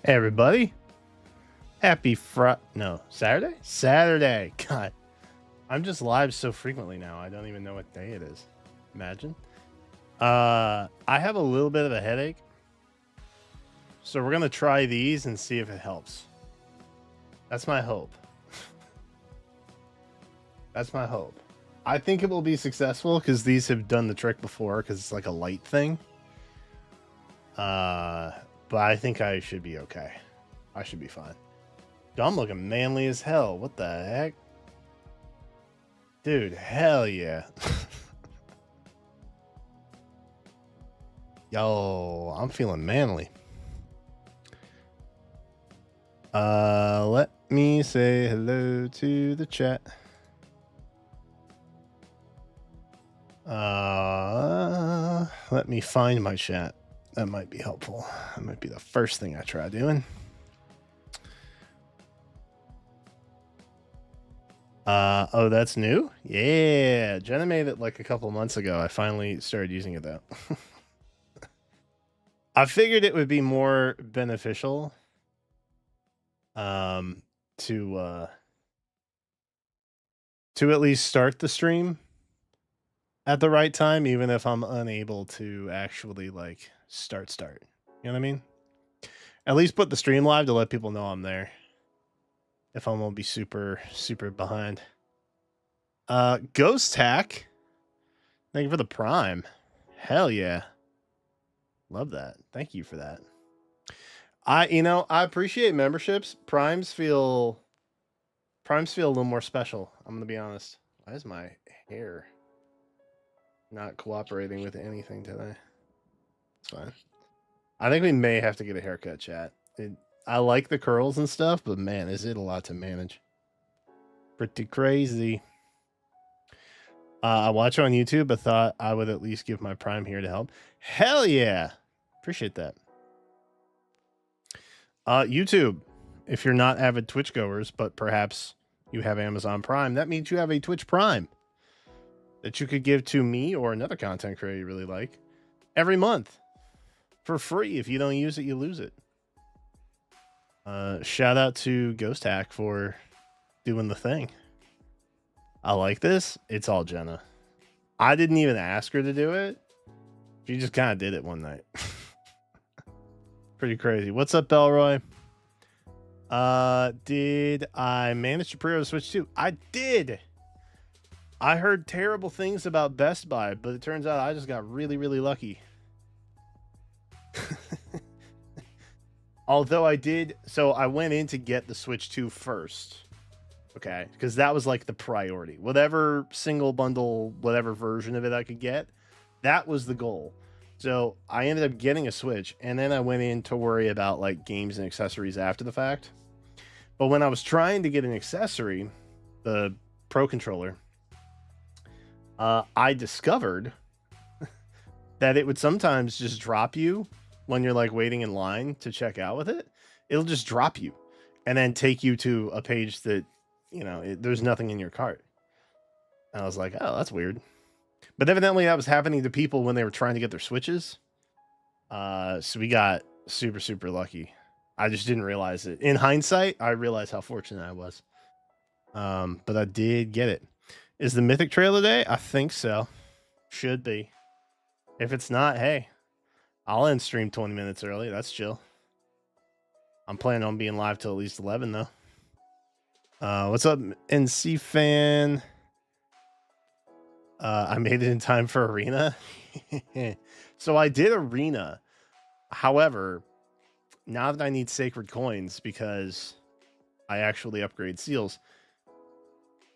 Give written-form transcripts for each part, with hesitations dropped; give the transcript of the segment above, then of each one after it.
Hey everybody. Happy Saturday? Saturday. God. I'm just live so frequently now. I don't even know what day it is. Imagine. I have a little bit of a headache. So we're going to try these and see if it helps. That's my hope. That's my hope. I think it will be successful because these have done the trick before because it's like a light thing. But I think I should be okay. I should be fine. I'm looking manly as hell. What the heck? Dude, hell yeah. Yo, I'm feeling manly. Let me say hello to the chat. Let me find my chat. That might be helpful. That might be the first thing I try doing. Oh, that's new? Yeah, Jenna made it like a couple months ago. I finally started using it though. I figured it would be more beneficial to at least start the stream at the right time, even if I'm unable to actually like start. You know what I mean? At least put the stream live to let people know I'm there. If I'm gonna be super behind. Ghost Tack. Thank you for the Prime. Hell yeah. Love that. Thank you for that. I appreciate memberships. Primes feel a little more special. I'm gonna be honest. Why is my hair not cooperating with anything today? It's fine. I think we may have to get a haircut, chat. I like the curls and stuff, but man, is it a lot to manage. Pretty crazy. I watch on YouTube, but thought I would at least give my Prime here to help. Hell yeah. Appreciate that. YouTube, if you're not avid Twitch goers, but perhaps you have Amazon Prime, that means you have a Twitch Prime that you could give to me or another content creator you really like every month for free. If you don't use it, you lose it. Shout out to Ghost Hack for doing the thing. I like this. It's all Jenna. I didn't even ask her to do it. She just kind of did it one night. Pretty crazy. What's up, Belroy? Did I manage to pre-order the Switch 2? I did. I heard terrible things about Best Buy, but it turns out I just got really lucky. Although I did, so I went in to get the Switch 2 first. Okay, because that was like the priority. Whatever single bundle, whatever version of it I could get, that was the goal. So I ended up getting a Switch, and then I went in to worry about like games and accessories after the fact. But when I was trying to get an accessory, the Pro Controller, I discovered that it would sometimes just drop you when you're like waiting in line to check out with it. It'll just drop you and then take you to a page that, there's nothing in your cart. And I was like, oh, that's weird. But evidently that was happening to people when they were trying to get their Switches. So we got super lucky. I just didn't realize it. In hindsight, I realized how fortunate I was. But I did get it. Is the Mythic Trail today? I think so. Should be. If it's not, hey, I'll end stream 20 minutes early. That's chill. I'm planning on being live till at least 11 though. What's up, NC fan? I made it in time for Arena. So I did Arena. However, now that I need sacred coins because I actually upgrade seals,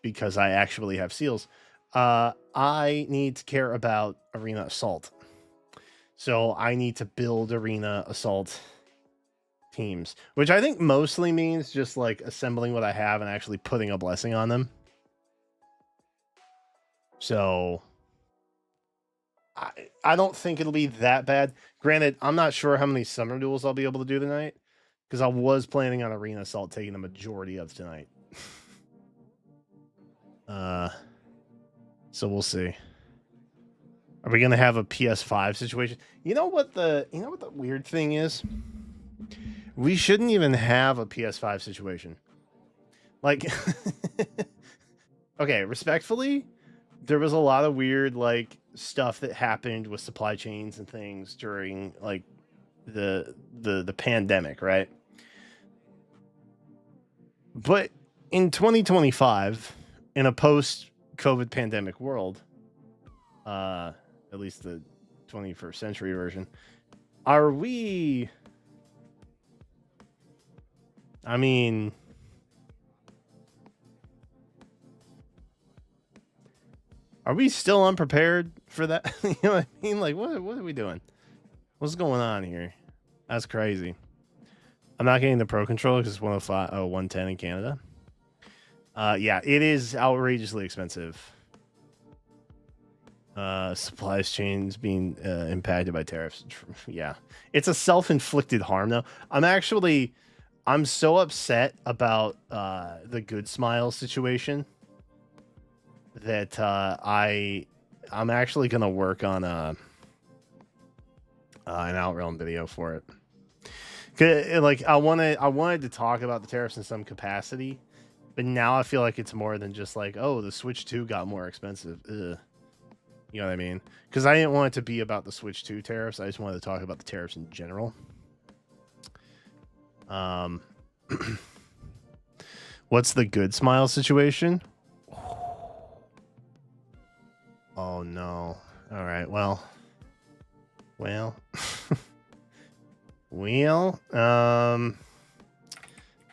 because I actually have seals, I need to care about Arena Assault. So I need to build Arena Assault teams, which I think mostly means just like assembling what I have and actually putting a blessing on them. So I don't think it'll be that bad. Granted, I'm not sure how many summer duels I'll be able to do tonight, because I was planning on Arena Assault taking the majority of tonight. So we'll see. Are we gonna have a PS5 situation? You know what the weird thing is? We shouldn't even have a PS5 situation. Like, okay, respectfully, there was a lot of weird like stuff that happened with supply chains and things during like the pandemic, right? But in 2025, in a post-COVID pandemic world, at least the 21st century version, are we? I mean, are we still unprepared for that? You know what I mean? Like, what are we doing? What's going on here? That's crazy. I'm not getting the Pro controller because it's 105, 110 in Canada. Yeah, it is outrageously expensive. Supplies chains being impacted by tariffs. Yeah, it's a self-inflicted harm though. I'm so upset about the Good Smile situation that I'm actually gonna work on an Outrealm video for it. Like I wanted to talk about the tariffs in some capacity, but now I feel like it's more than just like, oh, the Switch 2 got more expensive. Ugh. You know what I mean? Because I didn't want it to be about the Switch 2 tariffs. I just wanted to talk about the tariffs in general. What's the Good Smile situation? Oh no. All right. Well. Well.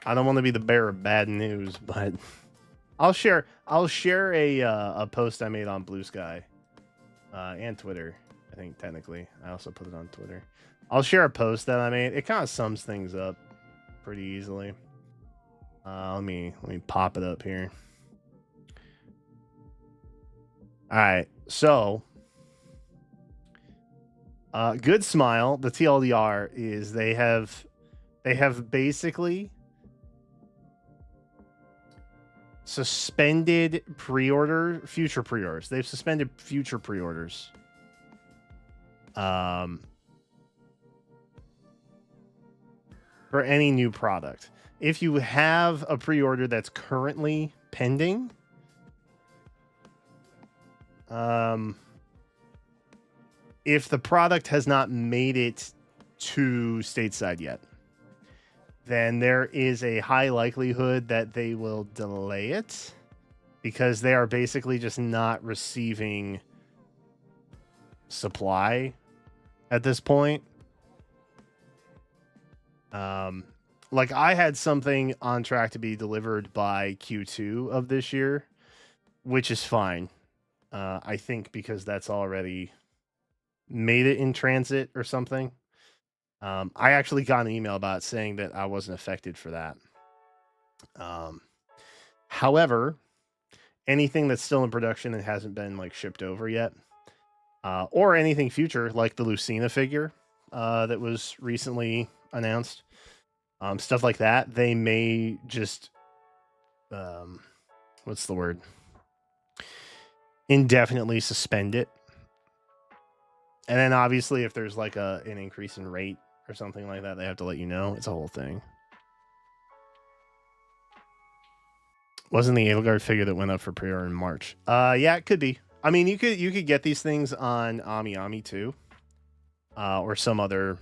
I don't want to be the bearer of bad news, but I'll share a post I made on Blue Sky and Twitter. I think technically I also put it on Twitter. I'll share a post that I made. It kind of sums things up pretty easily. Let me pop it up here. All right, so Good Smile, the TLDR is they have basically suspended future pre-orders. They've suspended future pre-orders. For any new product. If you have a pre-order that's currently pending, if the product has not made it to stateside yet, then there is a high likelihood that they will delay it because they are basically just not receiving supply at this point. Like I had something on track to be delivered by Q2 of this year, which is fine. I think because that's already made it in transit or something. I actually got an email about saying that I wasn't affected for that. However, anything that's still in production and hasn't been like shipped over yet, or anything future like the Lucina figure that was recently announced, stuff like that, they may just what's the word? Indefinitely suspend it. And then obviously if there's like an increase in rate or something like that, they have to let you know. It's a whole thing. Wasn't the Edelgard figure that went up for pre-order in March? Yeah, it could be. I mean, you could get these things on Ami too, or some other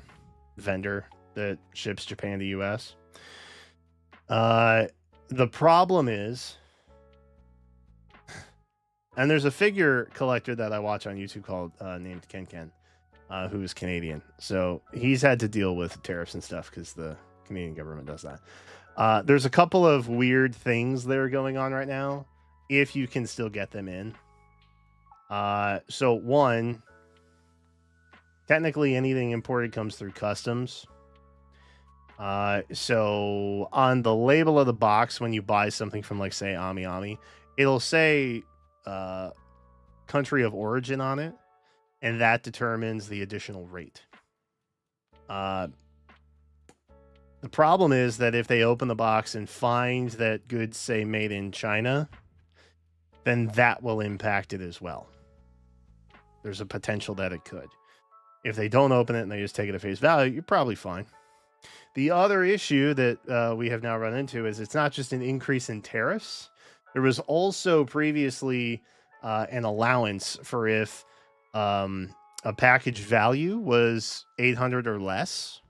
vendor that ships Japan to US. The problem is, and there's a figure collector that I watch on YouTube called named Ken, who is Canadian. So he's had to deal with tariffs and stuff because the Canadian government does that. There's a couple of weird things that are going on right now, if you can still get them in. So one, technically anything imported comes through customs. So on the label of the box, when you buy something from like say Ami, it'll say country of origin on it, and that determines the additional rate. The problem is that if they open the box and find that goods say made in China, then that will impact it as well. There's a potential that it could. If they don't open it and they just take it at face value, you're probably fine. The other issue that we have now run into is it's not just an increase in tariffs. There was also previously an allowance for if a package value was 800 or less,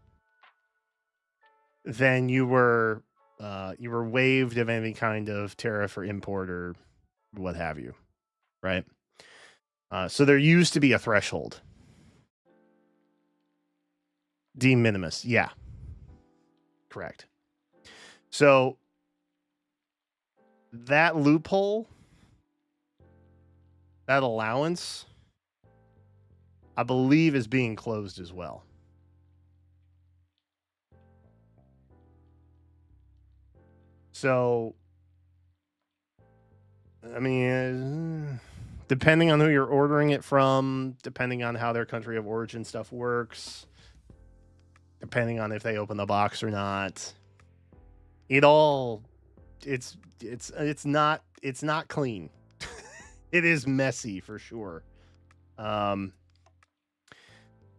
then you were waived of any kind of tariff or import or what have you, right? So there used to be a threshold. De minimis, yeah. Correct. So that loophole, that allowance, I believe is being closed as well. So, I mean, depending on who you're ordering it from, depending on how their country of origin stuff works, depending on if they open the box or not, it's not clean. It is messy for sure.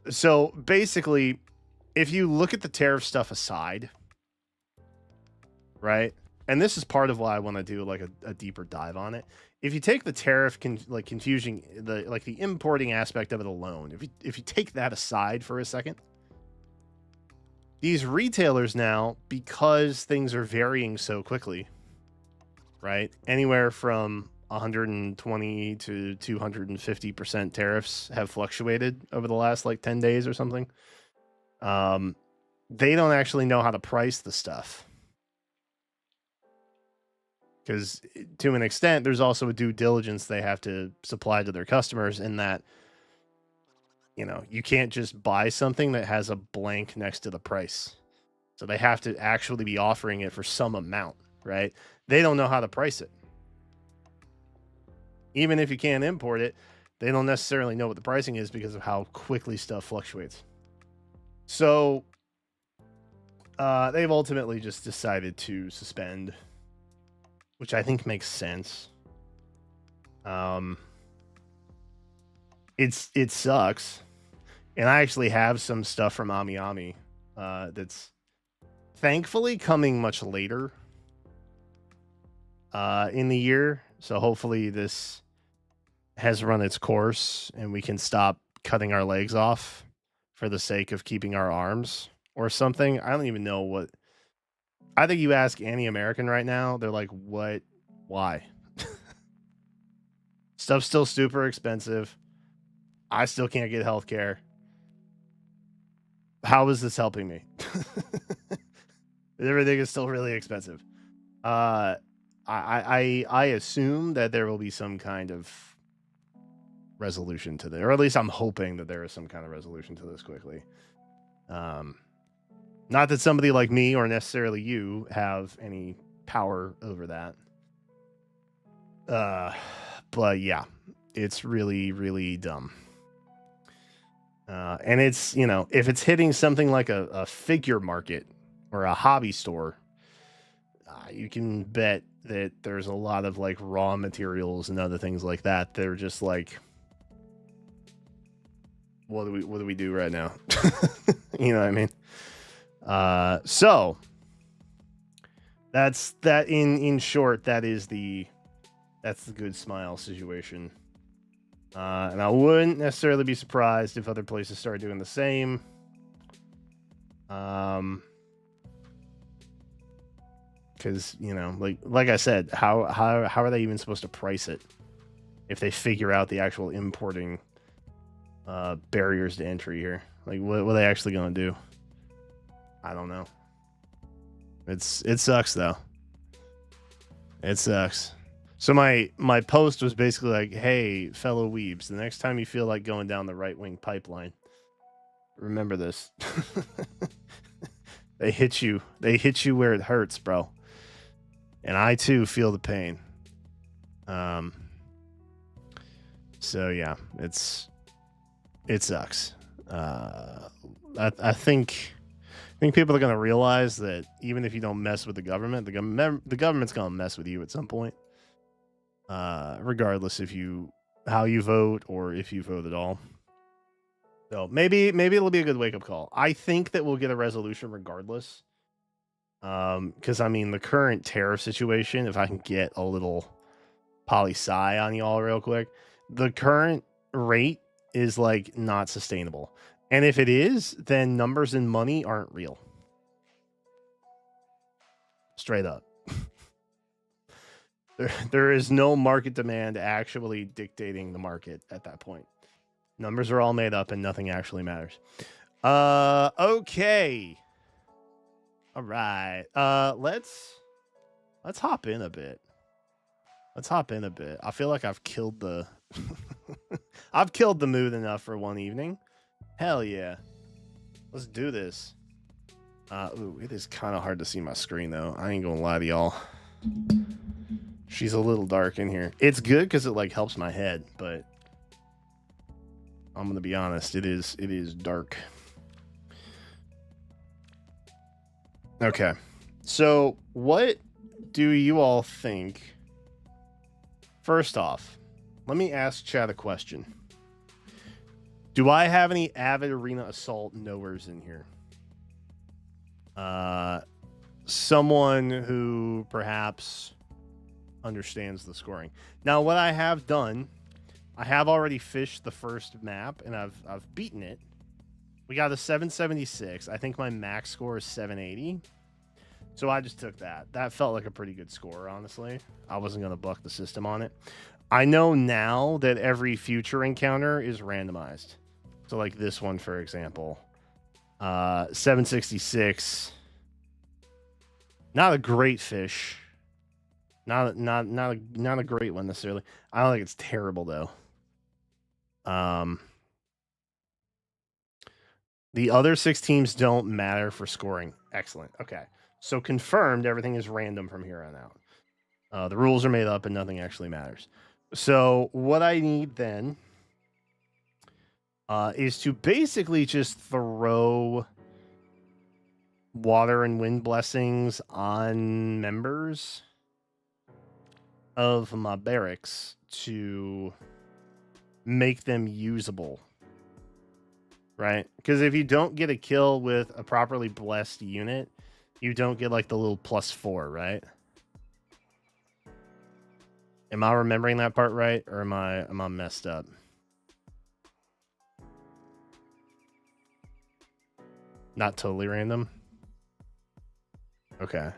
So basically, if you look at the tariff stuff aside, right? And this is part of why I want to do like a deeper dive on it. If you take the tariff confusion, the importing aspect of it alone, if you take that aside for a second, these retailers now, because things are varying so quickly, right? Anywhere from 120 to 250% tariffs have fluctuated over the last like 10 days or something. They don't actually know how to price the stuff. Because to an extent, there's also a due diligence they have to supply to their customers in that, you can't just buy something that has a blank next to the price. So they have to actually be offering it for some amount, right? They don't know how to price it. Even if you can't import it, they don't necessarily know what the pricing is because of how quickly stuff fluctuates. So they've ultimately just decided to suspend, which I think makes sense. It sucks, and I actually have some stuff from Ami that's thankfully coming much later in the year. So hopefully this has run its course and we can stop cutting our legs off for the sake of keeping our arms or something. I don't even know what. I think you ask any American right now, they're like, what? Why? Stuff's still super expensive. I still can't get healthcare. How is this helping me? Everything is still really expensive. I assume that there will be some kind of resolution to this, or at least I'm hoping that there is some kind of resolution to this quickly. Not that somebody like me or necessarily you have any power over that. But yeah, it's really, really dumb. And it's, if it's hitting something like a figure market or a hobby store, you can bet that there's a lot of like raw materials and other things like that. They're just like, what do we do right now? You know what I mean? So that's that in short, that's the Good Smile situation. And I wouldn't necessarily be surprised if other places start doing the same. Because like I said, how are they even supposed to price it if they figure out the actual importing barriers to entry here? Like, what are they actually going to do? I don't know. It sucks though. It sucks. So my post was basically like, hey, fellow weebs, the next time you feel like going down the right-wing pipeline, remember this. They hit you where it hurts, bro. And I too feel the pain. So yeah, it sucks. I think people are going to realize that even if you don't mess with the government, the government's going to mess with you at some point. Regardless how you vote or if you vote at all. So maybe it'll be a good wake up call. I think that we'll get a resolution regardless. Because I mean the current tariff situation, if I can get a little poli-sci on y'all real quick, the current rate is like not sustainable. And if it is, then numbers and money aren't real. Straight up. There is no market demand actually dictating the market at that point. Numbers are all made up and nothing actually matters. Okay. All right. Let's hop in a bit. I feel like I've killed the I've killed the mood enough for one evening. Hell yeah. Let's do this. Ooh, it is kind of hard to see my screen though. I ain't gonna lie to y'all. She's a little dark in here. It's good because it like helps my head, but I'm gonna be honest, it is dark. Okay. So what do you all think? First off, let me ask Chad a question. Do I have any avid arena assault knowers in here? Someone who perhaps understands the scoring. Now, what I have done, I have already fished the first map and I've beaten it. We got a 776. I think my max score is 780. So I just took that. That felt like a pretty good score, honestly. I wasn't going to buck the system on it. I know now that every future encounter is randomized. So like this one, for example, 766. Not a great fish. Not a great one necessarily. I don't think it's terrible though. The other 6 teams don't matter for scoring. Excellent. Okay. So confirmed, everything is random from here on out. The rules are made up and nothing actually matters. So what I need then is to basically just throw water and wind blessings on members of my barracks to make them usable. Right? Because if you don't get a kill with a properly blessed unit, you don't get like the little +4, right? Am I remembering that part right, or am I messed up? Not totally random. Okay.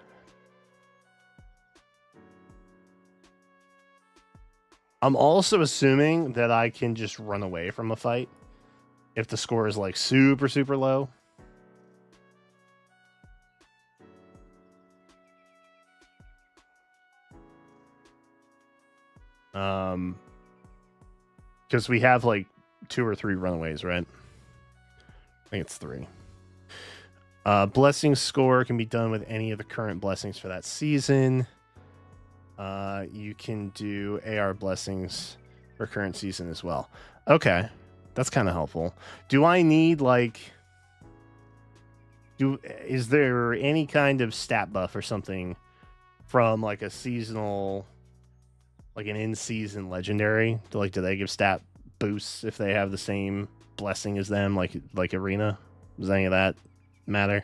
I'm also assuming that I can just run away from a fight if the score is like super, super low. Because we have like 2 or 3 runaways, right? I think it's 3. Blessing score can be done with any of the current blessings for that season. You can do AR blessings for current season as well. Okay, that's kind of helpful. Do I need like... Is there any kind of stat buff or something from like a seasonal... like an in-season legendary? Do they give stat boosts if they have the same blessing as them, like Arena? Does any of that matter?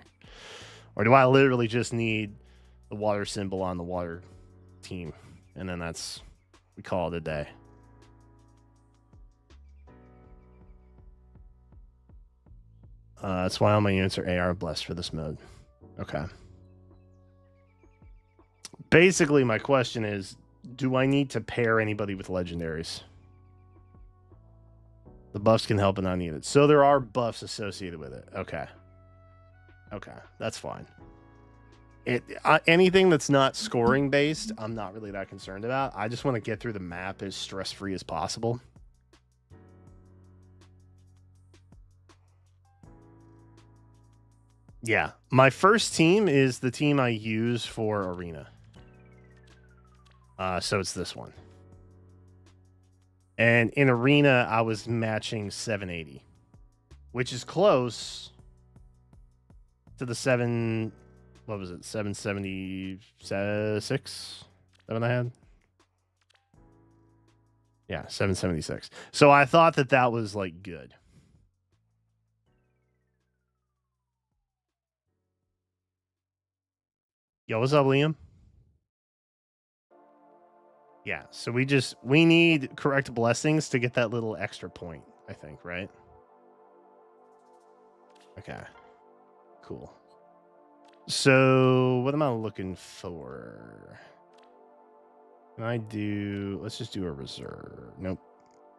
Or do I literally just need the water symbol on the water team, and then we call it a day? That's why all my units are AR blessed for this mode. Okay. Basically, my question is, do I need to pair anybody with legendaries? The buffs can help and not need it. So there are buffs associated with it. Okay. Okay, that's fine. Anything that's not scoring based, I'm not really that concerned about. I just want to get through the map as stress-free as possible. Yeah, my first team is the team I use for Arena. So it's this one. And in Arena, I was matching 780, which is close to the 776 that I had? Yeah, 776. So I thought that was like good. Yo, what's up, Liam? Yeah, so we need correct blessings to get that little extra point, I think, right? Okay. Cool. So what am I looking for? Can I do, let's just do a reserve. Nope.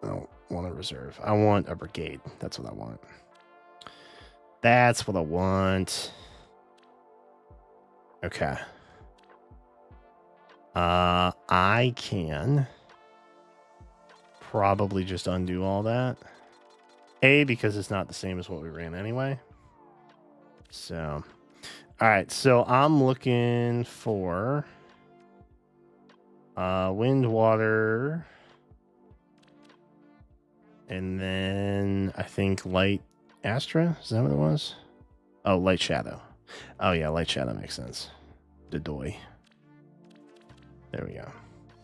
I don't want a reserve. I want a brigade. That's what I want. That's what I want. Okay. I can probably just undo all that. A, because it's not the same as what we ran anyway. So, all right. So I'm looking for wind, water, and then I think light Astra. Is that what it was? Oh, light shadow. Oh yeah, light shadow makes sense. Dedoy. There we go.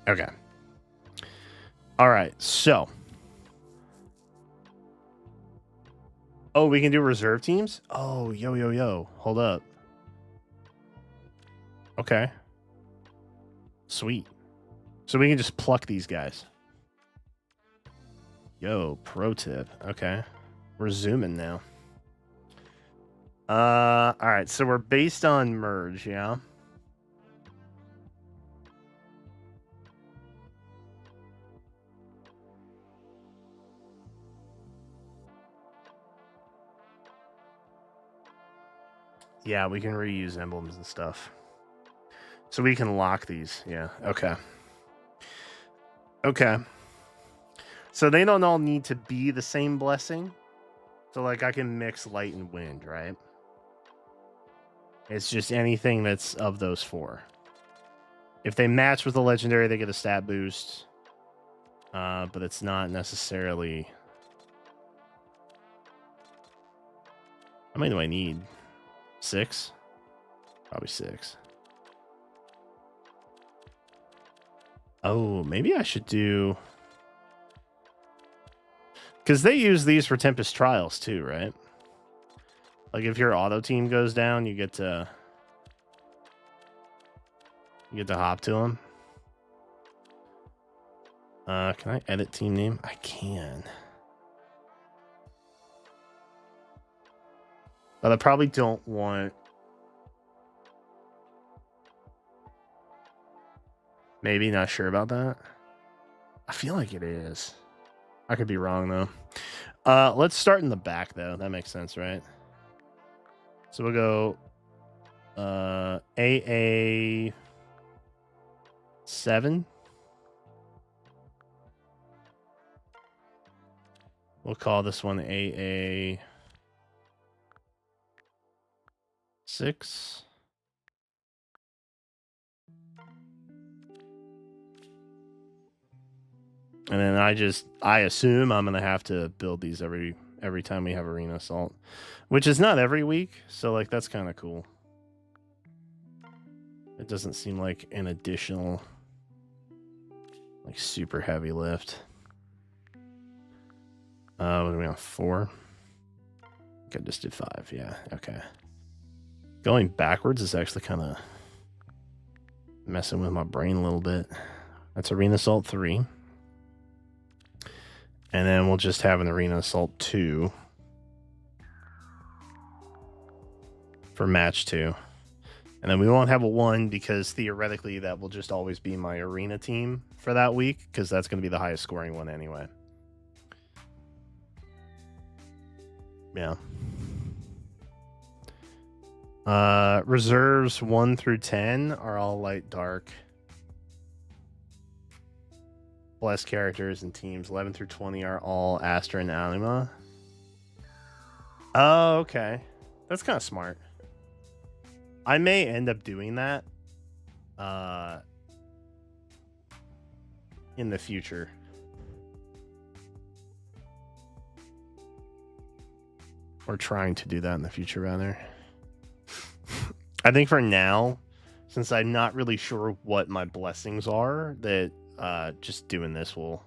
Okay. All right. So, oh, we can do reserve teams. Oh, yo. Hold up. Okay. Sweet. So we can just pluck these guys. Yo, pro tip. Okay. We're zooming now. All right. So we're based on merge, yeah. Yeah, we can reuse emblems and stuff. So we can lock these. Yeah. Okay. Okay. So they don't all need to be the same blessing. So like I can mix light and wind, right? It's just anything that's of those four. If they match with the legendary, they get a stat boost. But it's not necessarily. How many do I need? 6? Probably 6. Oh, maybe I should do. Because they use these for Tempest Trials too, right? Like if your auto team goes down, you get to hop to them. Can I edit team name? I can. But I probably don't want. Maybe not sure about that. I feel like it is. I could be wrong though. Let's start in the back though. That makes sense, right? So we'll go AA 7. We'll call this one AA 6. And then I assume I'm gonna have to build these every time we have arena assault, which is not every week. So like that's kind of cool. It doesn't seem like an additional like super heavy lift. What are we on 4? Okay, I just did 5. Yeah. Okay. Going backwards is actually kind of messing with my brain a little bit. That's Arena Assault 3. And then we'll just have an Arena Assault 2 for match 2. And then we won't have a 1 because theoretically that will just always be my arena team for that week because that's going to be the highest scoring one anyway. Yeah. Reserves 1 through 10 are all light dark. Blessed characters and teams 11 through 20 are all Astra and Anima. Oh, okay. That's kind of smart. I may end up doing that in the future. Or trying to do that in the future, rather. I think for now, since I'm not really sure what my blessings are, that just doing this will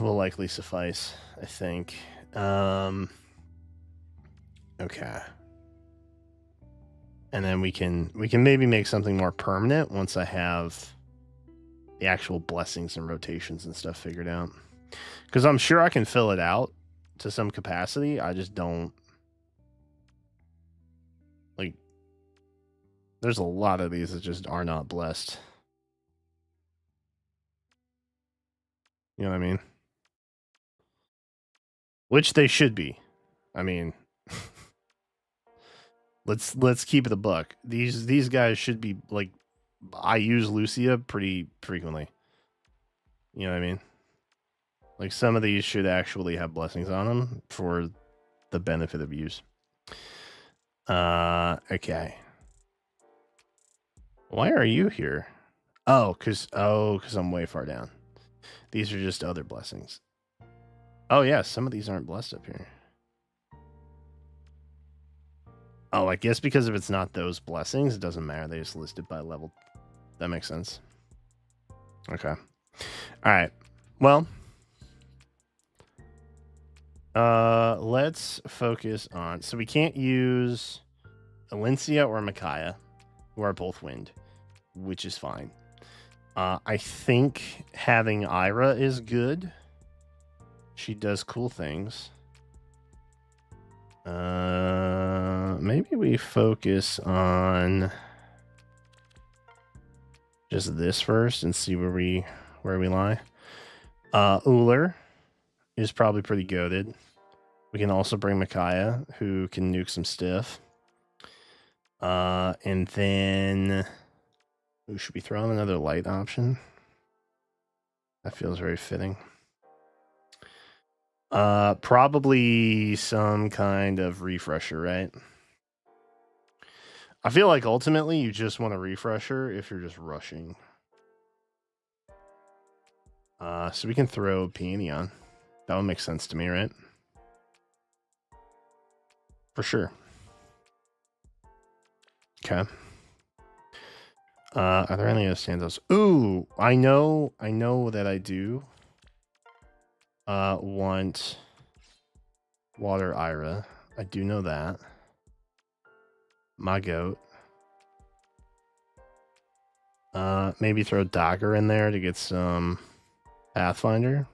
likely suffice, I think. Okay. And then we can maybe make something more permanent once I have the actual blessings and rotations and stuff figured out. Because I'm sure I can fill it out to some capacity. I just don't like. There's a lot of these that just are not blessed. You know what I mean? Which they should be. I mean, let's keep it a buck. These guys should be like. I use Lucia pretty frequently. You know what I mean? Like some of these should actually have blessings on them for the benefit of use. Okay. Why are you here? Oh, cause I'm way far down. These are just other blessings. Oh yeah, some of these aren't blessed up here. Oh, I guess because if it's not those blessings, it doesn't matter. They just list it by level. That makes sense. Okay. All right. Well, let's focus on. So we can't use Alencia or Micaiah, who are both wind, which is fine. I think having Ira is good. She does cool things. Maybe we focus on just this first and see where we lie. Uller is probably pretty goated. We can also bring Micaiah, who can nuke some stiff. And then should we throw in another light option? That feels very fitting. Probably some kind of refresher, right? I feel like ultimately you just want a refresher if you're just rushing. So we can throw Peony on. That would make sense to me, right? For sure. Okay. Are there any other stanzas? Ooh, I know that I do want Water Ira. I do know that. My goat. Maybe throw Dagger in there to get some Pathfinder.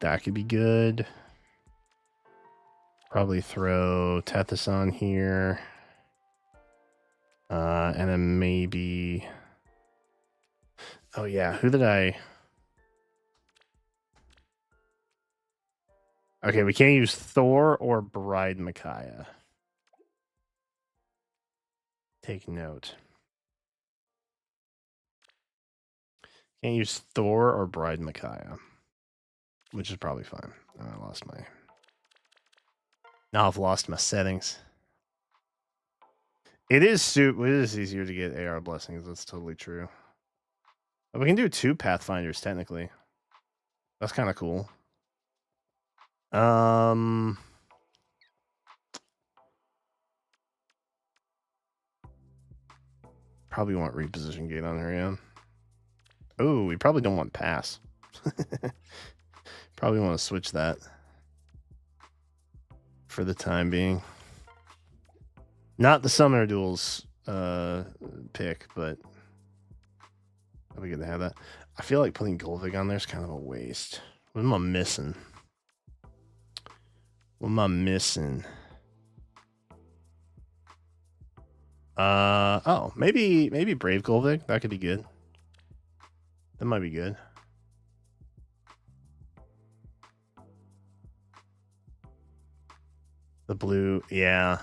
That could be good. Probably throw Tethys on here. And then maybe... Oh yeah, who did I... Okay, we can't use Thor or Bride Micaiah. Take note. Can't use Thor or Bride Micaiah. Which is probably fine. I lost my... Now I've lost my settings. It is easier to get AR blessings. That's totally true. But we can do 2 Pathfinders, technically. That's kind of cool. Probably want reposition gate on her, yeah. Oh, we probably don't want pass. Probably want to switch that for the time being. Not the Summoner Duels pick, but I'll be good to have that. I feel like putting Golvig on there is kind of a waste. What am I missing? What am I missing? Oh, maybe Brave Golvig. That could be good. That might be good. The blue, yeah.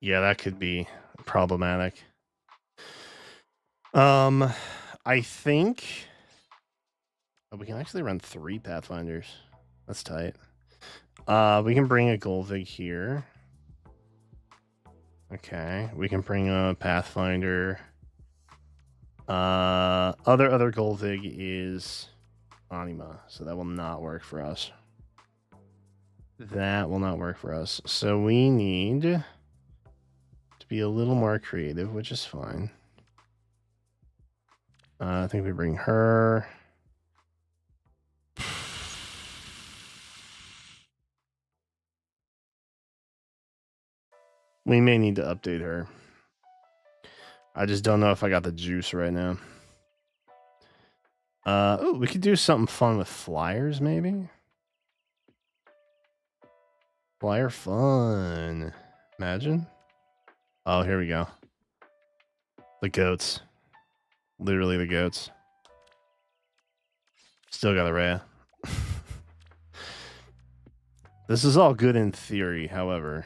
Yeah, that could be problematic. I think we can actually run 3 Pathfinders. That's tight. We can bring a Golvig here. Okay, we can bring a Pathfinder. Other Golvig is Anima, so that will not work for us. That will not work for us. So we need to be a little more creative, which is fine. I think we bring her. We may need to update her. I just don't know if I got the juice right now. Oh, we could do something fun with flyers, maybe? Flyer fun. Imagine. Oh, here we go. The goats. Literally the goats. Still got a Rhea. This is all good in theory, however.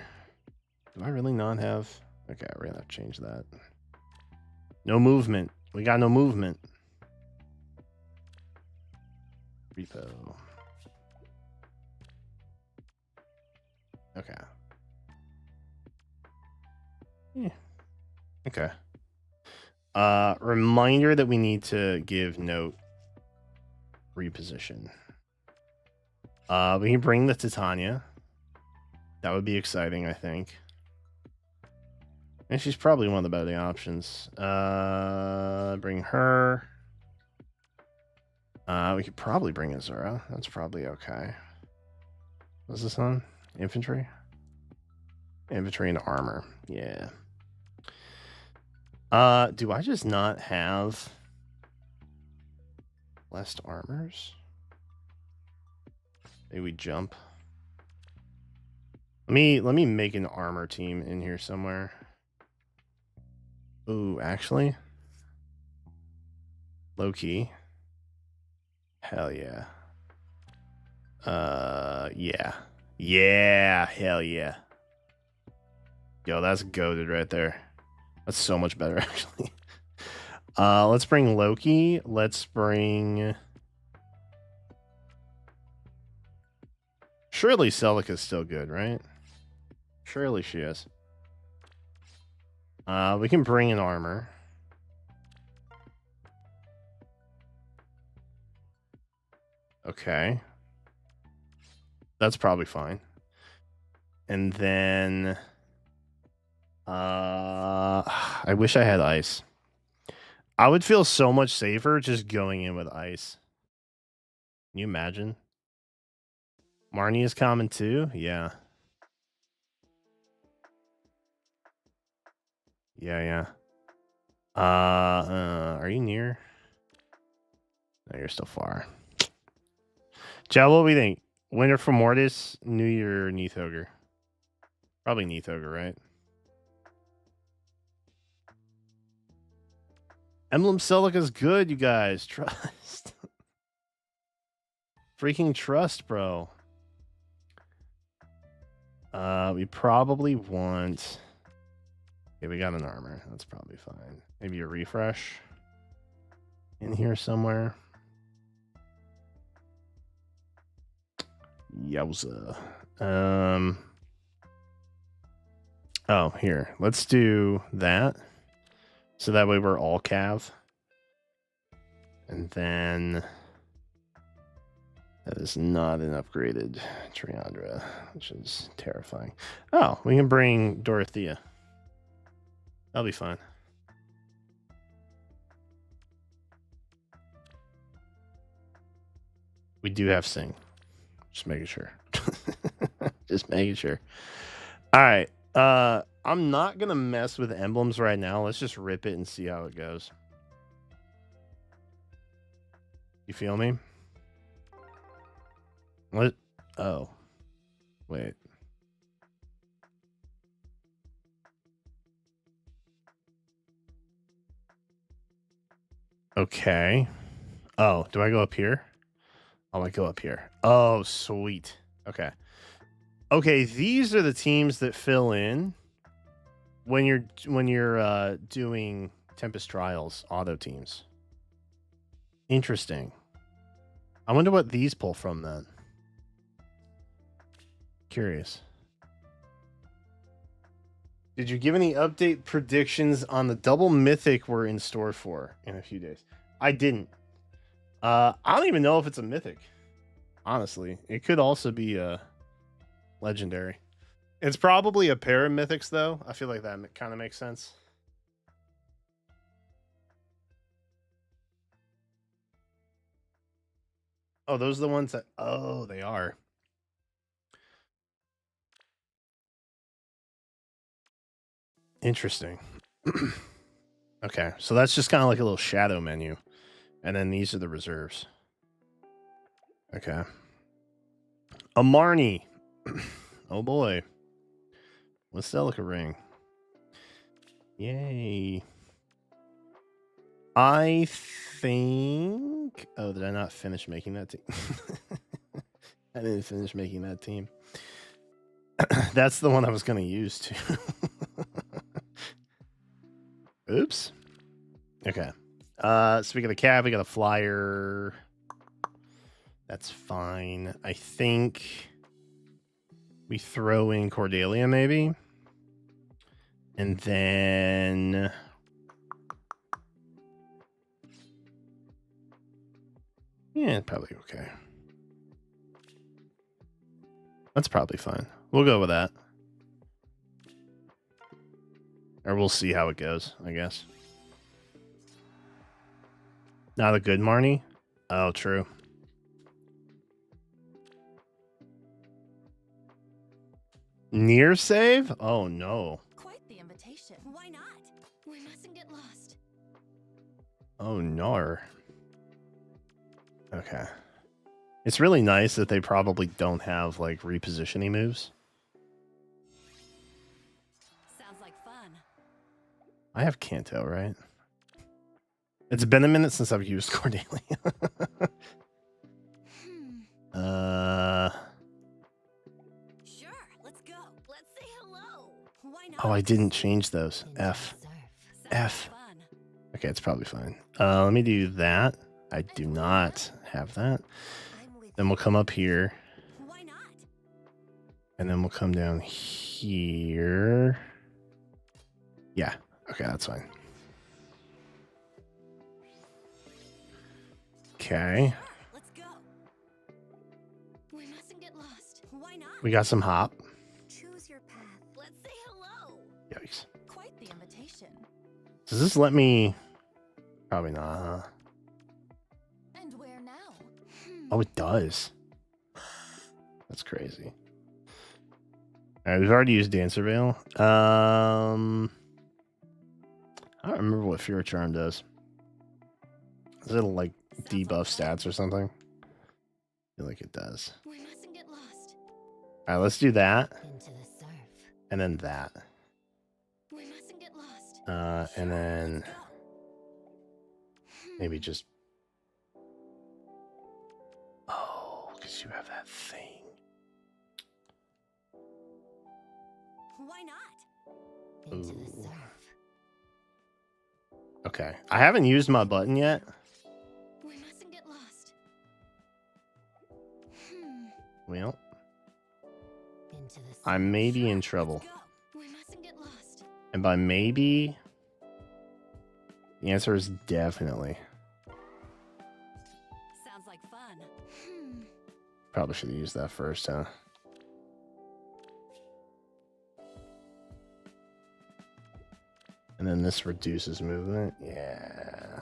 Do I really not have... Okay, we're gonna have to change that. No movement. We got no movement. Repo. Okay. Yeah. Okay. Reminder that we need to give note reposition. We can bring the Titania. That would be exciting, I think. And she's probably one of the better options. Bring her. We could probably bring Azura. That's probably okay. What's this on? Infantry? Infantry and armor. Yeah. Do I just not have less armors? Maybe we jump. Let me make an armor team in here somewhere. Ooh, actually. Low key. Hell yeah. Yeah. Yeah, hell yeah. Yo, that's goated right there. That's so much better, actually. Let's bring Loki. Let's bring... Surely Celica's still good, right? Surely she is. We can bring in armor. Okay. That's probably fine. And then... I wish I had ice. I would feel so much safer just going in with ice. Can you imagine? Marnie is common too? Yeah. Yeah. Are you near? No, you're still far. Chad, what do we think? Winter for Mortis, New Year, Neathogre. Probably Neathogre, right? Emblem Celica's good, you guys. Trust. Freaking trust, bro. We probably want... Okay, we got an armor. That's probably fine. Maybe a refresh in here somewhere. Yowza. Oh, here. Let's do that. So that way we're all Cav. And then... That is not an upgraded Triandra, which is terrifying. Oh, we can bring Dorothea. That'll be fine. We do have Sing. Just making sure. Just making sure. All right. I'm not going to mess with emblems right now. Let's just rip it and see how it goes. You feel me? What? Oh. Wait. Okay. Oh, do I go up here? Oh, I go up here. Oh, sweet. Okay. Okay, these are the teams that fill in when you're doing Tempest Trials auto teams. Interesting. I wonder what these pull from then. Curious. Did you give any update predictions on the double mythic we're in store for in a few days? I didn't. I don't even know if it's a mythic. Honestly, it could also be a legendary. It's probably a pair of mythics, though. I feel like that kind of makes sense. Oh, those are the ones that... Oh, they are. Interesting. Okay, so that's just kind of like a little shadow menu. And then these are the reserves. Okay. A Marnie. Oh boy. Let's Celica ring. Yay. I think... Oh, did I not finish making that team? I didn't finish making that team. That's the one I was going to use too. Oops. Okay. So we got a cab, we got a flyer. That's fine. I think we throw in Cordelia maybe. And then... Yeah, probably okay. That's probably fine. We'll go with that. Or we'll see how it goes, I guess. Not a good Marnie? Oh, true. Near save? Oh, no. Quite the invitation. Why not? We mustn't get lost. Oh, no. Okay. It's really nice that they probably don't have, like, repositioning moves. Sounds like fun. I have Kanto, right? It's been a minute since I've used Cordelia. Sure, let's go. Let's say hello. Why not? Oh, I didn't change those. F. F. Okay, it's probably fine. Let me do that. I do not have that. Then we'll come up here. Why not? And then we'll come down here. Yeah. Okay, that's fine. Okay. Let's go. We mustn't get lost. Why not? We got some hop. Choose your path. Let's say hello. Yikes. Quite the invitation. Does this let me? Probably not, huh? And where now? Oh, it does. That's crazy. All right, we've already used Dancer Veil. I don't remember what Fear Charm does. Is it like debuff stats or something? I feel like it does. We mustn't get lost. All right, let's do that. Into the surf. And then that. We mustn't get lost. And then maybe just... Oh, because you have that thing. Why not? Into the surf. Okay. I haven't used my button yet. We mustn't get lost. Well, Into the surf. I may be in trouble. We mustn't get lost. And by maybe, the answer is definitely. Sounds like fun. Probably should have used that first, huh? And then this reduces movement. Yeah.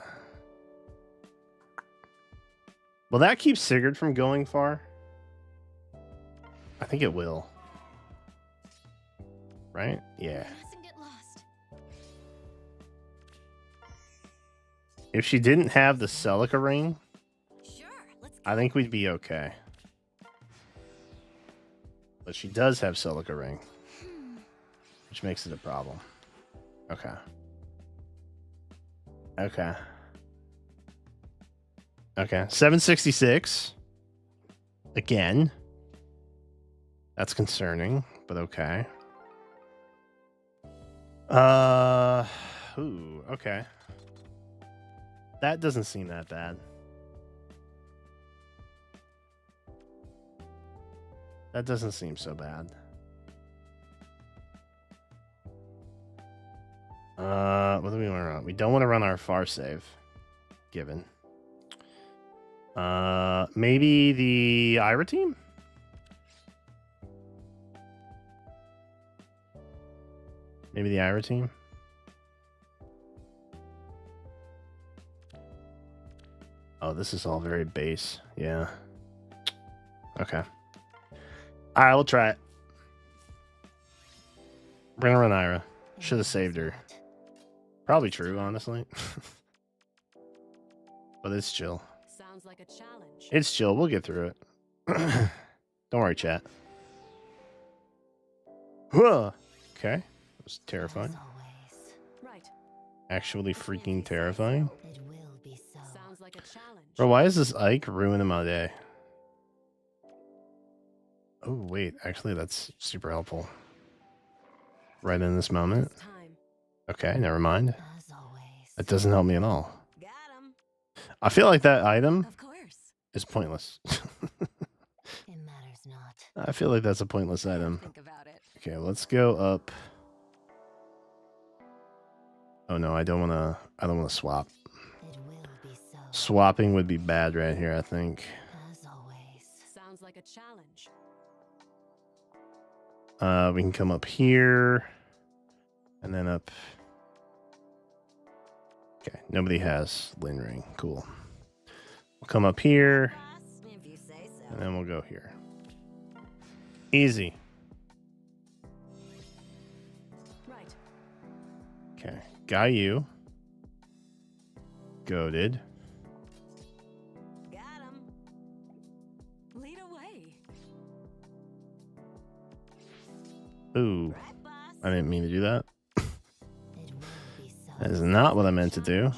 Will that keep Sigurd from going far? I think it will. Right? Yeah. We mustn't get lost. If she didn't have the Celica ring, Sure, let's go. I think we'd be okay. But she does have Celica ring, which makes it a problem. Okay. Okay. Okay. 766. Again. That's concerning, but okay. Ooh, okay. That doesn't seem that bad. That doesn't seem so bad. What do we want to run? We don't want to run our far save. Given. Maybe the Ira team? Maybe the Ira team? Oh, this is all very base. Yeah. Okay. Alright, we'll try it. We're gonna run Ira. Should have saved her. Probably true, honestly. But it's chill. Sounds like a challenge. It's chill. We'll get through it. Don't worry, chat. Huh. Okay. That was terrifying. Right. Actually freaking terrifying. It will be so. Sounds like a challenge. Bro, why is this Ike ruining my day? Oh, wait. Actually, that's super helpful. Right in this moment. It's time. Okay, never mind. As always. That doesn't help me at all. Got him. I feel like that item Of course. is pointless. It matters not. I feel like that's a pointless item. Think about it. Okay, let's go up. Oh no, I don't wanna swap. It will be so. Swapping would be bad right here, I think. As always. Sounds like a challenge. We can come up here. And then up. Okay, nobody has Lin Ring. Cool. We'll come up here. Boss, if you say so. And then we'll go here. Easy. Right. Okay. Got you. Goated. Got him. Lead away. Ooh. Right, boss? I didn't mean to do that. It will be so. That is not what I meant to do.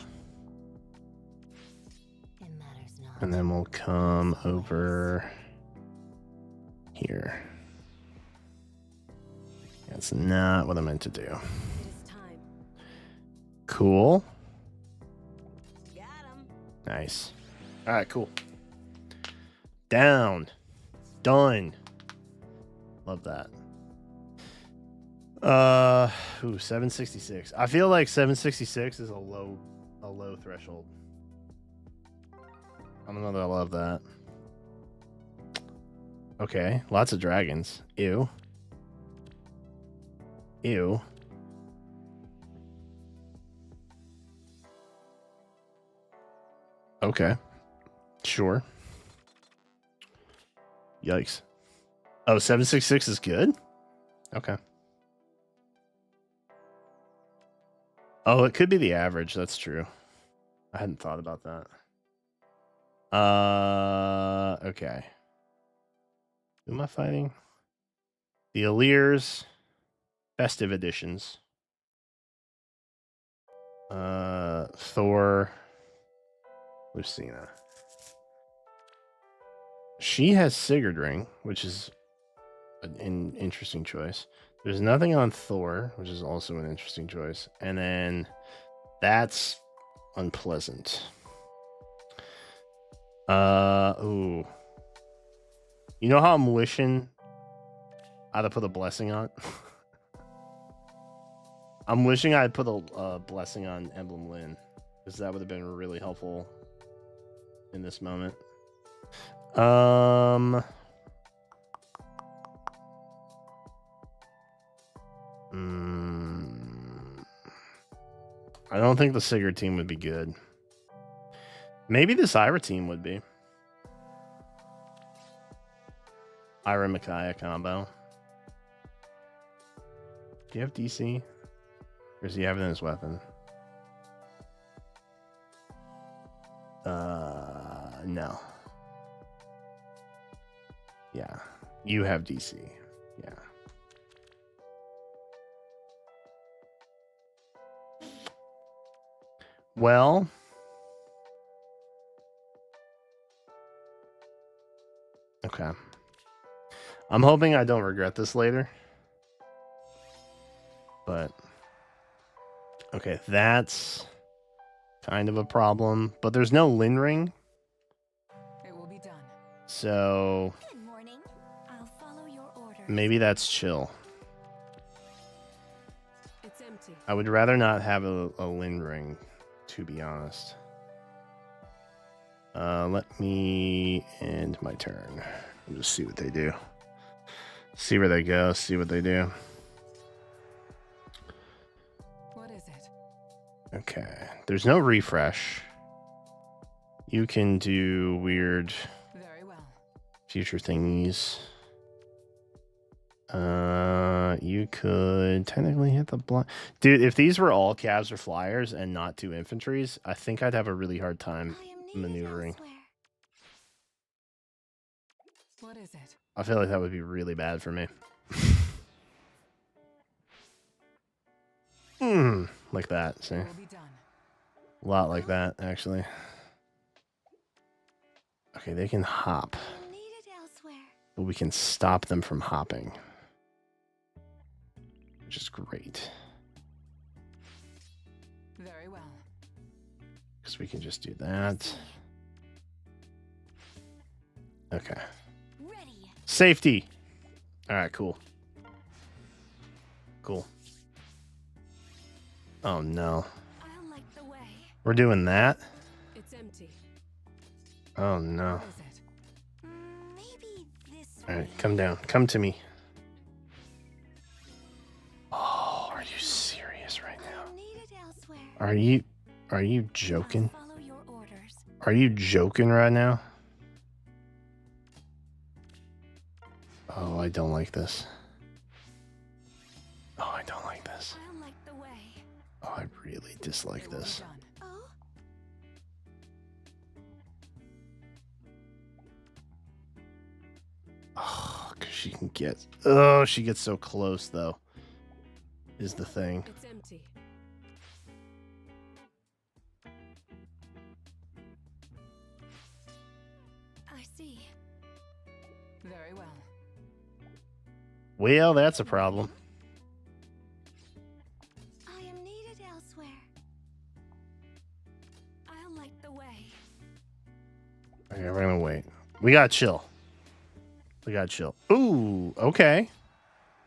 It matters not. And then we'll come over here. That's not what I meant to do. It is time. Cool. Got him. Nice. All right, cool. Down. Done. Love that. 766. I feel like 766 is a low threshold. I don't know that I love that. Okay, lots of dragons. Ew. Ew. Okay. Sure. Yikes. Oh, 766 is good? Okay. Oh, it could be the average. That's true. I hadn't thought about that. Okay. Who am I fighting? The Alliers. Festive editions. Thor. Lucina. She has Sigurd Ring, which is an interesting choice. There's nothing on Thor, which is also an interesting choice. And then that's unpleasant. Ooh. You know how I'm wishing I'd have put a blessing on? I'm wishing I'd put a blessing on Emblem Lin, because that would have been really helpful in this moment. I don't think the Sigurd team would be good. Maybe this Ira team would be. Ira Micaiah combo. Do you have DC? Or does he have it in his weapon? No. Yeah. You have DC. Yeah. Well. Okay. I'm hoping I don't regret this later. But okay, that's kind of a problem. But there's no Lin Ring. It will be done. So Good morning. I'll follow your order. maybe that's chill. It's empty. I would rather not have a Lin Ring, to be honest. Let me end my turn. We'll just see what they do. See where they go, see what they do. What is it? Okay. There's no refresh. You can do weird Very well. future thingies. You could technically hit the block. Dude, if these were all cabs or flyers and not two infantries, I think I'd have a really hard time I am needed maneuvering. elsewhere. What is it? I feel like that would be really bad for me. Like that, see? It will be done. A lot like that, actually. Okay, they can hop, I am needed elsewhere. but we can stop them from hopping, which is great. Very well. Because we can just do I that. see. Okay. Ready. Safety. All right, cool. Cool. Oh, no. I'll light the way. We're doing that? It's empty. Oh, no. What is it? Maybe this All way. right, come down. Come to me. Oh, are you serious right I now? am needed elsewhere. Are you I'll joking? follow your orders. Are you joking right now? Oh, I don't like this. Oh, I don't like this. I'll light the way. Oh, I really dislike It will be this. done. Oh, Oh, because she can get... Oh, she gets so close, though, is the thing. It's empty. I see. Very well. Well, that's a problem. I am needed elsewhere. I'll light the way. Okay, we're gonna wait. We gotta chill. We gotta chill. Ooh, okay.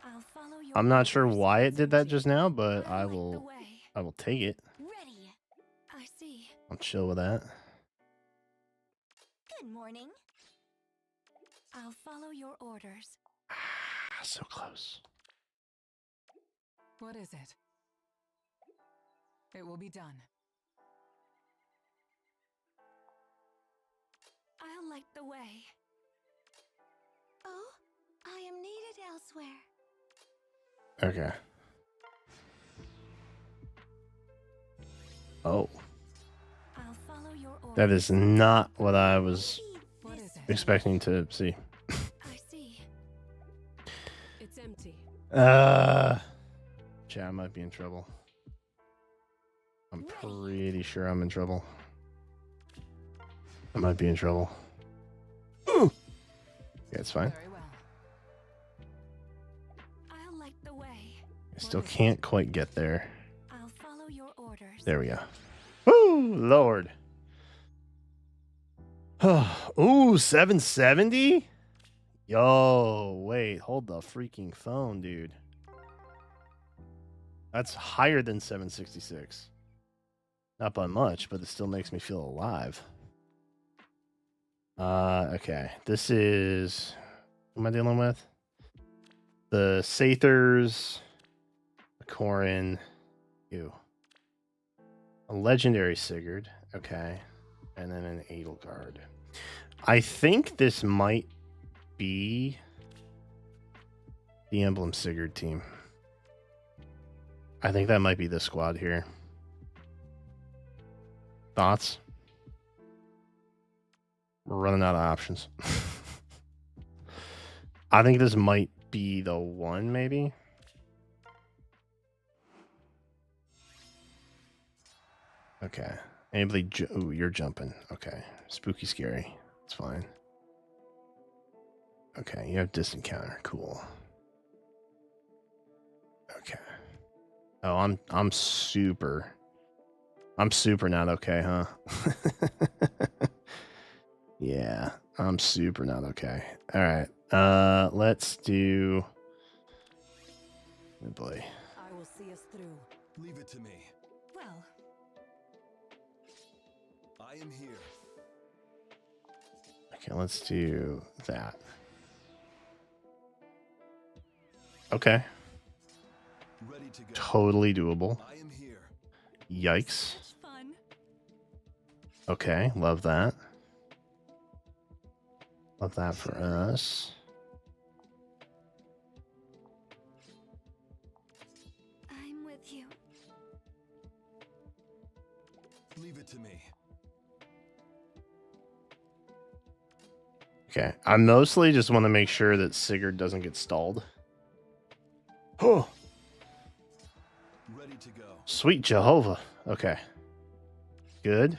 I'll follow your I'm not sure orders. why it did that just now, but I'll I light the will way. take it. Ready. I see. I'll chill with that. Good morning. I'll follow your orders. Ah, so close. What is it? It will be done. I'll light the way. Oh, I am needed elsewhere. Okay. Oh, I'll follow your orders. that is not what I was Maybe What this is it? way. expecting to see. I see. It's empty. Chat, I might be in trouble. I'm Ready. pretty sure I'm in trouble. I might be in trouble. Ooh. Yeah, it's fine. Very well. I'll light the way. I still can't quite get there. I'll follow your orders. There we go. Woo, Lord. Ooh, 770? Yo, wait, hold the freaking phone, dude. That's higher than 766. Not by much, but it still makes me feel alive. Okay. This is... What am I dealing with? The Sathers, the Corin, ew. A legendary Sigurd, okay. And then an Edelgard. I think this might be the Emblem Sigurd team. I think that might be the squad here. Thoughts? We're running out of options. I think this might be the one, maybe. Okay. Anybody? Ooh, you're jumping. Okay. Spooky, scary. It's fine. Okay, you have distant counter. Cool. Okay. Oh, I'm super not okay, huh? Yeah, I'm super not okay. All right. Let's do... Oh boy. I will see us through. Leave it to me. Well, I am here. Okay, let's do that. Okay. Ready to go. Totally doable. I am here. Yikes. Such fun. Okay, love that. Love that for us. to me. Okay. I mostly just want to make sure that Sigurd doesn't get stalled. Oh, Ready to go. sweet Jehovah. Okay. Good.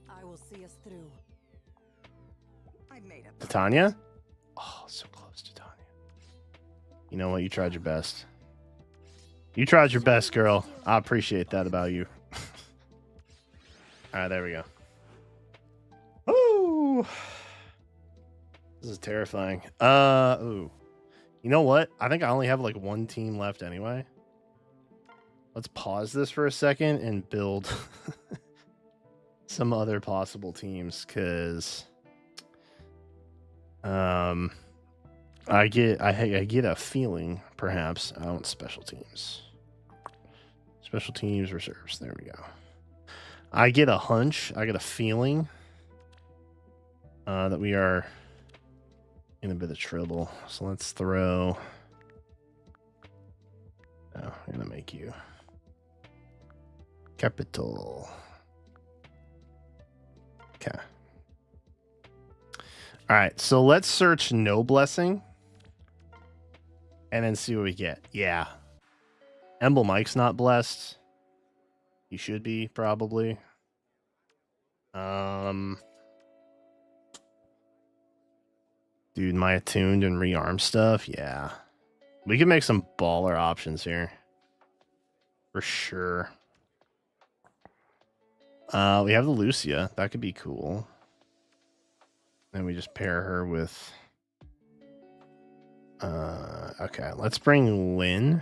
I will see us through. I made up. Titania? Oh, so close to Titania. You know what? You tried your best. You tried your best, girl. I appreciate that about you. All right, there we go. Oh, this is terrifying. Ooh. You know what? I think I only have like one team left anyway. Let's pause this for a second and build some other possible teams, because I get a feeling perhaps I want special teams. Special teams reserves. There we go. I get a hunch. I get a feeling that we are in a bit of trouble. So let's throw. Oh, I'm gonna make you capital. Okay. All right. So let's search no blessing, and then see what we get. Yeah. Emble Mike's not blessed. He should be, probably. Dude, my attuned and rearm stuff, yeah. We can make some baller options here. For sure. We have the Lucia. That could be cool. Then we just pair her with... okay, let's bring Lynn.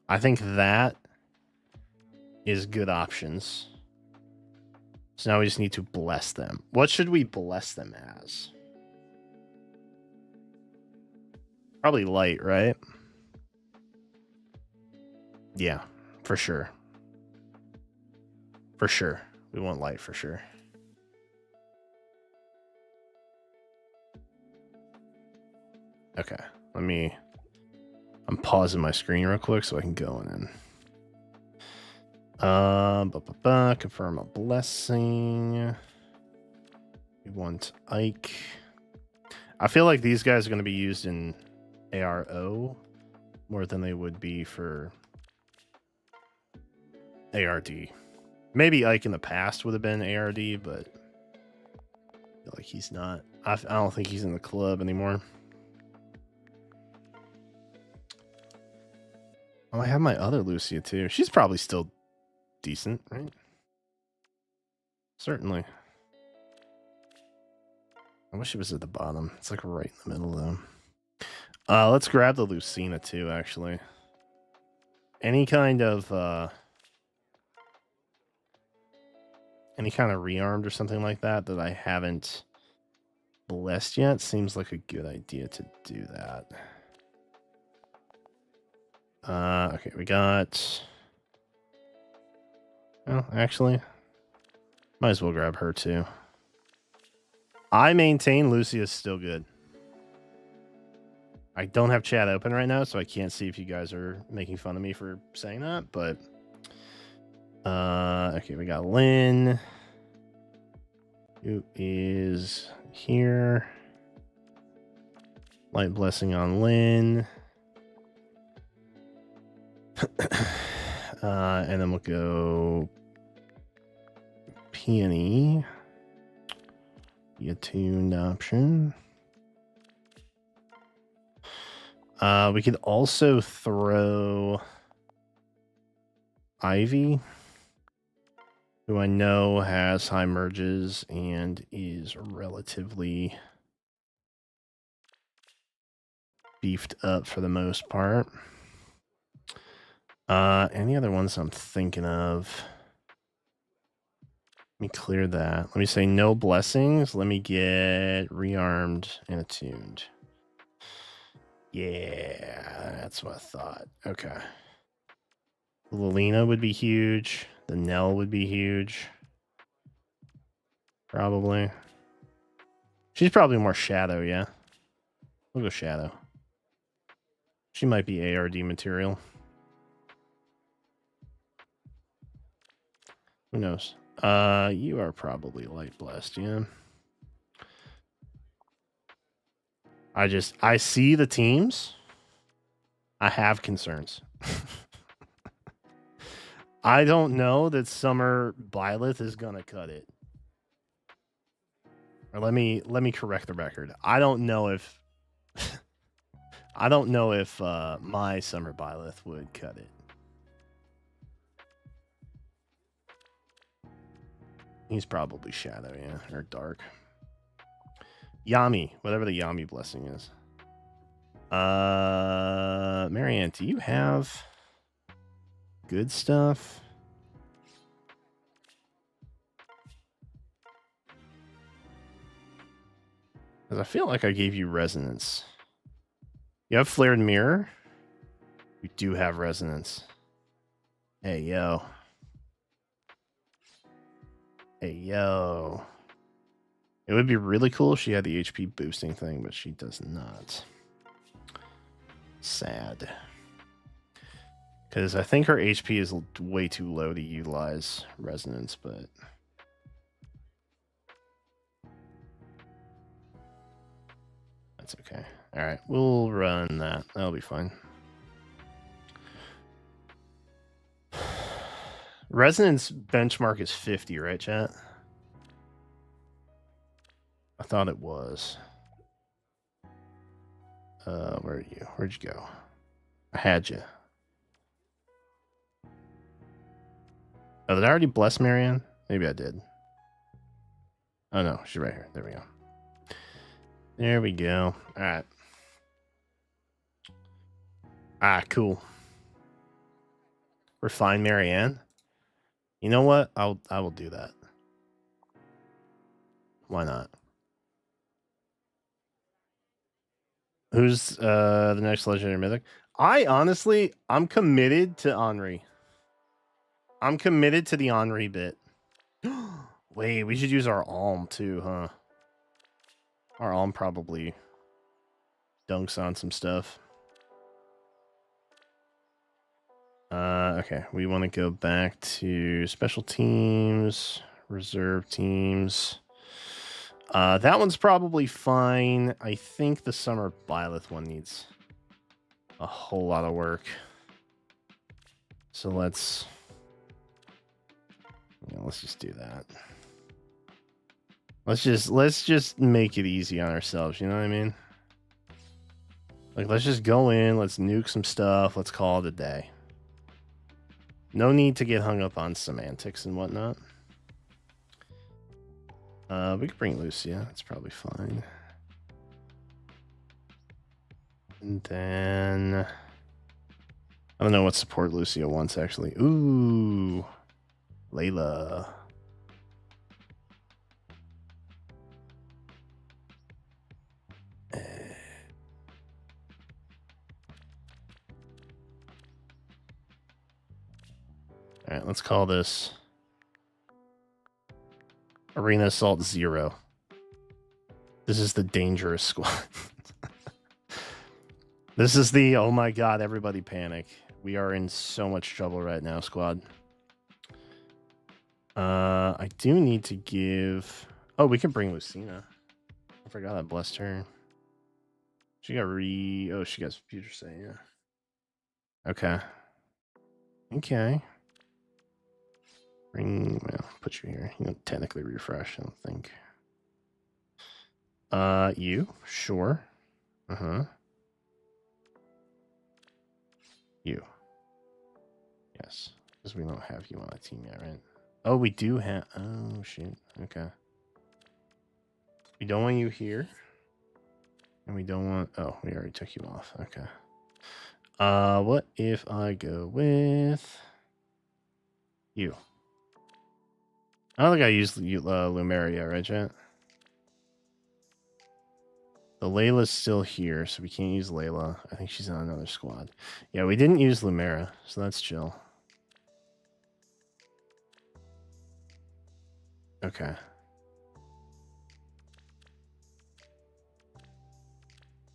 I think that is good options. So now we just need to bless them. What should we bless them as? Probably light, right? Yeah, for sure. For sure. We want light for sure. Okay, I'm pausing my screen real quick so I can go in. Confirm a blessing. We want Ike. I feel like these guys are going to be used in ARO more than they would be for ARD. Maybe Ike in the past would have been ARD, but I feel like he's not. I don't think he's in the club anymore. Oh, I have my other Lucia too. She's probably still decent, right? Certainly. I wish it was at the bottom. It's like right in the middle though. Let's grab the Lucina too, actually. Any kind of rearmed or something like that I haven't blessed yet seems like a good idea to do that. Okay, we got... Well, actually, might as well grab her too. I maintain Lucia is still good. I don't have chat open right now, so I can't see if you guys are making fun of me for saying that, but... okay, we got Lynn, who is here. Light blessing on Lynn. And then we'll go Peony. The attuned option. We could also throw Ivy, who I know has high merges and is relatively beefed up for the most part. Any other ones I'm thinking of? Let me clear that. Let me say no blessings. Let me get rearmed and attuned. Yeah, that's what I thought. Okay. Lilina would be huge. The Nell would be huge. Probably. She's probably more Shadow, yeah. We'll go Shadow. She might be ARD material. Who knows? You are probably light blessed, yeah. I see the teams. I have concerns. I don't know that Summer Byleth is gonna cut it. Or let me correct the record. I don't know if my Summer Byleth would cut it. He's probably Shadow, yeah, or Dark. Yami, whatever the Yami blessing is. Marianne, do you have good stuff? Because I feel like I gave you resonance. You have flared mirror? You do have resonance. Hey, yo. Hey, yo. It would be really cool if she had the HP boosting thing, but she does not. Sad. Because I think her HP is way too low to utilize resonance, but... that's okay. Alright, we'll run that. That'll be fine. Resonance benchmark is 50, right, chat? I thought it was. Where are you? Where'd you go? I had you. Oh, did I already bless Marianne? Maybe I did. Oh no, she's right here. There we go. There we go. All right. Ah, cool. Refine Marianne. You know what? I will do that. Why not? Who's the next legendary mythic? I'm committed to Henri. I'm committed to the Henri bit. Wait, we should use our Alm too, huh? Our Alm probably dunks on some stuff. Okay, we want to go back to special teams, reserve teams. That one's probably fine. I think the Summer Byleth one needs a whole lot of work. So let's just do that. Let's just make it easy on ourselves, you know what I mean? Like, let's just go in, let's nuke some stuff, let's call it a day. No need to get hung up on semantics and whatnot. We could bring Lucia. That's probably fine. And then... I don't know what support Lucia wants, actually. Ooh. Layla. All right, let's call this Arena Assault 0. This is the dangerous squad. This is the, oh my god, everybody panic. We are in so much trouble right now, squad. I do need to give... oh, we can bring Lucina. I forgot I blessed her. She got oh, she got future say, yeah. Okay. Okay. Well, put you here. You don't technically refresh, I don't think. You? Sure. Uh-huh. You. Yes. Because we don't have you on a team yet, right? Oh, we do have... oh, shoot. Okay. We don't want you here. And we don't want... oh, we already took you off. Okay. What if I go with... you? I don't think I used Lumeria, right, chat? The Layla's still here, so we can't use Layla. I think she's on another squad. Yeah, we didn't use Lumera, so that's chill. Okay.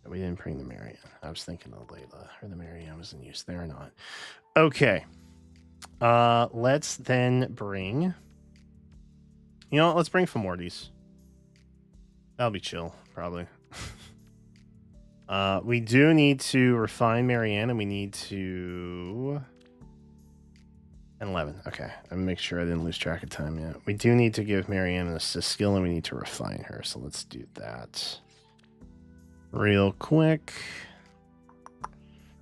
We didn't bring the Marianne. I was thinking of Layla, or the Marianne was in use. They're not. Okay. Let's then bring You know what? Let's bring Fomortis. That'll be chill, probably. We do need to refine Marianne, and we need to... And 11. Okay. I'll make sure I didn't lose track of time yet. We do need to give Marianne an assist skill, and we need to refine her. So let's do that real quick.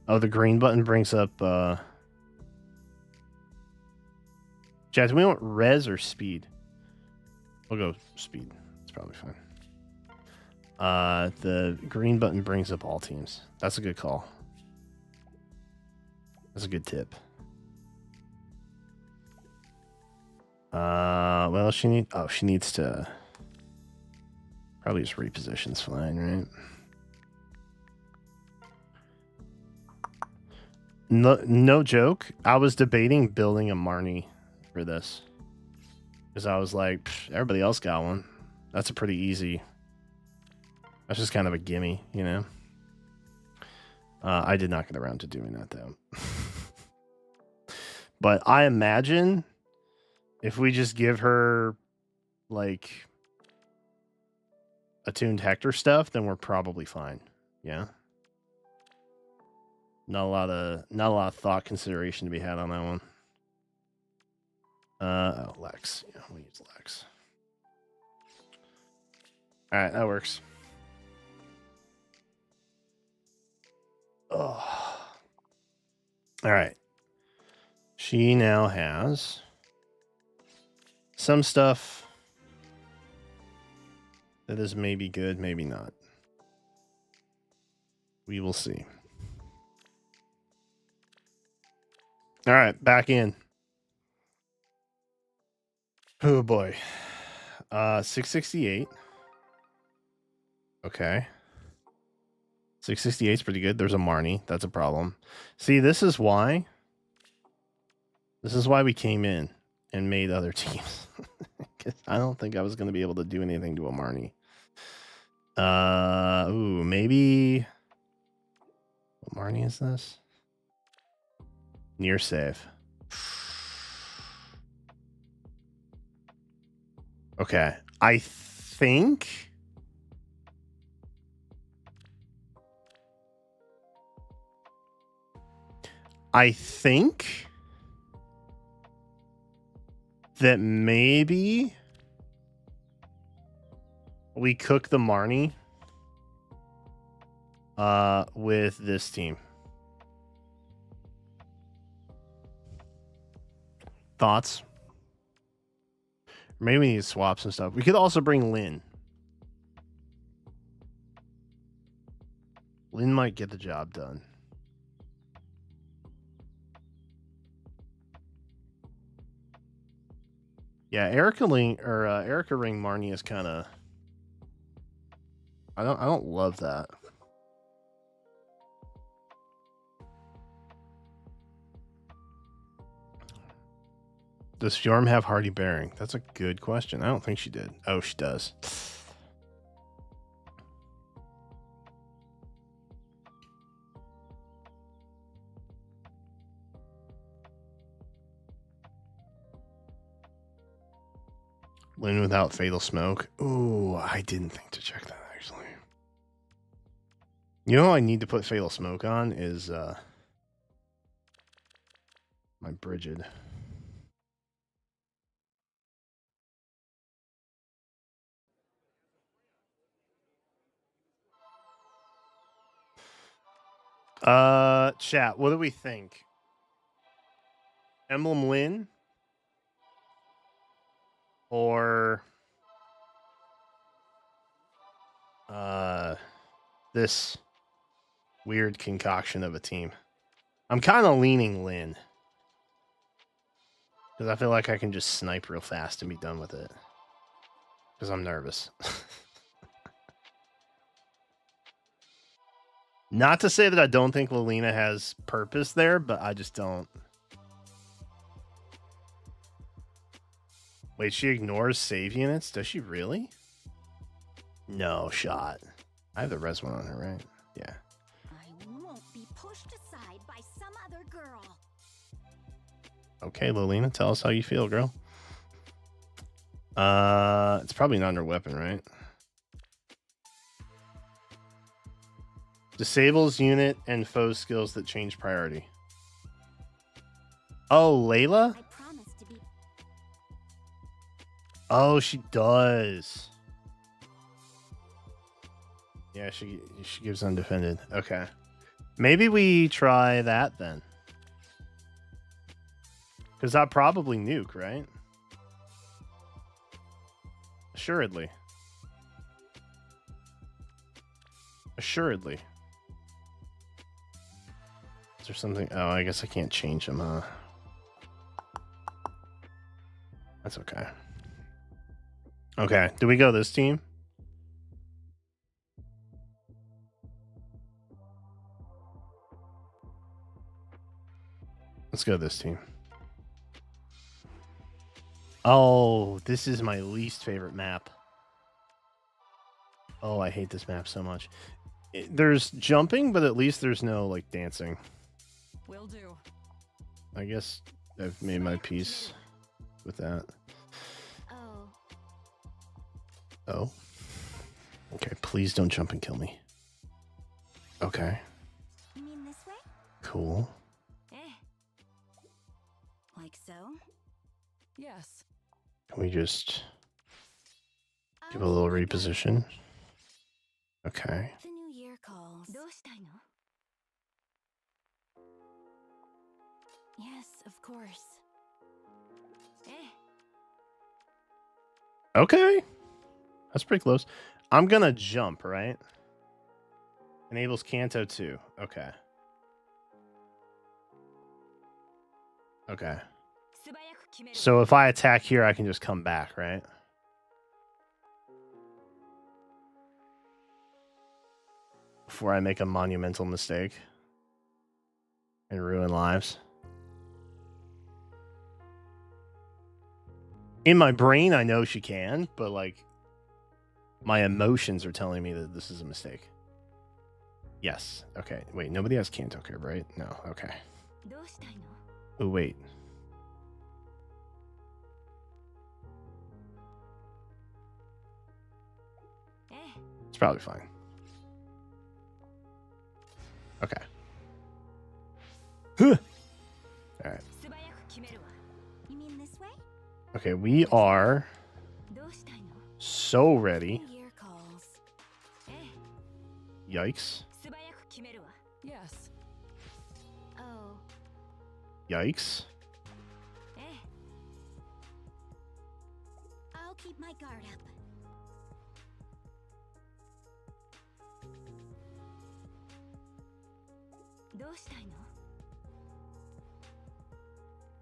Oh, the green button brings up... Chat, do we want res or speed? We'll go speed. It's probably fine. The green button brings up all teams. That's a good call. That's a good tip. Well, she needs to probably just reposition's fine, right? No joke. I was debating building a Marnie for this because I was like, everybody else got one. That's a pretty easy. That's just kind of a gimme, you know. I did not get around to doing that though. But I imagine if we just give her like attuned Hector stuff, then we're probably fine. Yeah. Not a lot of thought consideration to be had on that one. Oh, Lex. Yeah, we'll use Lex. All right, that works. Oh. All right. She now has some stuff that is maybe good, maybe not. We will see. All right, back in. Oh boy. 668. Okay. 668 is pretty good. There's a Marnie. That's a problem. See, this is why we came in and made other teams. I don't think I was going to be able to do anything to a Marnie. Ooh, maybe. What Marnie is this? Near save. Okay. I think that maybe we cook the Marnie with this team. Thoughts? Maybe we need to swap some stuff. We could also bring Lynn. Lynn might get the job done. Yeah, Erica Ring Marnie is kind of. I don't love that. Does Fjorm have Hardy Bearing? That's a good question. I don't think she did. Oh, she does. Lynn without Fatal Smoke. Ooh, I didn't think to check that, actually. You know what I need to put Fatal Smoke on is my Bridget. Chat, what do we think? Emblem Lynn or this weird concoction of a team? I'm kind of leaning Lynn because I feel like I can just snipe real fast and be done with it because I'm nervous. Not to say that I don't think Lilina has purpose there, but I just don't. Wait, she ignores save units? Does she really? No shot. I have the res one on her, right? Yeah. I won't be pushed aside by some other girl. Okay, Lilina, tell us how you feel, girl. It's probably not under weapon, right? Disables unit and foe skills that change priority. Oh, Layla? I promise to be. Oh, she does. Yeah, she gives undefended. Okay. Maybe we try that then. Because that probably nuke, right? Assuredly. Assuredly. Is there something? Oh, I guess I can't change them, huh? That's okay. Okay. Do we go this team? Let's go this team. Oh, this is my least favorite map. Oh, I hate this map so much. There's jumping, but at least there's no, like, dancing. Will do. I guess I've made my peace with that. Oh, Oh. Okay, please don't jump and kill me. Okay, you mean this way? cool. Eh. Like so? Yes. Can we just give a I'll little keep my guard. reposition? Okay. The new year calls. どうしたいの? Yes, of course. Eh. Okay. That's pretty close. I'm gonna jump, right? Enables Canto 2. Okay. Okay. 素早く決める. So if I attack here, I can just come back, right? Before I make a monumental mistake and ruin lives. In my brain, I know she can, but like my emotions are telling me that this is a mistake. Yes. Okay. Wait, nobody has Canto Curve, right? No. Okay. どうしたいの? Oh, wait. Eh. It's probably fine. Okay. All right. 素早く決めるわ. You mean this way? Okay, we are どうしたいの? so ready. New year calls. Eh. Yikes. 素早く決めるわ. Yes. Oh, Yikes. eh. I'll keep my guard up.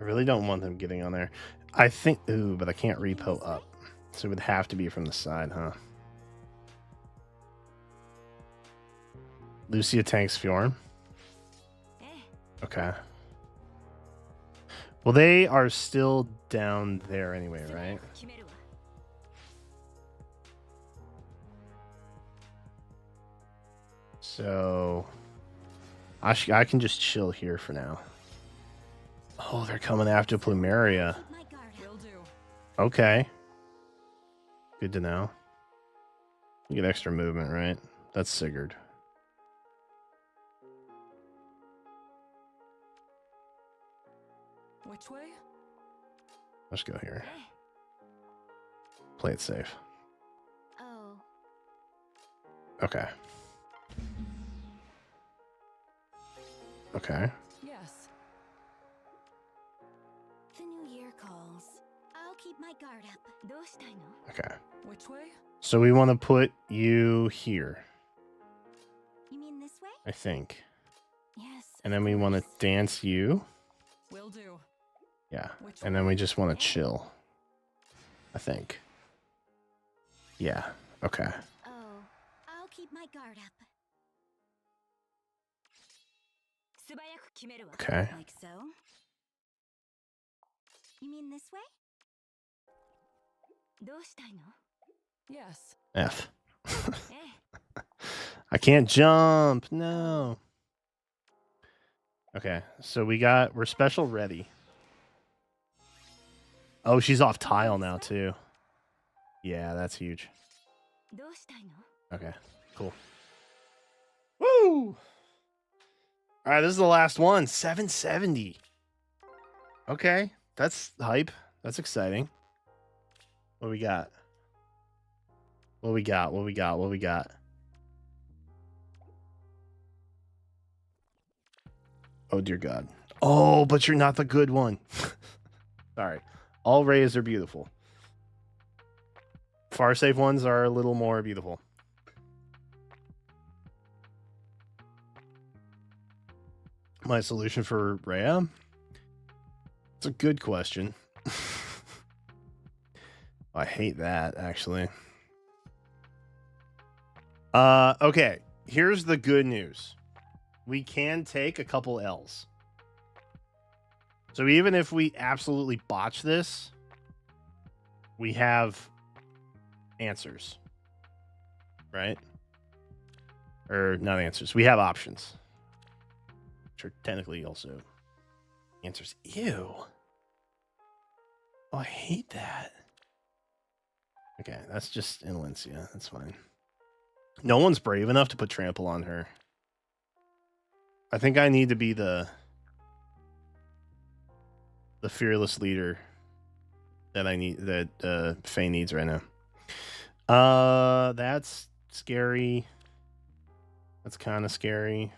I really don't want them getting on there. I think... Ooh, but I can't repo up. So it would have to be from the side, huh? Lucia tanks Fjorm. Eh. Okay. Well, they are still down there anyway, right? So... I can just chill here for now. Oh, they're coming after Plumeria. Will do. Okay. Good to know. You get extra movement, right? That's Sigurd. Which way? Let's go here. Play it safe. Oh, Okay. Okay. Yes. the new year calls. I'll keep my guard up. どうしたいの? Okay. Which way? So we want to put you here, You mean this way? I think. Yes. And then we want to dance you. Will do. Yeah. Which And then we way? just want to chill. I think. Yeah. Okay. Oh, I'll keep my guard up. 素早く決めるわ. Okay. Like so? You mean this way? どうしたいの? Yes. F. Eh. I can't jump. No. Okay. So we're special ready. Oh, she's off tile now too. Yeah, that's huge. どうしたいの? Okay, cool. Woo! All right, this is the last one. 770. Okay, that's hype. That's exciting. What we got? What we got? What we got? What we got? Oh, dear God. Oh, but you're not the good one. Sorry. All rays are beautiful. Far safe ones are a little more beautiful. My solution for Rhea? It's a good question. I hate that, actually. Okay. Here's the good news. We can take a couple L's. So even if we absolutely botch this, we have answers. Right? Or not answers. We have options. Which are technically also answers. Ew. Oh, I hate that. Okay, that's just Inlencia. That's fine. No one's brave enough to put trample on her. I think I need to be the fearless leader that I need, that Faye needs right now. That's scary. That's kind of scary.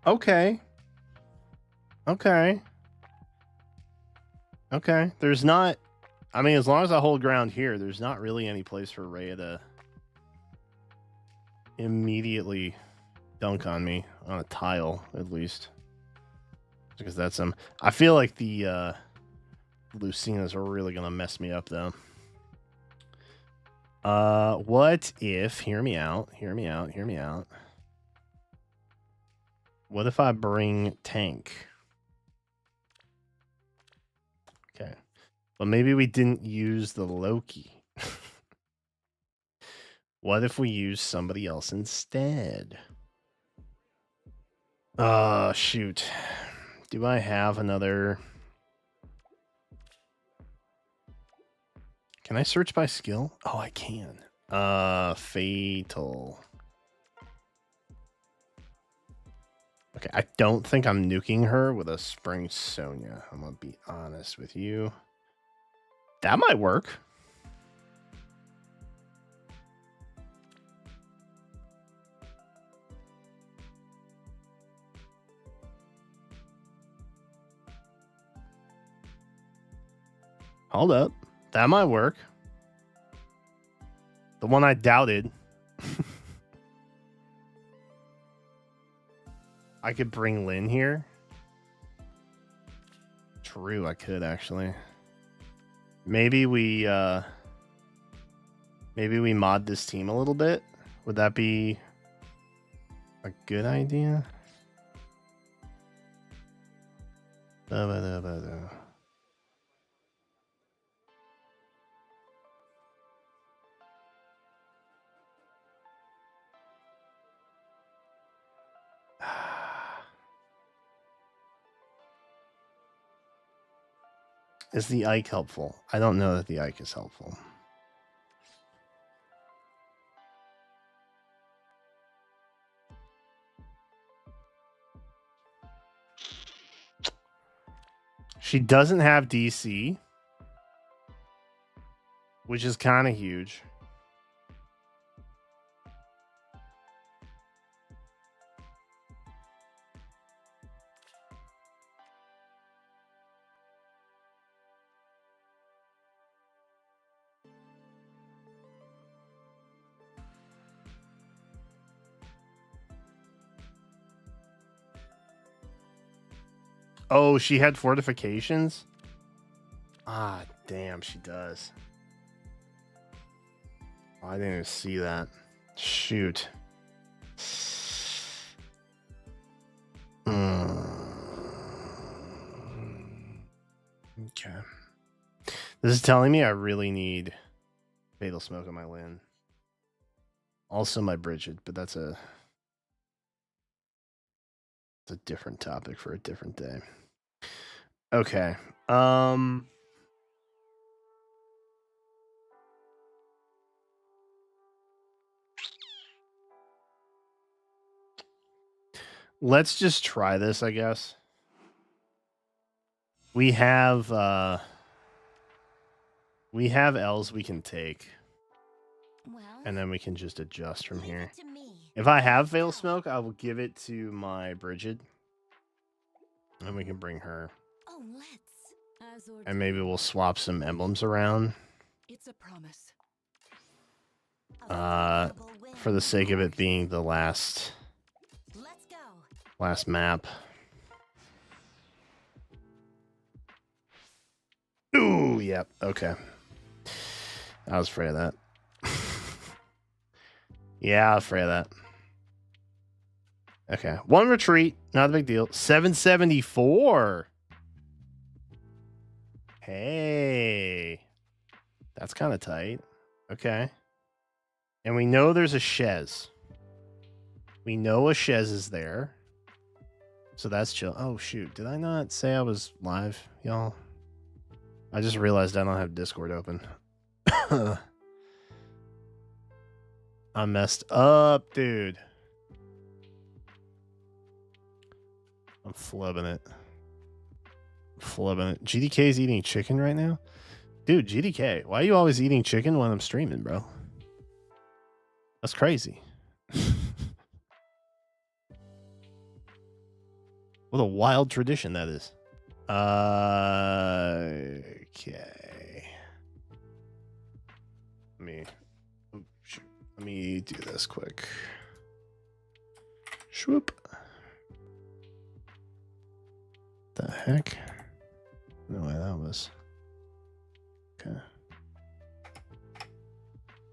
Okay. Okay. Okay. There's not, I mean, as long as I hold ground here, there's not really any place for Rhea to immediately dunk on me on a tile, at least. Because that's I feel like the Lucinas are really gonna mess me up though. What if, hear me out. What if I bring tank? Okay. But maybe we didn't use the Loki. What if we use somebody else instead? Shoot. Do I have another? Can I search by skill? Oh, I can. Fatal. Okay, I don't think I'm nuking her with a Spring Sonia. I'm gonna be honest with you. That might work. Hold up. That might work. The one I doubted. I could bring Lynn here. True, I could actually. Maybe we mod this team a little bit. Would that be a good idea? Is the Ike helpful? I don't know that the Ike is helpful. She doesn't have DC, which is kind of huge. Oh, she had fortifications? Ah, damn, she does. Oh, I didn't even see that. Shoot. Okay. This is telling me I really need Fatal Smoke on my Lynn. Also my Bridget, but that's a different topic for a different day. Okay. Let's just try this, I guess. We have L's we can take, Well, and then we can just adjust from leave here. it to me. If I have Veil Let's go. Smoke, I will give it to my Bridget. And we can bring her. Oh, let's. As ordained. And maybe we'll swap some emblems around. It's a promise. A favorable For the wind. sake of it being the last Let's go. map. Ooh, yep, okay. I was afraid of that. Yeah, I was afraid of that. Okay, 1 retreat, not a big deal. 774. Hey, that's kind of tight. Okay. And we know there's a Shez. We know a Shez is there. So that's chill. Oh, shoot. Did I not say I was live, y'all? I just realized I don't have Discord open. I messed up, dude. I'm flubbing it. GDK's eating chicken right now? Dude, GDK, why are you always eating chicken when I'm streaming, bro? That's crazy. What a wild tradition that is. Okay. Let me do this quick. Swoop. The heck? No way that was. Okay.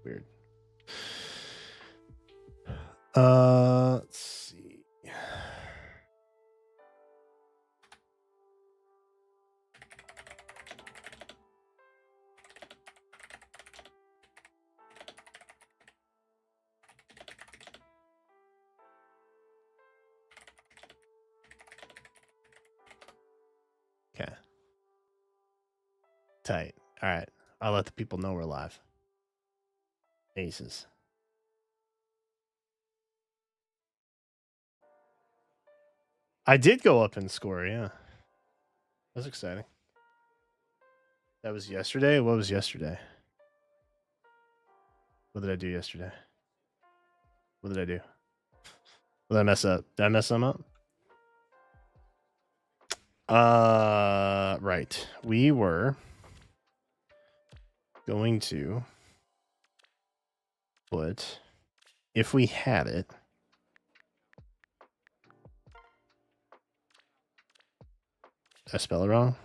Weird. Let's see. Okay. Tight. All right. I'll let the people know we're live. Aces. I did go up in score, yeah. That's exciting. That was yesterday? What was yesterday? What did I do yesterday? What did I do? What did I mess up? Did I mess them up? Right. We were going to put, if we had it, did I spell it wrong?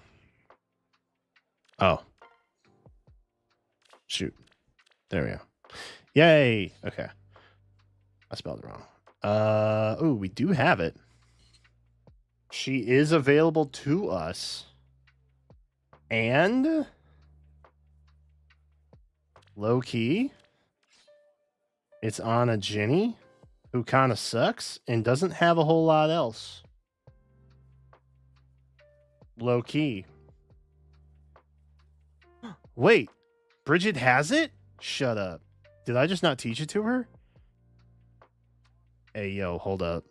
Oh. Shoot. There we go. Yay. Okay. I spelled it wrong. Oh, we do have it. She is available to us. And low key, it's on a Jenny who kind of sucks and doesn't have a whole lot else. Low key. Wait, Bridget has it? Shut up. Did I just not teach it to her? Hey, yo, hold up.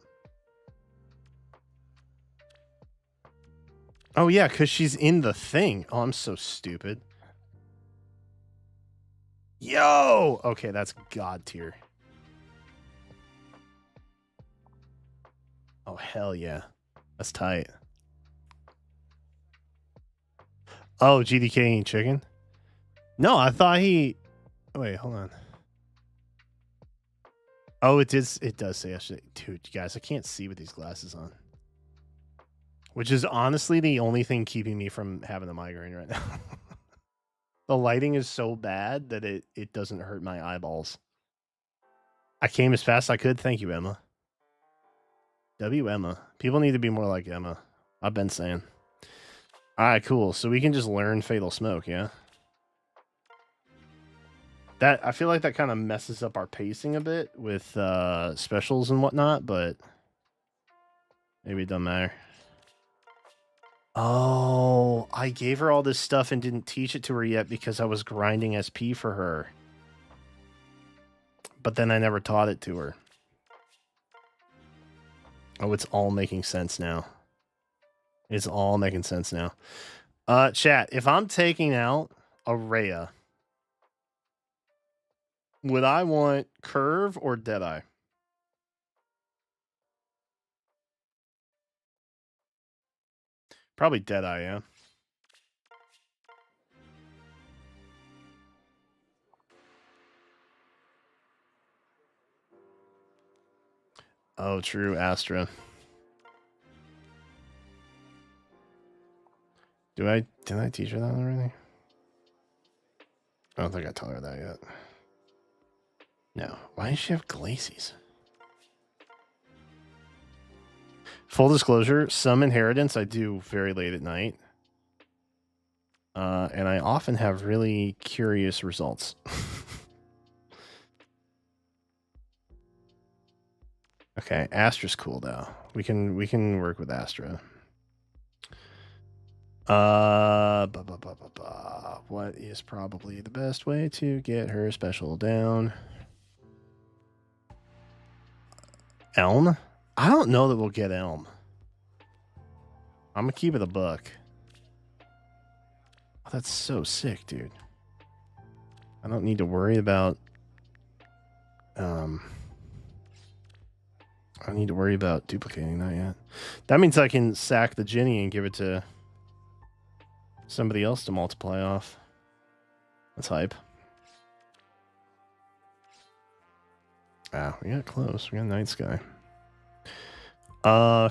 Oh, yeah, because she's in the thing. Oh, I'm so stupid. Yo! Okay, that's God tier. Oh, hell yeah. That's tight. Oh, GDK ain't chicken? No, I thought he... Wait, hold on. Oh, it does say yesterday. Dude, you guys, I can't see with these glasses on. Which is honestly the only thing keeping me from having a migraine right now. The lighting is so bad that it doesn't hurt my eyeballs. I came as fast as I could. Thank you, Emma. Emma. People need to be more like Emma. I've been saying. All right, cool. So we can just learn Fatal Smoke, yeah? That I feel like that kind of messes up our pacing a bit with specials and whatnot, but maybe it doesn't matter. Oh, I gave her all this stuff and didn't teach it to her yet because I was grinding SP for her. But then I never taught it to her. Oh, it's all making sense now. It's all making sense now. Chat, if I'm taking out a Rhea, would I want Curve or Deadeye? Probably Deadeye, yeah. Oh, true, Astra. Did I teach her that already? I don't think I told her that yet. No. Why does she have Glacies? Full disclosure, some inheritance I do very late at night. And I often have really curious results. Okay, Astra's cool though. We can work with Astra. What is probably the best way to get her special down? Elm? I don't know that we'll get Elm. I'm gonna keep it a buck. Oh, that's so sick, dude. I don't need to worry about I don't need to worry about duplicating that yet. That means I can sack the Ginny and give it to somebody else to multiply off. That's hype. Ah, we got close. We got Night Sky.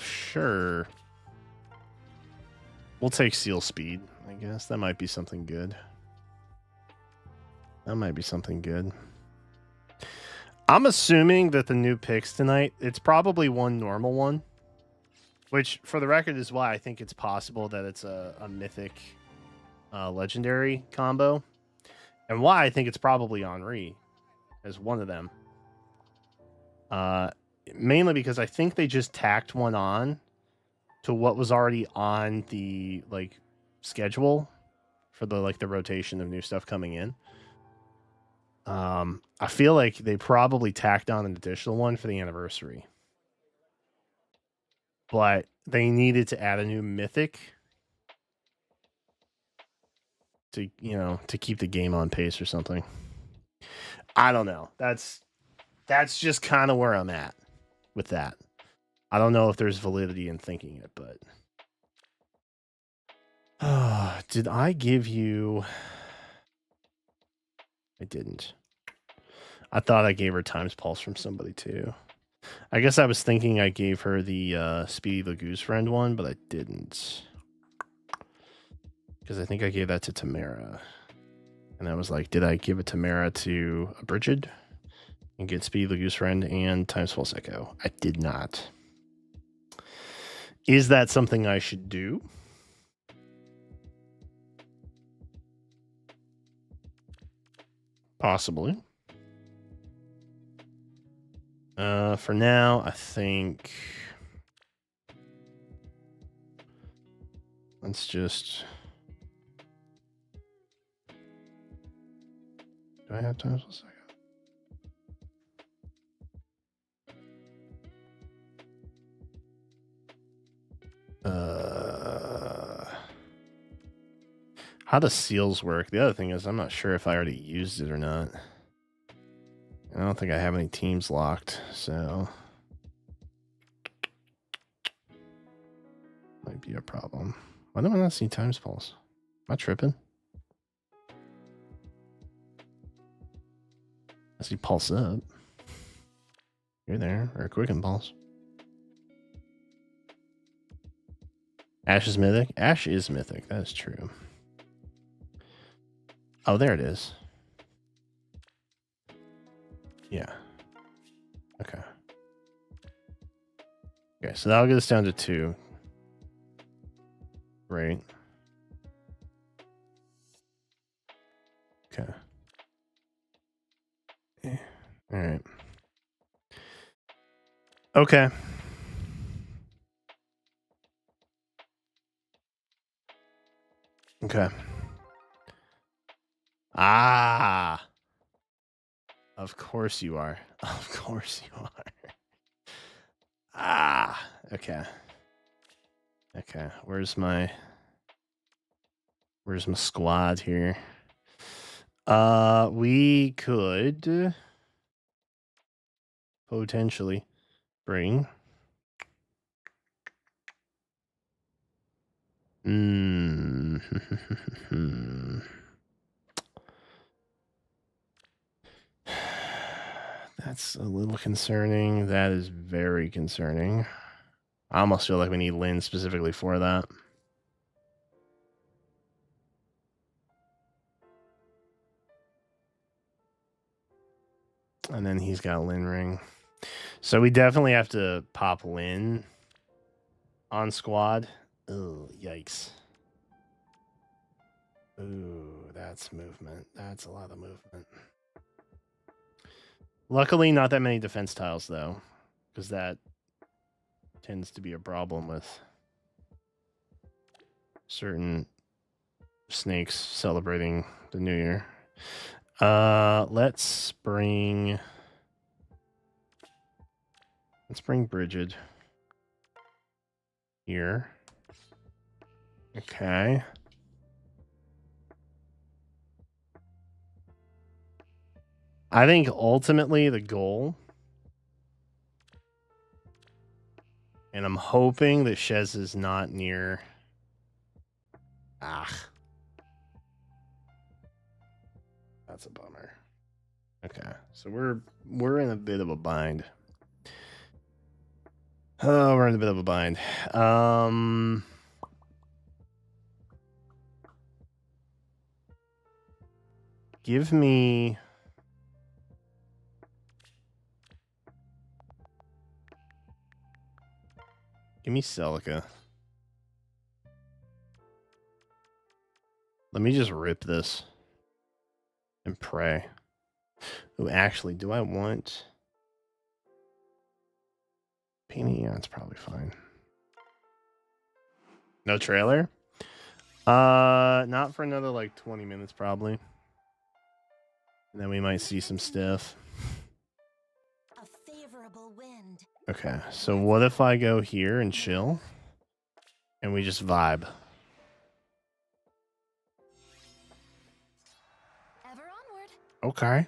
Sure. We'll take Seal Speed, I guess. That might be something good. That might be something good. I'm assuming that the new picks tonight, it's probably one normal one. Which, for the record, is why I think it's possible that it's a mythic legendary combo. And why I think it's probably Henri as one of them. Mainly because I think they just tacked one on to what was already on the schedule for the rotation of new stuff coming in. I feel like they probably tacked on an additional one for the anniversary. But they needed to add a new mythic to, to keep the game on pace or something. I don't know. That's just kind of where I'm at with that. I don't know if there's validity in thinking it, but did I give you? I didn't. I thought I gave her Times Pulse from somebody too. I guess I was thinking I gave her the Speedy the Goose Friend one, but I didn't. Because I think I gave that to Tamara. And I was like, did I give it Tamara to Abridged and get Speedy the Goose Friend and Times Pulse Echo? I did not. Is that something I should do? Possibly. For now, I think let's just. Do I have time for a second? How does seals work? The other thing is I'm not sure if I already used it or not. I don't think I have any teams locked, so might be a problem. Why do I not see Times Pulse? Am I tripping? I see Pulse Up. You're there, or Quicken Pulse. Ash is mythic? Ash is mythic, that is true. Oh, there it is. Yeah. Okay. Okay, so that'll get us down to 2. Right. Okay. Yeah. All right. Okay. Okay. Ah. Of course you are. Of course you are. Ah. Okay. Okay. Where's my squad here? We could potentially bring That's a little concerning. That is very concerning. I almost feel like we need Lynn specifically for that. And then he's got Lynn ring. So we definitely have to pop Lynn on squad. Oh, yikes. Ooh, that's movement. That's a lot of movement. Luckily, not that many defense tiles, though, because that tends to be a problem with certain snakes celebrating the new year. Let's bring Bridget here. Okay. I think ultimately the goal, and I'm hoping that Shez is not near. That's a bummer. Okay, so we're in a bit of a bind. Oh, we're in a bit of a bind. Give me Celica. Let me just rip this and pray. Oh, actually, do I want Penny? Yeah, it's probably fine. No trailer? Not for another like 20 minutes probably. And then we might see some stuff. A favorable wind. Okay, so what if I go here and chill? And we just vibe. Ever onward. Okay.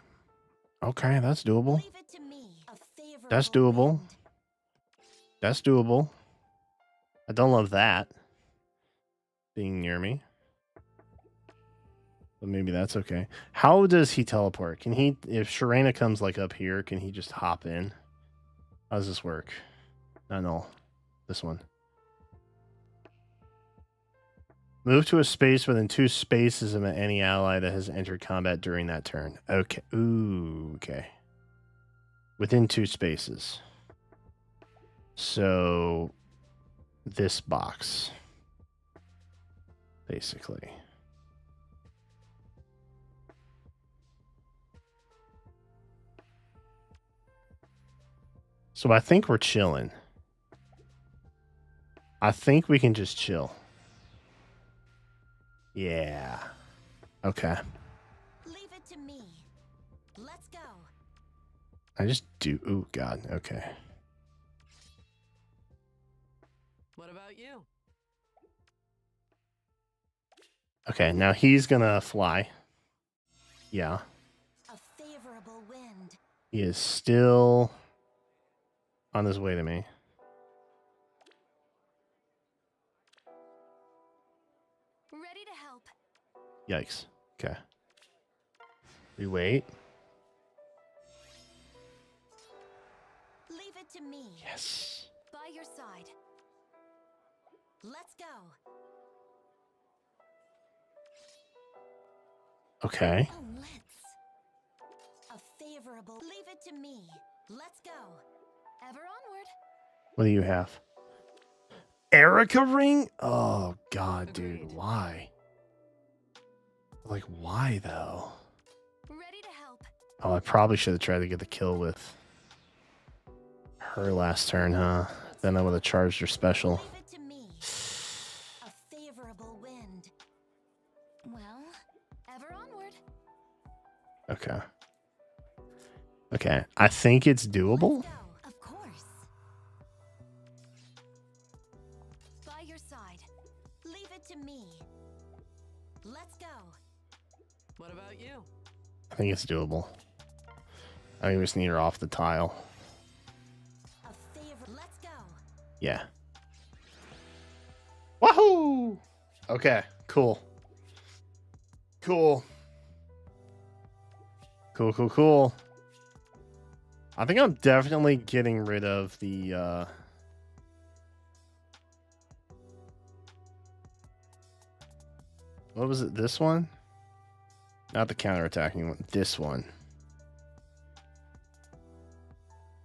Okay, that's doable. Leave it to me. A favorable That's doable. wind. That's doable. I don't love that being near me. But maybe that's okay. How does he teleport? Can he, if Sharena comes like up here, can he just hop in? How does this work? No. This one. Move to a space within 2 spaces of any ally that has entered combat during that turn. Okay. Ooh, okay. Within 2 spaces. So, this box. Basically. So I think we're chilling. I think we can just chill. Yeah. Okay. Leave it to me. Let's go. I just do. Oh, God. Okay. What about you? Okay, now he's gonna fly. Yeah. A favorable wind. He is still on his way to me. Ready to help. Yikes. Okay. We wait. Leave it to me. Yes. By your side. Let's go. Okay. Oh, let's. A favorable. Leave it to me. Let's go. Ever onward. What do you have? Erica ring? Oh, God, dude. Agreed. Why? Like, why, though? Ready to help. Oh, I probably should have tried to get the kill with her last turn, huh? Then I would have charged her special. Leave it to me. A favorable wind. Well, ever onward. Okay. Okay. I think it's doable. Let's go. Of course. think it's doable. I think we just need her off the tile. A favor. Let's go. Yeah. Wahoo! Okay, cool. Cool. Cool, cool, cool. I think I'm definitely getting rid of the what was it? This one? Not the counterattacking one. This one.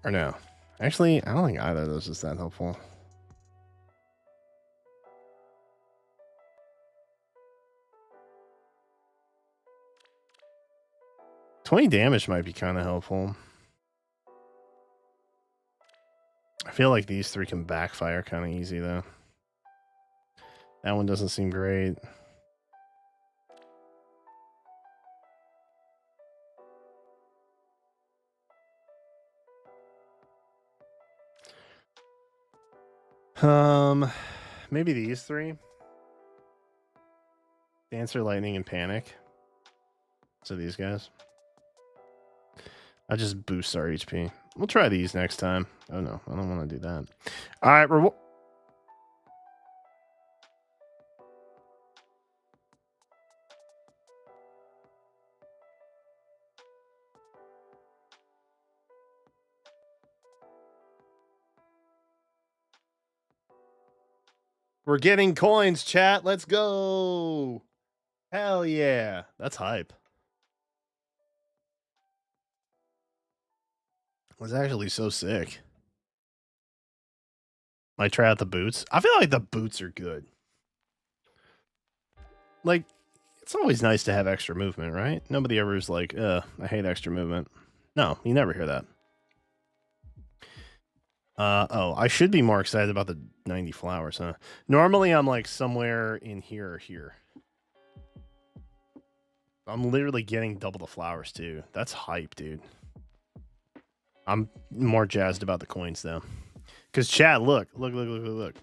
Or no. Actually, I don't think either of those is that helpful. $20 damage might be kind of helpful. I feel like these three can backfire kind of easy, though. That one doesn't seem great. Maybe these three. Dancer, Lightning, and Panic. So these guys. I just boost our HP. We'll try these next time. Oh no, I don't want to do that. All right, we're getting coins, chat. Let's go. Hell yeah. That's hype. It was actually so sick. Might try out the boots. I feel like the boots are good. Like, it's always nice to have extra movement, right? Nobody ever is like, I hate extra movement. No, you never hear that. Oh, I should be more excited about the 90 flowers, huh? Normally I'm like somewhere in here or here. I'm literally getting double the flowers too. That's hype, dude. I'm more jazzed about the coins though. Cause chat, look. Look. Look.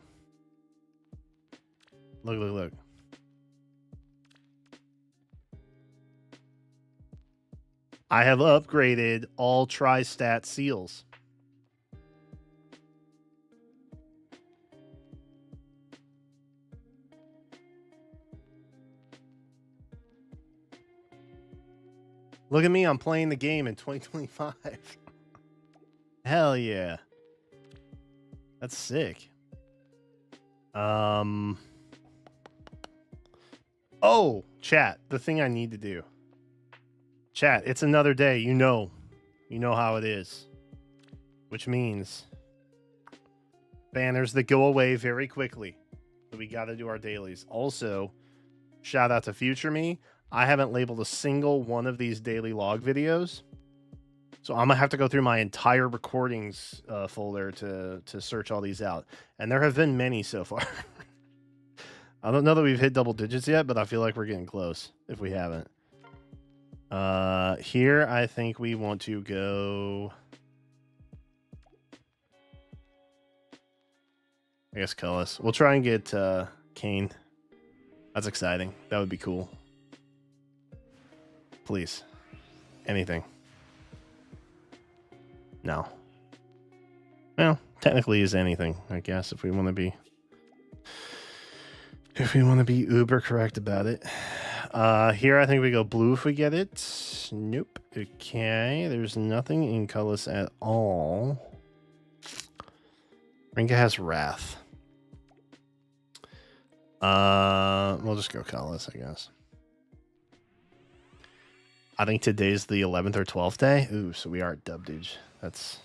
I have upgraded all tri-stat seals. Look at me, I'm playing the game in 2025. Hell yeah. That's sick. Oh, chat, the thing I need to do. Chat, it's another day, you know how it is. Which means banners that go away very quickly. So we got to do our dailies. Also, shout out to Future Me. I haven't labeled a single one of these daily log videos. So I'm going to have to go through my entire recordings folder to search all these out. And there have been many so far. I don't know that we've hit double digits yet, but I feel like we're getting close if we haven't. Here, I think we want to go... I guess Cullis. We'll try and get Kane. That's exciting. That would be cool. Please. Anything. No. Well, technically is anything, I guess, if we want to be uber correct about it. Here I think we go blue if we get it. Nope. Okay, there's nothing in Cullis at all. Rinka has Wrath. We'll just go Cullis, I guess. I think today's the 11th or 12th day. Ooh, so we are at Dubdage. That's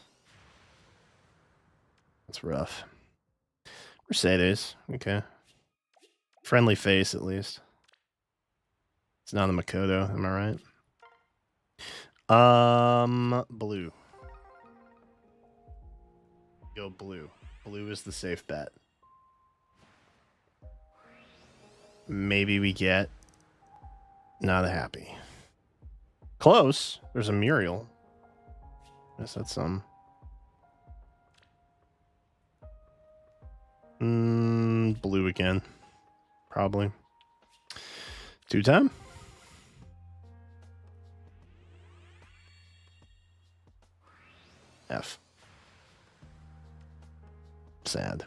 rough. Mercedes. Okay. Friendly face, at least. It's not a Makoto, am I right? Blue. Go blue. Blue is the safe bet. Maybe we get not a happy. Close. There's a Muriel. Guess that's some. Blue again. Probably. 2-time. F. Sad.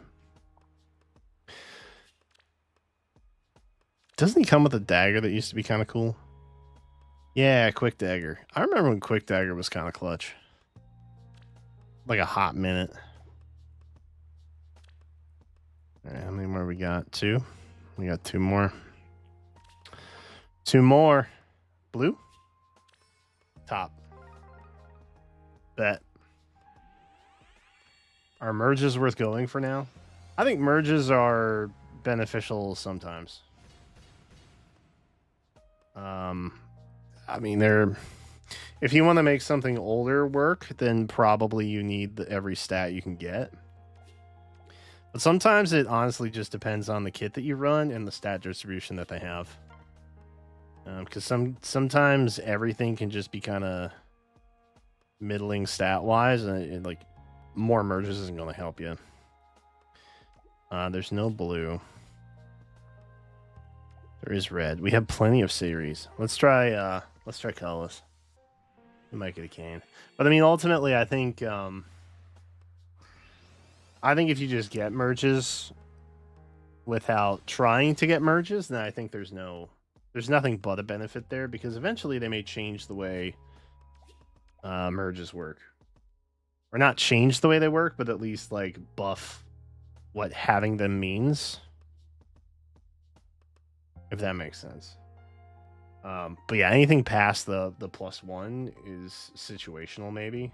Doesn't he come with a dagger that used to be kind of cool? Yeah, quick dagger. I remember when quick dagger was kind of clutch. Like a hot minute. All right, how many more we got? 2? We got 2 more. 2 more. Blue? Top. Bet. Are merges worth going for now? I think merges are beneficial sometimes. I mean, they're... If you want to make something older work, then probably you need every stat you can get. But sometimes it honestly just depends on the kit that you run and the stat distribution that they have. Because sometimes everything can just be kind of middling stat-wise, and like more merges isn't going to help you. There's no blue. There is red. We have plenty of series. Let's try colorless. We might get a cane. But I mean, ultimately, I think if you just get merges without trying to get merges, then I think there's nothing but a benefit there, because eventually they may change the way merges work. Or not change the way they work, but at least like buff what having them means. If that makes sense. But yeah, anything past the +1 is situational, maybe.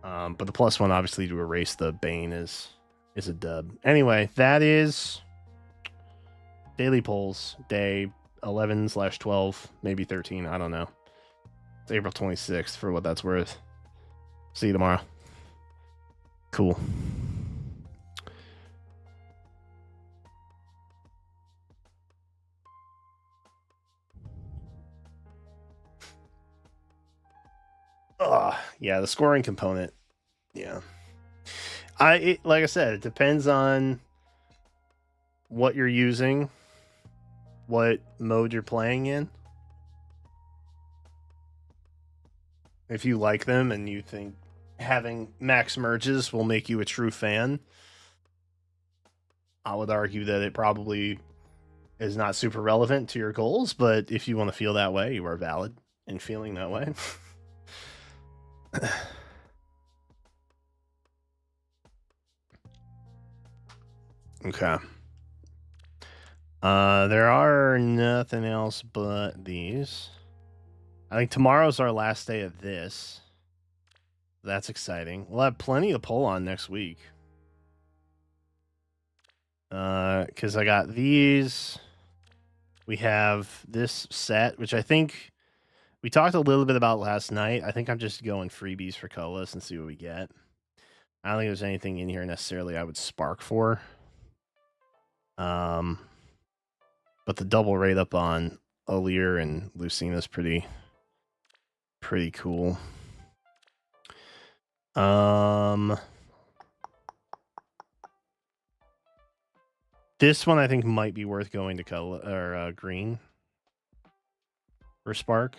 But the +1, obviously, to erase the Bane is a dub. Anyway, that is daily polls, day 11/12, maybe 13. I don't know. It's April 26th for what that's worth. See you tomorrow. Cool. Yeah, the scoring component. Yeah. Like I said, it depends on what you're using, what mode you're playing in. If you like them and you think having max merges will make you a true fan, I would argue that it probably is not super relevant to your goals, but if you want to feel that way, you are valid in feeling that way. Okay. There are nothing else but these. I think tomorrow's our last day of this. That's exciting. We'll have plenty to pull on next week. Because I got these. We have this set, which I think we talked a little bit about last night. I think I'm just going freebies for colorless and see what we get. I don't think there's anything in here necessarily I would spark for. But the double rate up on Alear and Lucina is pretty cool. This one I think might be worth going to color or green for spark,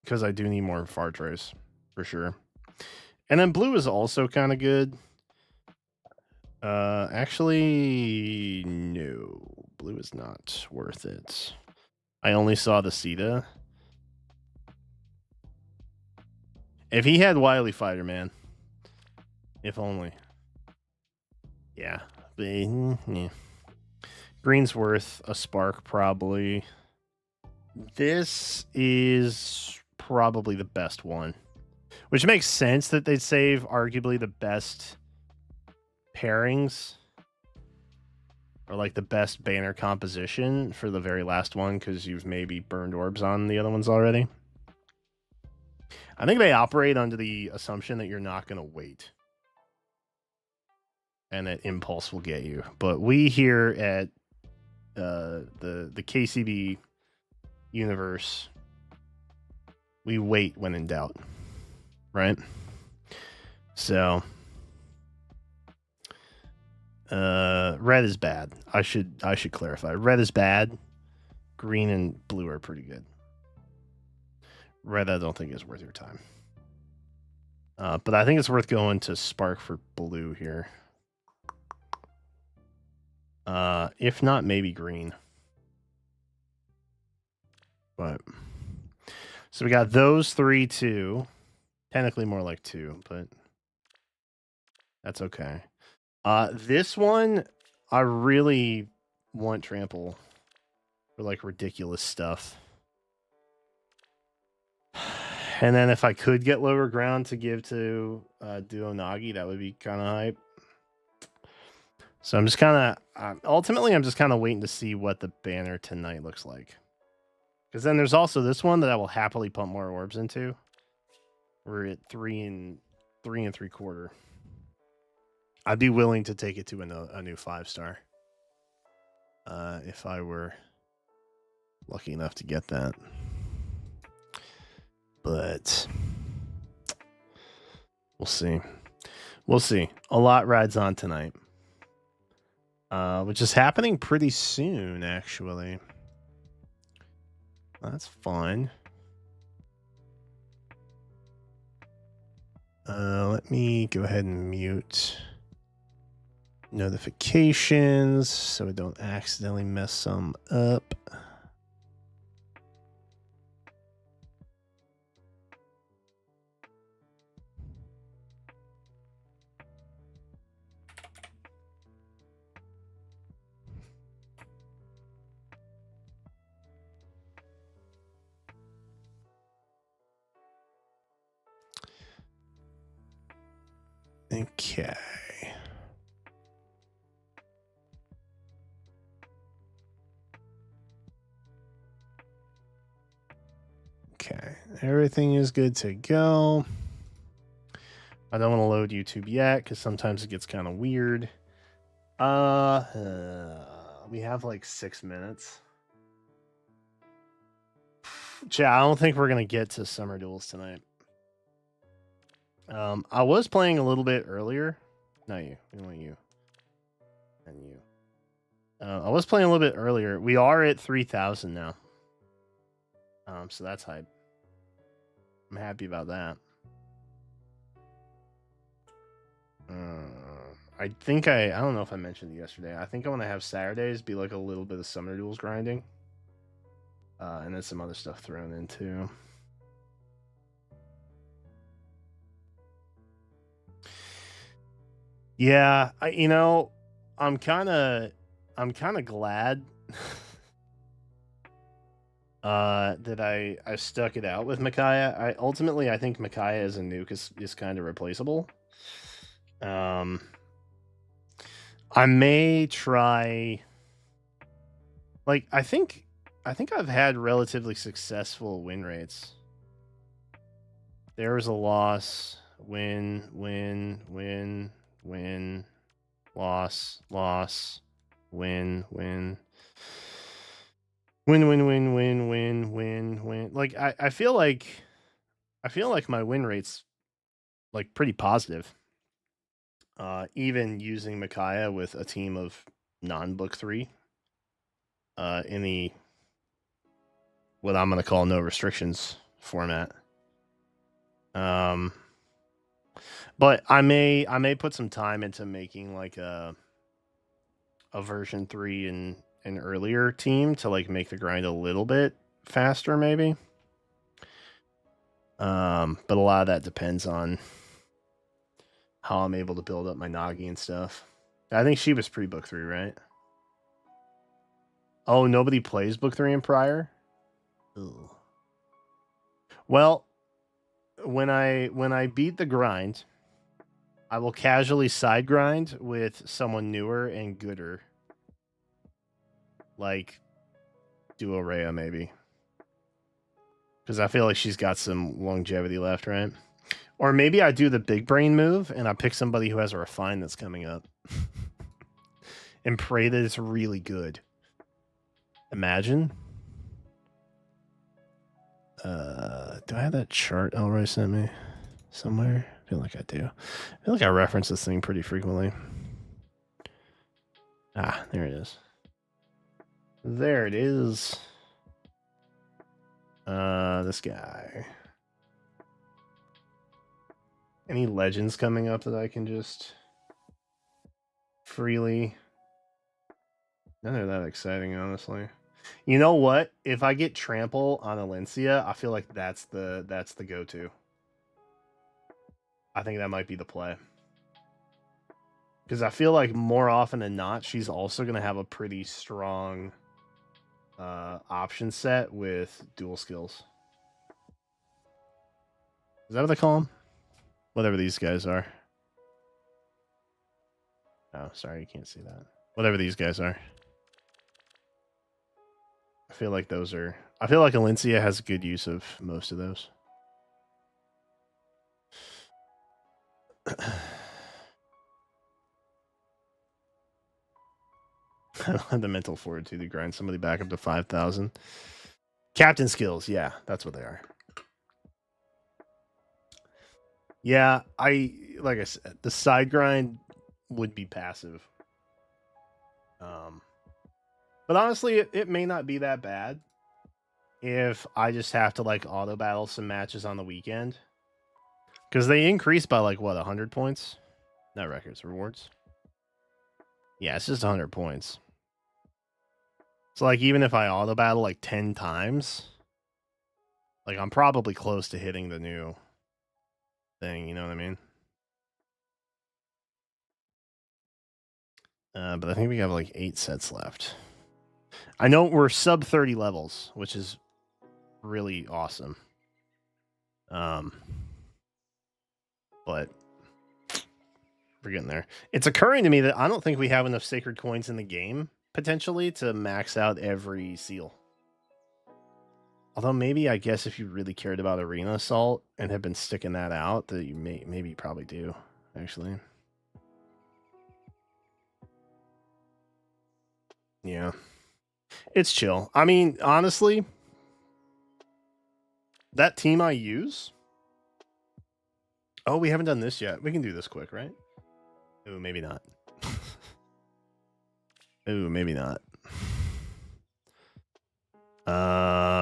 because I do need more far trace for sure. And then blue is also kind of good. Actually, no, blue is not worth it. I only saw the Sita. If he had Wily Fighter, man. If only. Yeah. But, yeah. Green's worth a spark, probably. This is probably the best one. Which makes sense that they'd save arguably the best pairings. Or like the best banner composition for the very last one, because you've maybe burned orbs on the other ones already. I think they operate under the assumption that you're not going to wait. And that impulse will get you. But we here at the KCB universe, we wait when in doubt. Right? So red is bad. I should clarify. Red is bad. Green and blue are pretty good. Red I don't think is worth your time. But I think it's worth going to Spark for blue here. If not, maybe green. But so we got those 3 too. Technically more like 2, but that's okay. This one, I really want trample for like ridiculous stuff. And then if I could get lower ground to give to Duo Nagi, that would be kind of hype. So I'm just kind of, ultimately, I'm just kind of waiting to see what the banner tonight looks like. Because then there's also this one that I will happily pump more orbs into. We're at 3 3/4. I'd be willing to take it to a new 5-star. If I were lucky enough to get that. But we'll see. We'll see. A lot rides on tonight. Which is happening pretty soon, actually. That's fun. Let me go ahead and mute notifications so I don't accidentally mess some up. Okay. Okay, everything is good to go. I don't want to load YouTube yet because sometimes it gets kind of weird. We have like 6 minutes. Chat, I don't think we're gonna get to summer duels tonight. I was playing a little bit earlier. Not you. We want you. And you. I was playing a little bit earlier. We are at 3,000 now. So that's hype. I'm happy about that. I think I don't know if I mentioned it yesterday. I think I want to have Saturdays be like a little bit of summer duels grinding. And then some other stuff thrown in too. Yeah, I'm kind of glad that I stuck it out with Micaiah. I think Micaiah as a nuke is kind of replaceable. I may try, like, I think I've had relatively successful win rates. There was a loss, win, loss, win. Win. Like I feel like my win rate's like pretty positive. Even using Micaiah with a team of non-book 3. In the what I'm gonna call no restrictions format. But I may put some time into making like a version 3 and an earlier team to like make the grind a little bit faster, maybe. But a lot of that depends on how I'm able to build up my Nagi and stuff. I think she was pre-book 3, right? Oh, nobody plays book 3 and prior? Ugh. Well, when I beat the grind, I will casually side grind with someone newer and gooder. Like Duo Rhea, maybe. Because I feel like she's got some longevity left, right? Or maybe I do the big brain move and I pick somebody who has a refine that's coming up. And pray that it's really good. Imagine. Do I have that chart Elroy sent me somewhere? I feel like I do. I feel like I reference this thing pretty frequently. Ah, there it is. There it is. This guy. Any legends coming up that I can just freely? None are that exciting, honestly. You know what? If I get trample on Alencia, I feel like that's the go-to. I think that might be the play. Because I feel like more often than not, she's also going to have a pretty strong option set with dual skills. Is that what they call them? Whatever these guys are. Oh, sorry, you can't see that. Whatever these guys are. I feel like those are... I feel like Alencia has good use of most of those. I don't have the mental fortitude to grind somebody back up to 5,000. Captain skills, yeah, that's what they are. Yeah, like I said, the side grind would be passive. But honestly, it may not be that bad if I just have to like auto battle some matches on the weekend. Because they increase by like what, 100 points? Not records, rewards. Yeah, it's just 100 points. So like even if I auto battle like 10 times, like I'm probably close to hitting the new thing, you know what I mean? But I think we have like 8 sets left. I know we're sub 30 levels, which is really awesome. But we're getting there. It's occurring to me that I don't think we have enough sacred coins in the game potentially to max out every seal. Although maybe I guess if you really cared about arena assault and have been sticking that out, that you maybe you probably do actually. Yeah, it's chill. I mean, honestly, that team I use. Oh, we haven't done this yet. We can do this quick, right? Ooh, maybe not. Ooh, maybe not.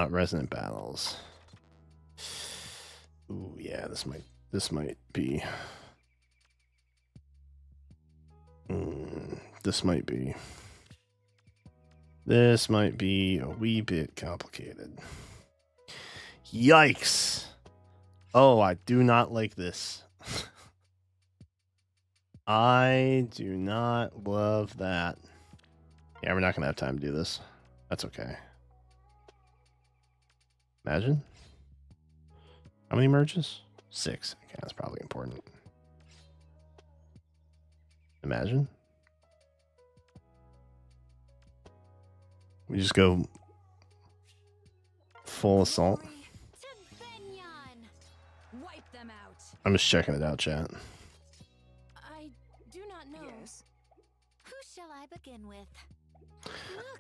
Resonant battles. Ooh, yeah, this might be. This might be. This might be a wee bit complicated. Yikes. Oh, I do not like this. I do not love that. Yeah, we're not going to have time to do this. That's okay. Imagine. How many merges? 6. Okay, that's probably important. Imagine. We just go full assault. Wipe them out. I'm just checking it out, chat. I do not know. Yes. Who shall I begin with?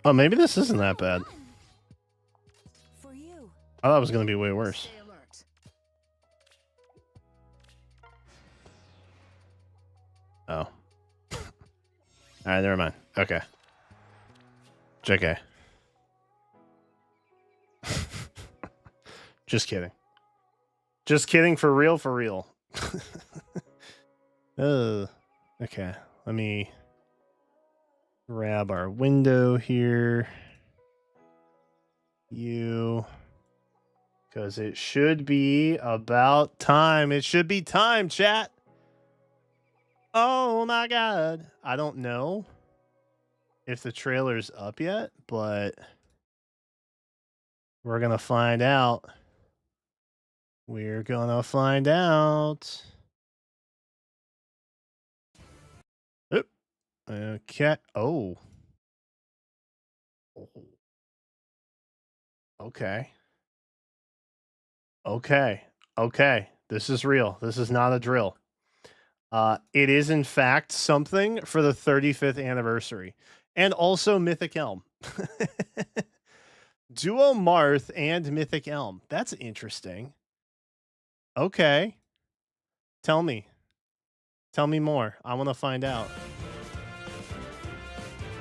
Oh, maybe this isn't that bad. For you. I thought it was going to be way worse. Stay alert. Oh. Alright, never mind. Okay. JK. Just kidding. Just kidding, for real, for real. Okay. Let me grab our window here. Because it should be about time. It should be time, chat. Oh my god. I don't know if the trailer's up yet, but we're going to find out. We're going to find out. Oop. Okay. Oh. Okay. Okay. Okay. This is real. This is not a drill. It is, in fact, something for the 35th anniversary. And also Mythic Elm. Duo Marth and Mythic Elm. That's interesting. Okay. Tell me. Tell me more. I want to find out.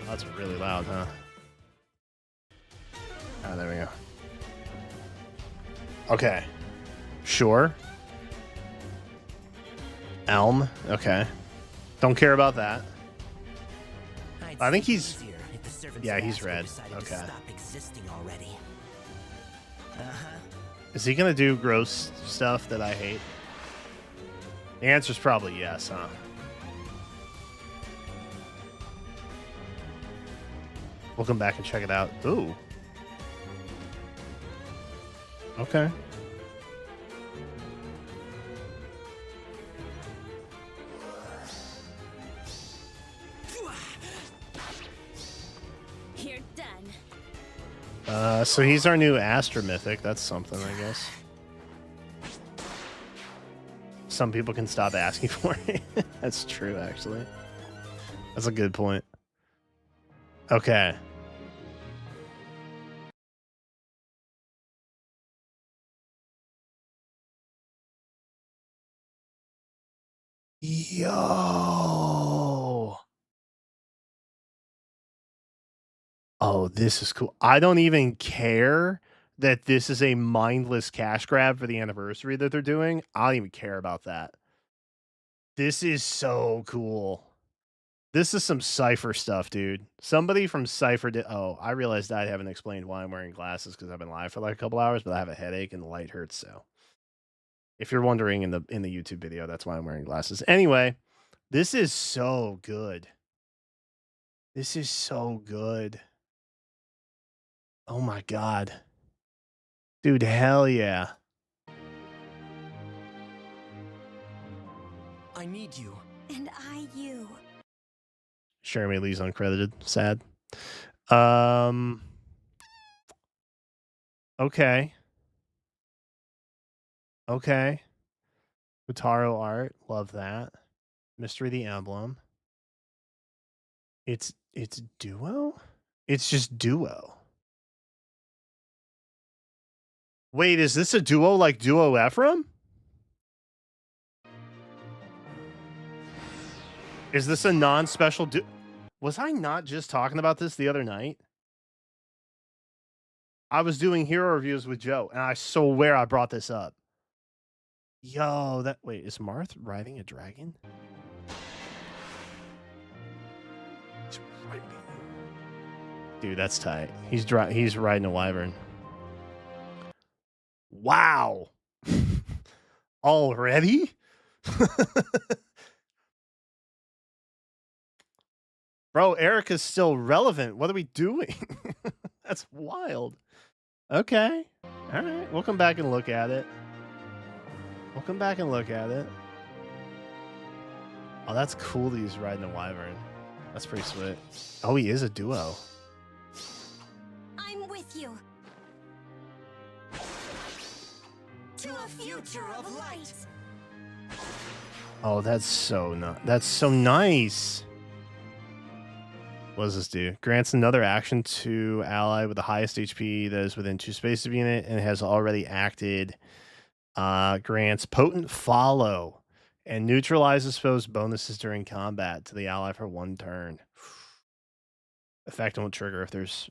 That's really loud, huh? Ah, there we go. Okay. Sure. Elm. Okay. Don't care about that. I think he's... Yeah, he's red. Okay. Is he gonna do gross stuff that I hate? The answer's probably yes, huh? We'll come back and check it out. Ooh. Okay. You're done. So he's our new Astra Mythic. That's something, I guess. Some people can stop asking for it. That's true, actually. That's a good point. Okay. Yo. Oh, this is cool. I don't even care that this is a mindless cash grab for the anniversary that they're doing. I don't even care about that. This is so cool. This is some Cypher stuff, dude. Somebody from Cypher did... Oh, I realized I haven't explained why I'm wearing glasses because I've been live for like a couple hours, but I have a headache and the light hurts, so... If you're wondering in the YouTube video, that's why I'm wearing glasses. Anyway, this is so good. This is so good. Oh my god. Dude, hell yeah. I need you. And I you. Jeremy Lee's uncredited. Sad. Okay. Okay. Utaro art. Love that. Mystery of the Emblem. It's duo? It's just duo. Wait, is this a duo like Duo Ephraim? Is this a non-special duo? Was I not just talking about this the other night? I was doing hero reviews with Joe, and I swear I brought this up. Yo, that... Wait, is Marth riding a dragon? Dude, that's tight. He's riding a wyvern. Wow. Already? Bro, Erica's still relevant. What are we doing? That's wild. Okay. All right. We'll come back and look at it. We'll come back and look at it. Oh, that's cool that he's riding a wyvern. That's pretty sweet. Oh, he is a duo. I'm with you. To a future of light. Oh, that's so nice. What does this do? Grants another action to ally with the highest HP that is within 2 spaces of unit and has already acted. Grants potent follow and neutralizes foes bonuses during combat to the ally for 1 turn. Effect won't trigger if there's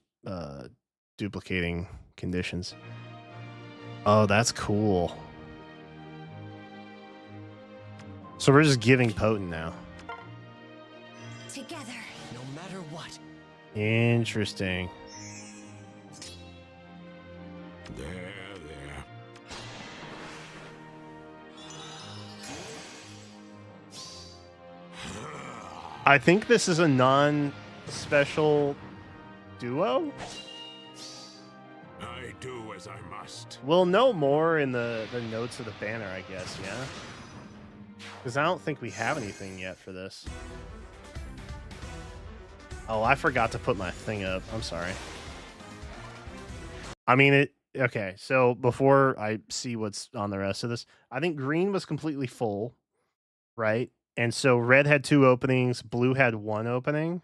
duplicating conditions. Oh, that's cool. So we're just giving potent now. Together. No matter what. Interesting. There. I think this is a non-special duo. I do as I must. We'll know more in the notes of the banner, I guess, yeah? Because I don't think we have anything yet for this. Oh, I forgot to put my thing up. I'm sorry. I mean, okay, so before I see what's on the rest of this, I think green was completely full, right? And so red had 2 openings, blue had 1 opening.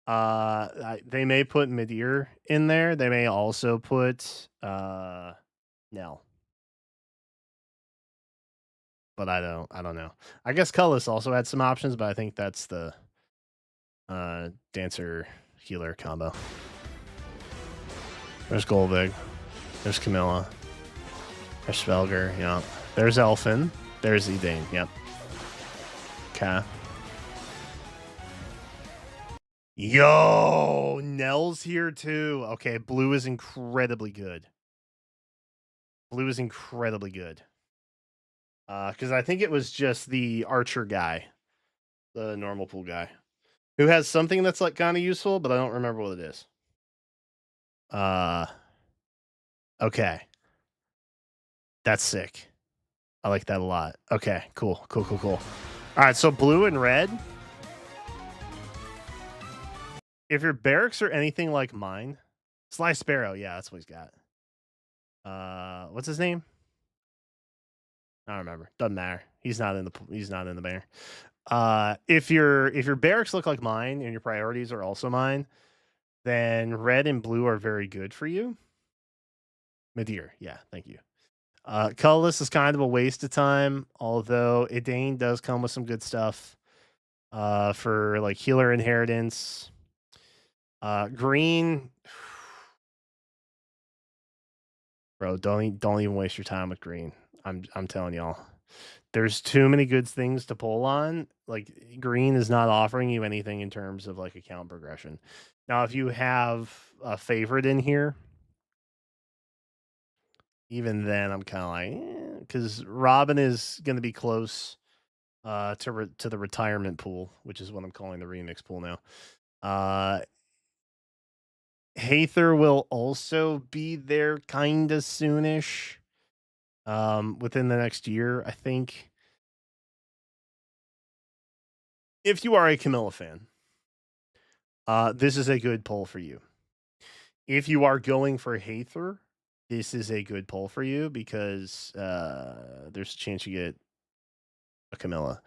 They may put Midir in there. They may also put Nell. But I don't know. I guess Cullis also had some options, but I think that's the dancer healer combo. There's Golvig. There's Camilla. There's Svelger, yeah. There's Elfin. There's Edane. Yep. Okay. Yo, Nell's here too. Okay, blue is incredibly good. Blue is incredibly good. Because I think it was just the archer guy, the normal pool guy, who has something that's like kind of useful, but I don't remember what it is. Okay. That's sick. I like that a lot. Okay, cool. All right, so blue and red. If your barracks are anything like mine, Sly Sparrow, yeah, that's what he's got. What's his name? I don't remember. Doesn't matter. He's not in the banner. If your barracks look like mine and your priorities are also mine, then red and blue are very good for you. Madeir, yeah, thank you. Colorless is kind of a waste of time, although Idane does come with some good stuff. For like healer inheritance. Green, bro, don't even waste your time with green. I'm telling y'all. There's too many good things to pull on. Like green is not offering you anything in terms of like account progression. Now, if you have a favorite in here, even then I'm kind of like, because Robin is going to be close to the retirement pool, which is what I'm calling the remix pool now. Haether will also be there kind of soonish. Within the next year, I think. If you are a Camilla fan, this is a good poll for you. If you are going for Haether, this is a good poll for you because there's a chance you get a Camilla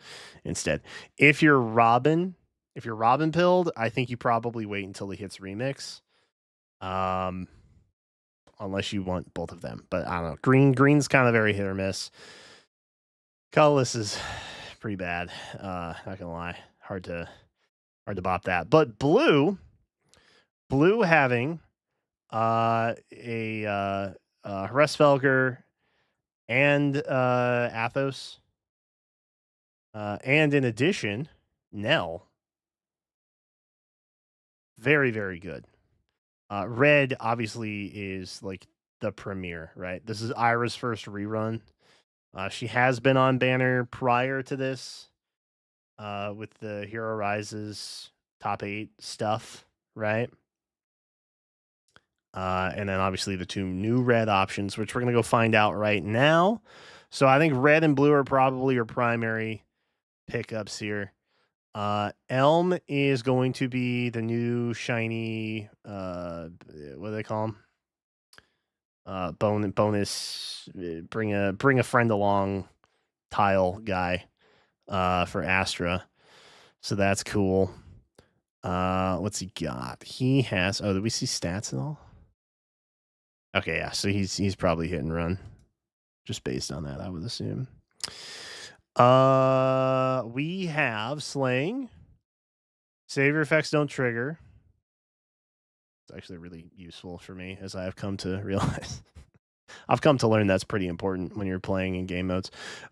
instead. If you're Robin pilled, I think you probably wait until he hits remix. Unless you want both of them. But I don't know. Green's kind of very hit or miss. Colorless is pretty bad. Not gonna lie. Hard to bop that. But blue having a Hresvelger and Athos. And in addition, Nell. Very, very good. Red obviously is like the premiere, right? This is Ira's first rerun. She has been on banner prior to this with the Hero Rises top 8 stuff, right? And then obviously the two new red options, which we're going to go find out right now. So I think red and blue are probably your primary pickups here. Elm is going to be the new shiny, what do they call them? Bonus, bring a friend along tile guy for Astra. So that's cool. What's he got? He has, did we see stats at all? Okay, yeah, so he's probably hit and run. Just based on that, I would assume. We have slaying. Savior effects don't trigger. It's actually really useful for me, as I have come to realize. I've come to learn that's pretty important when you're playing in game modes.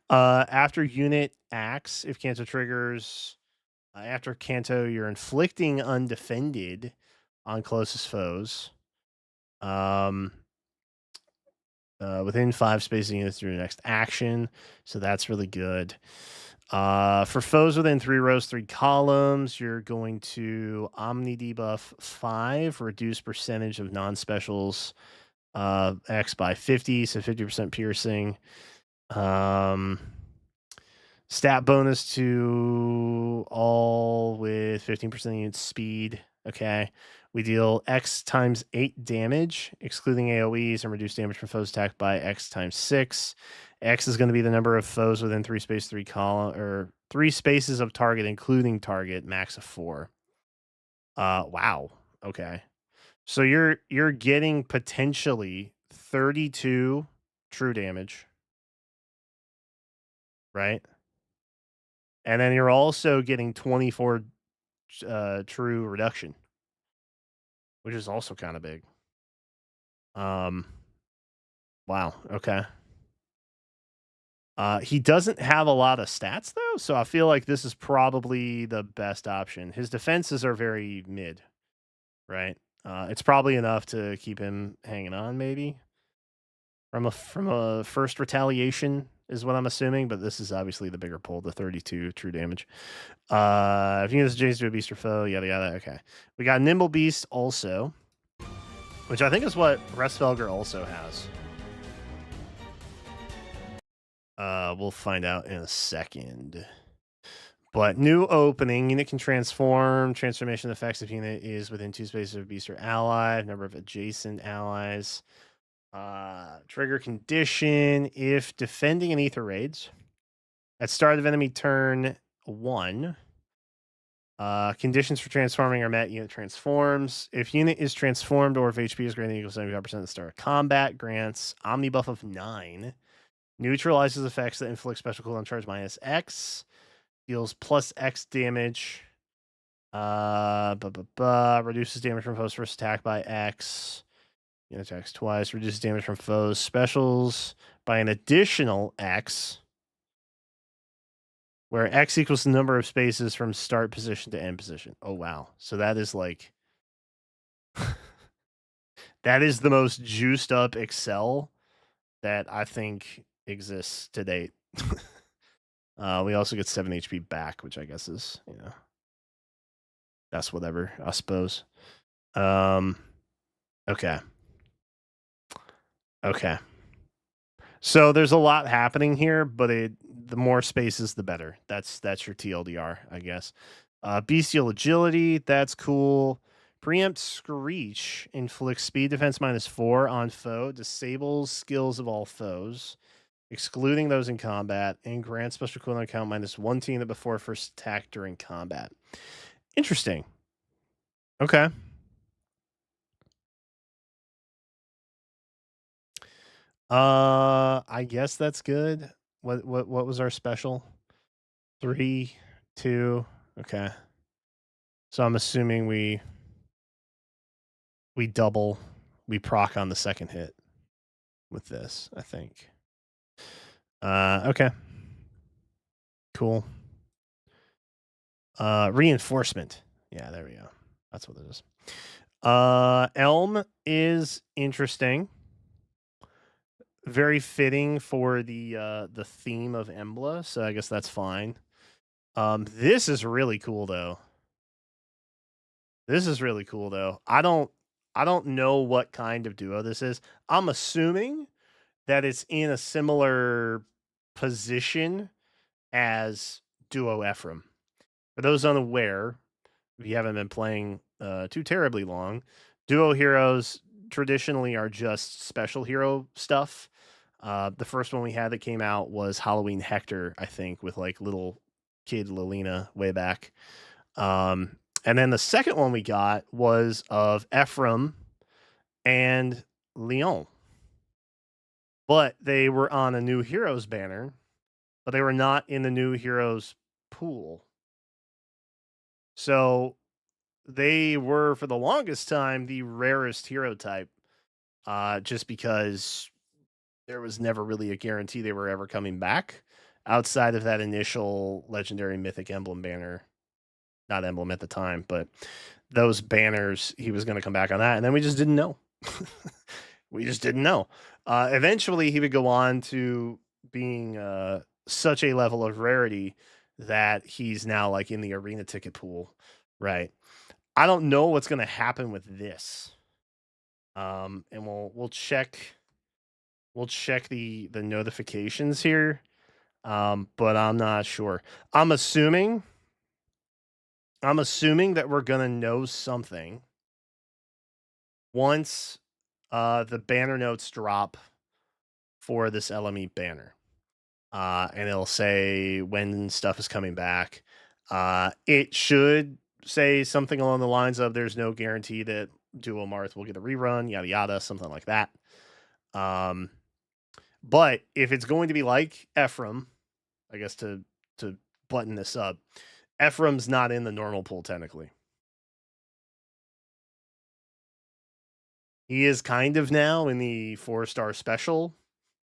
After unit acts, if Canto triggers, after Canto, you're inflicting undefended on closest foes. Within 5 spacing units through your next action. So that's really good. For foes within 3 rows, 3 columns, you're going to Omni debuff 5, reduce percentage of non-specials X by 50, so 50% piercing. Stat bonus to all with 15% unit speed. Okay. We deal X times 8 damage, excluding AoEs, and reduce damage from foes attacked by X times 6. X is going to be the number of foes within 3 spaces of target, including target, max of 4. Wow. Okay. So you're getting potentially 32 true damage, right? And then you're also getting 24 true reduction, which is also kind of big. Wow. Okay. He doesn't have a lot of stats though, so I feel like this is probably the best option. His defenses are very mid, right? It's probably enough to keep him hanging on, maybe from a first retaliation is what I'm assuming. But this is obviously the bigger pull, the 32 true damage. If you use James to a beast or foe, yada yada. Okay, we got Nimble Beast also, which I think is what Restfelger also has. We'll find out in a second. But new opening, unit can transform. Transformation effects if unit is within 2 spaces of a beast or ally. Number of adjacent allies. Trigger condition if defending an ether raids. At start of enemy turn 1. Conditions for transforming are met. Unit transforms. If unit is transformed or if HP is greater than or equal to 75% at the start of combat, grants Omni buff of 9. Neutralizes effects that inflict special cooldown charge minus X. Deals plus X damage. Reduces damage from foes first attack by X. Unit attacks twice. Reduces damage from foes specials by an additional X. Where X equals the number of spaces from start position to end position. Oh, wow. So that is like... that is the most juiced up Excel that I think exists to date. We also get 7 HP back, which I guess is, that's whatever, I suppose. Okay. Okay. So there's a lot happening here, but the more spaces, the better. That's your TLDR, I guess. Bestial Agility, that's cool. Preempt Screech inflicts speed defense -4 on foe, disables skills of all foes, excluding those in combat, and grants special cooldown count -1 to unit before first attack during combat. Interesting. Okay. I guess that's good. What was our special? 3, 2. Okay. So I'm assuming we double, we proc on the second hit with this, I think. Okay. Cool. Reinforcement. Yeah, there we go. That's what it is. Elm is interesting. Very fitting for the theme of Embla, so I guess that's fine. This is really cool though. I don't know what kind of duo this is. I'm assuming that it's in a similar position as Duo Ephraim. For those unaware, if you haven't been playing too terribly long, Duo heroes traditionally are just special hero stuff. The first one we had that came out was Halloween Hector, I think, with like little kid Lilina way back. And then the second one we got was of Ephraim and Leon. But they were on a new heroes banner, but they were not in the new heroes pool. So they were, for the longest time, the rarest hero type, just because there was never really a guarantee they were ever coming back outside of that initial legendary mythic emblem banner. Not emblem at the time, but those banners, he was going to come back on that. And then we just didn't know. We just didn't know. Eventually, he would go on to being such a level of rarity that he's now like in the arena ticket pool, right? I don't know what's going to happen with this. And we'll check the notifications here. But I'm not sure. I'm assuming that we're going to know something once the banner notes drop for this LME banner. And it'll say when stuff is coming back. It should say something along the lines of there's no guarantee that Duo Marth will get a rerun, yada yada, something like that. But if it's going to be like Ephraim, I guess to button this up, Ephraim's not in the normal pool technically. He is kind of now in the 4-star special,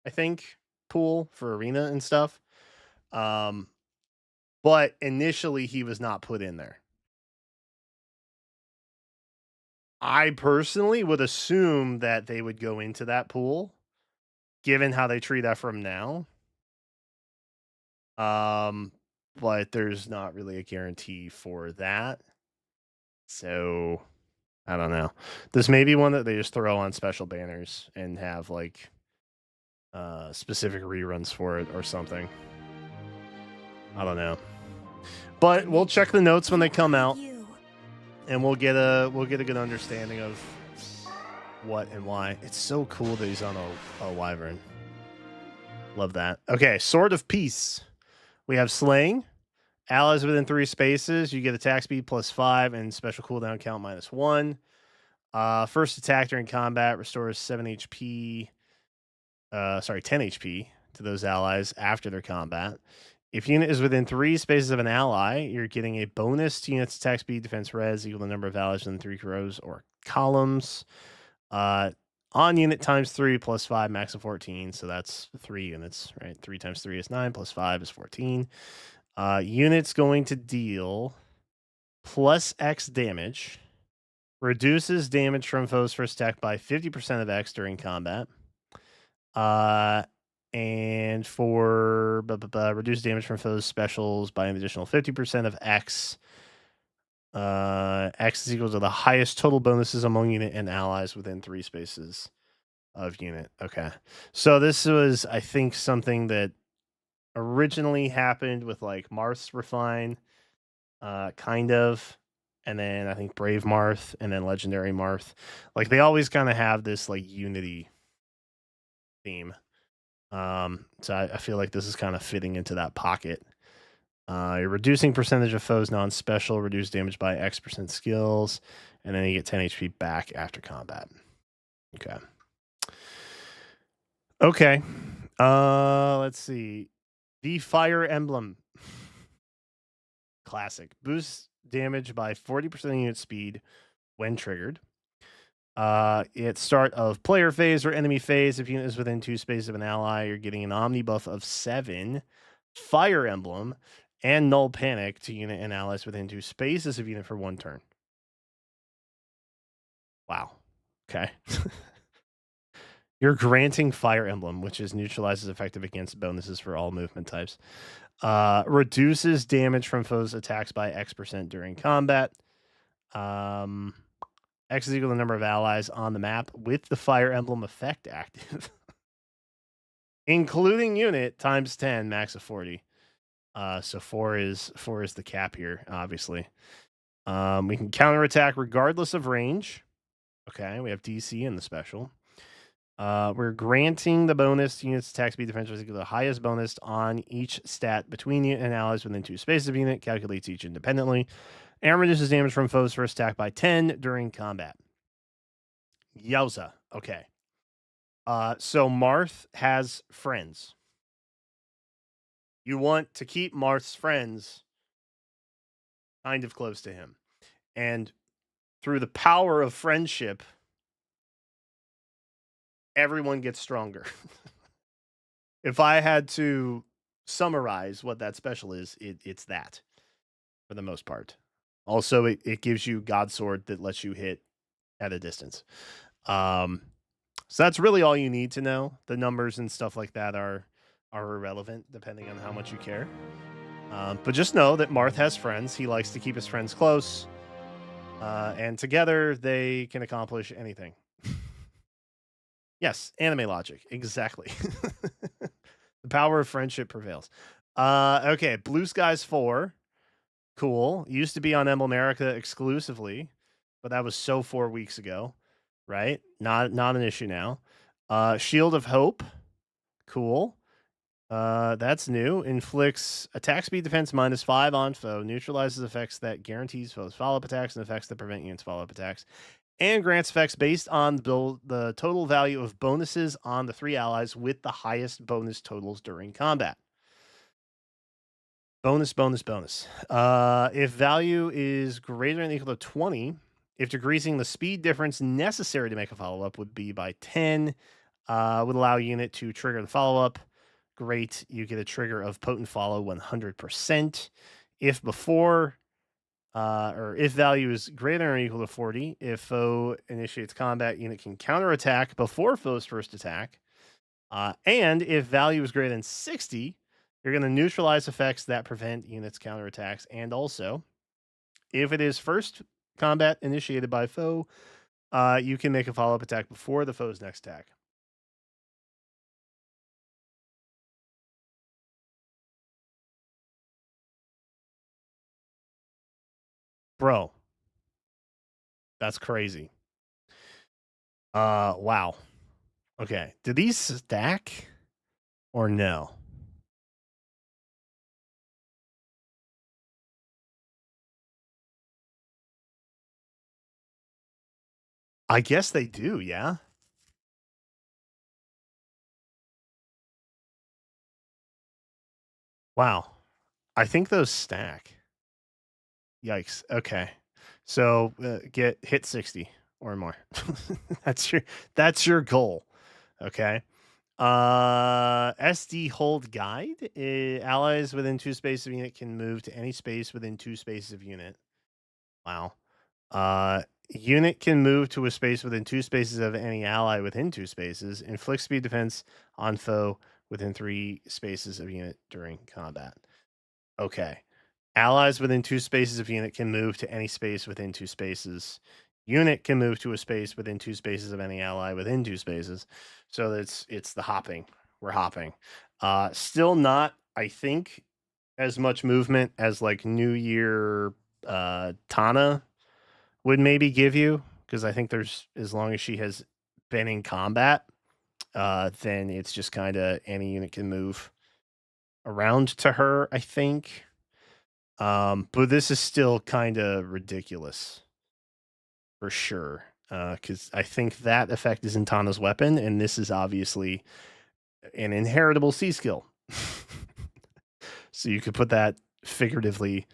I think. pool for arena and stuff. But initially he was not put in there. I personally would assume that they would go into that pool, given how they treat Ephraim now. But there's not really a guarantee for that. So I don't know. This may be one that they just throw on special banners and have like specific reruns for it or something. I don't know. But we'll check the notes when they come out, and we'll get a good understanding of what and why. It's so cool that he's on a wyvern. Love that. Okay, Sword of Peace. We have Slaying. Allies within 3 spaces, you get attack speed +5 and special cooldown count -1. First attack during combat restores 10 HP to those allies after their combat. If unit is within 3 spaces of an ally, you're getting a bonus to unit's attack speed, defense res equal to the number of allies within 3 rows or columns. On unit times 3 +5, max of 14. So that's 3 units, right? 3 times 3 is 9, +5 is 14. Unit's going to deal +X damage, reduces damage from foes first attack by 50% of X during combat. And for reduce damage from foes specials by an additional 50% of X. X is equal to the highest total bonuses among unit and allies within 3 spaces of unit. Okay. So this was, I think, something that originally happened with like Marth's Refine, kind of. And then I think Brave Marth and then Legendary Marth. Like they always kind of have this like unity theme. So I feel like this is kind of fitting into that pocket. You're reducing percentage of foes non-special, reduce damage by X% skills, and then you get 10 HP back after combat. Okay. Okay. Let's see. The Fire Emblem. Classic. Boosts damage by 40% of unit speed when triggered. At start of player phase or enemy phase, if unit is within 2 spaces of an ally, you're getting an omni buff of 7, Fire Emblem, and Null Panic to unit and allies within 2 spaces of unit for 1 turn. Wow. Okay. You're granting Fire Emblem, which is neutralizes effective against bonuses for all movement types. Reduces damage from foes' attacks by X% during combat. X is equal to the number of allies on the map with the Fire Emblem effect active. Including unit times 10, max of 40. So 4 is the cap here, obviously. We can counterattack regardless of range. Okay, we have DC in the special. We're granting the bonus to unit's attack speed defense equal to the highest bonus on each stat between unit and allies within 2 spaces of unit, calculates each independently, and reduces damage from foes first attack by 10 during combat. Yowza. Okay. So Marth has friends. You want to keep Marth's friends kind of close to him. And through the power of friendship, everyone gets stronger. If I had to summarize what that special is, it's that for the most part. Also, it gives you God Sword that lets you hit at a distance. So that's really all you need to know. The numbers and stuff like that are irrelevant depending on how much you care. But just know that Marth has friends. He likes to keep his friends close. And together they can accomplish anything. Yes, anime logic. Exactly. The power of friendship prevails. Okay, Blue Skies 4. Cool. Used to be on Emblem-America exclusively, but that was so 4 weeks ago, right? Not an issue now. Shield of Hope. Cool. That's new. Inflicts attack speed defense -5 on foe. Neutralizes effects that guarantees foes follow-up attacks and effects that prevent units follow-up attacks. And grants effects based on the total value of bonuses on the 3 allies with the highest bonus totals during combat. Bonus. If value is greater than or equal to 20, if decreasing the speed difference necessary to make a follow-up would be by 10, would allow unit to trigger the follow-up great. You get a trigger of Potent Follow 100%. If before, or if value is greater or equal to 40, if foe initiates combat, unit can counterattack before foe's first attack. And if value is greater than 60, you're going to neutralize effects that prevent units' counterattacks. And also, if it is first combat initiated by foe, you can make a follow-up attack before the foe's next attack. Bro, that's crazy. Wow. Okay, do these stack or no? I guess they do, yeah. Wow. I think those stack. Yikes. Okay. So get hit 60 or more. that's your goal. Okay. SD hold guide. Allies within 2 spaces of unit can move to any space within 2 spaces of unit. Wow. Unit can move to a space within 2 spaces of any ally within 2 spaces. Inflict speed defense on foe within 3 spaces of unit during combat. Okay. Allies within 2 spaces of unit can move to any space within 2 spaces. Unit can move to a space within 2 spaces of any ally within 2 spaces. So it's the hopping. We're hopping. Still not, I think, as much movement as like New Year Tana would maybe give you, because I think there's, as long as she has been in combat, then it's just kind of any unit can move around to her, I think. But this is still kind of ridiculous for sure. Because I think that effect is in Tana's weapon, and this is obviously an inheritable C skill. So you could put that figuratively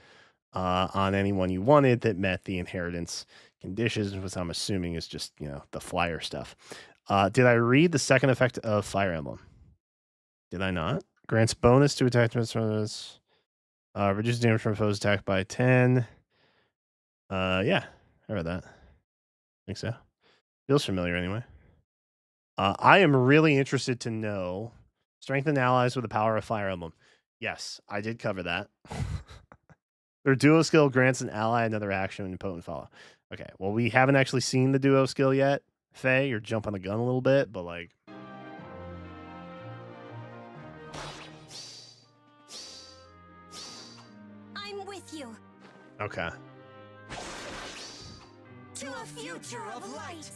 on anyone you wanted that met the inheritance conditions, which I'm assuming is just, the flyer stuff. Did I read the second effect of Fire Emblem? Did I not? Grants bonus to attack from reduce damage from foe's attack by 10. Yeah, I read that. I think so. Feels familiar anyway. I am really interested to know strengthen allies with the power of Fire Emblem. Yes, I did cover that. Their duo skill grants an ally another action and potent follow. Okay, well, we haven't actually seen the duo skill yet, Faye. You're jumping the gun a little bit, but like. I'm with you. Okay. To a future of light.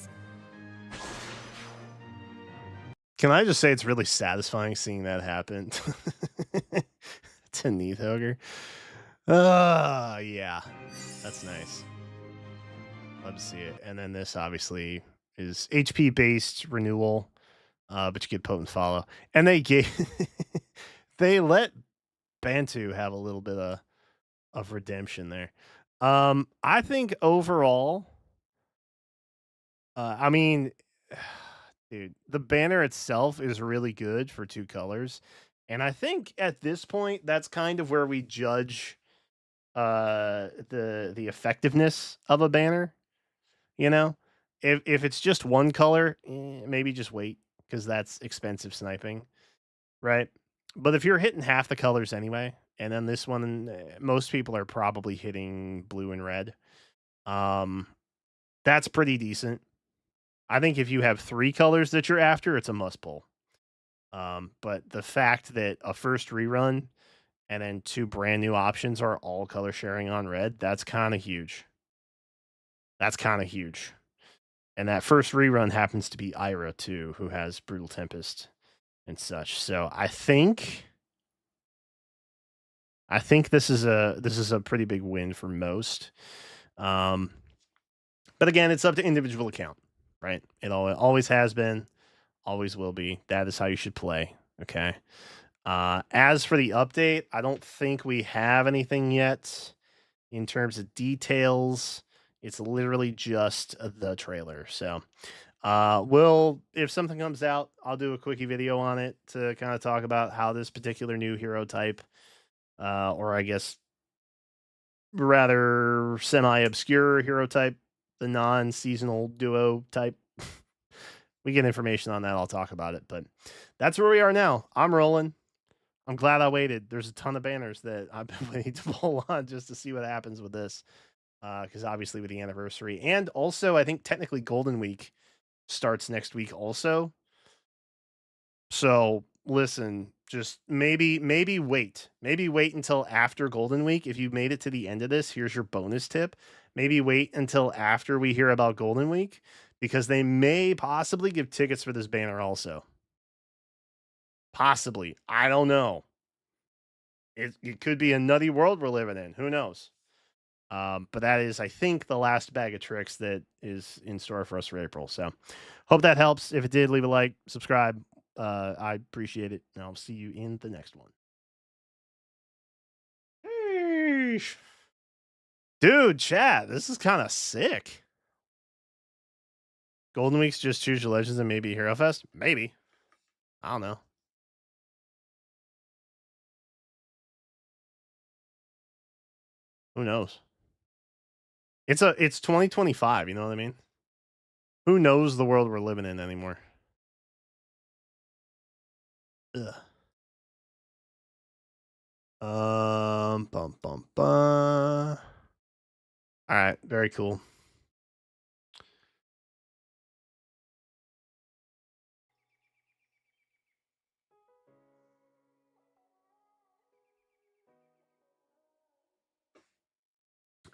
Can I just say it's really satisfying seeing that happen to Neathogre? Yeah, that's nice. Love to see it. And then this obviously is HP based renewal, but you get potent follow. And they gave they let Bantu have a little bit of redemption there. I think overall, I mean, dude, the banner itself is really good for 2 colors. And I think at this point, that's kind of where we judge the effectiveness of a banner. If it's just 1 color, maybe just wait, because that's expensive sniping, right? But if you're hitting half the colors anyway, and then this one, most people are probably hitting blue and red. That's pretty decent. I think if you have 3 colors that you're after, it's a must pull. But the fact that a first rerun and then 2 brand new options are all color sharing on red, that's kind of huge. That's kind of huge. And that first rerun happens to be Ira too, who has Brutal Tempest and such. So I think this is a pretty big win for most. But again, it's up to individual account, right? It always has been, always will be. That is how you should play. Okay. As for the update, I don't think we have anything yet in terms of details. It's literally just the trailer. So If something comes out, I'll do a quickie video on it to kind of talk about how this particular new hero type, or I guess rather semi-obscure hero type, the non-seasonal duo type. We get information on that, I'll talk about it. But that's where we are now. I'm rolling. I'm glad I waited. There's a ton of banners that I've been waiting to pull on just to see what happens with this. Because obviously with the anniversary. And also, I think technically Golden Week starts next week also. So listen, just maybe wait. Maybe wait until after Golden Week. If you made it to the end of this, here's your bonus tip. Maybe wait until after we hear about Golden Week, because they may possibly give tickets for this banner also. Possibly. I don't know. It could be a nutty world we're living in. Who knows? But that is, I think, the last bag of tricks that is in store for us for April. So hope that helps. If it did, leave a like, subscribe. I appreciate it. And I'll see you in the next one. Sheesh. Dude, chat, this is kind of sick. Golden Week's just choose your legends and maybe Hero Fest? Maybe. I don't know. Who knows? It's 2025, you know what I mean? Who knows the world we're living in anymore? Ugh. Bum bum bum. All right, very cool.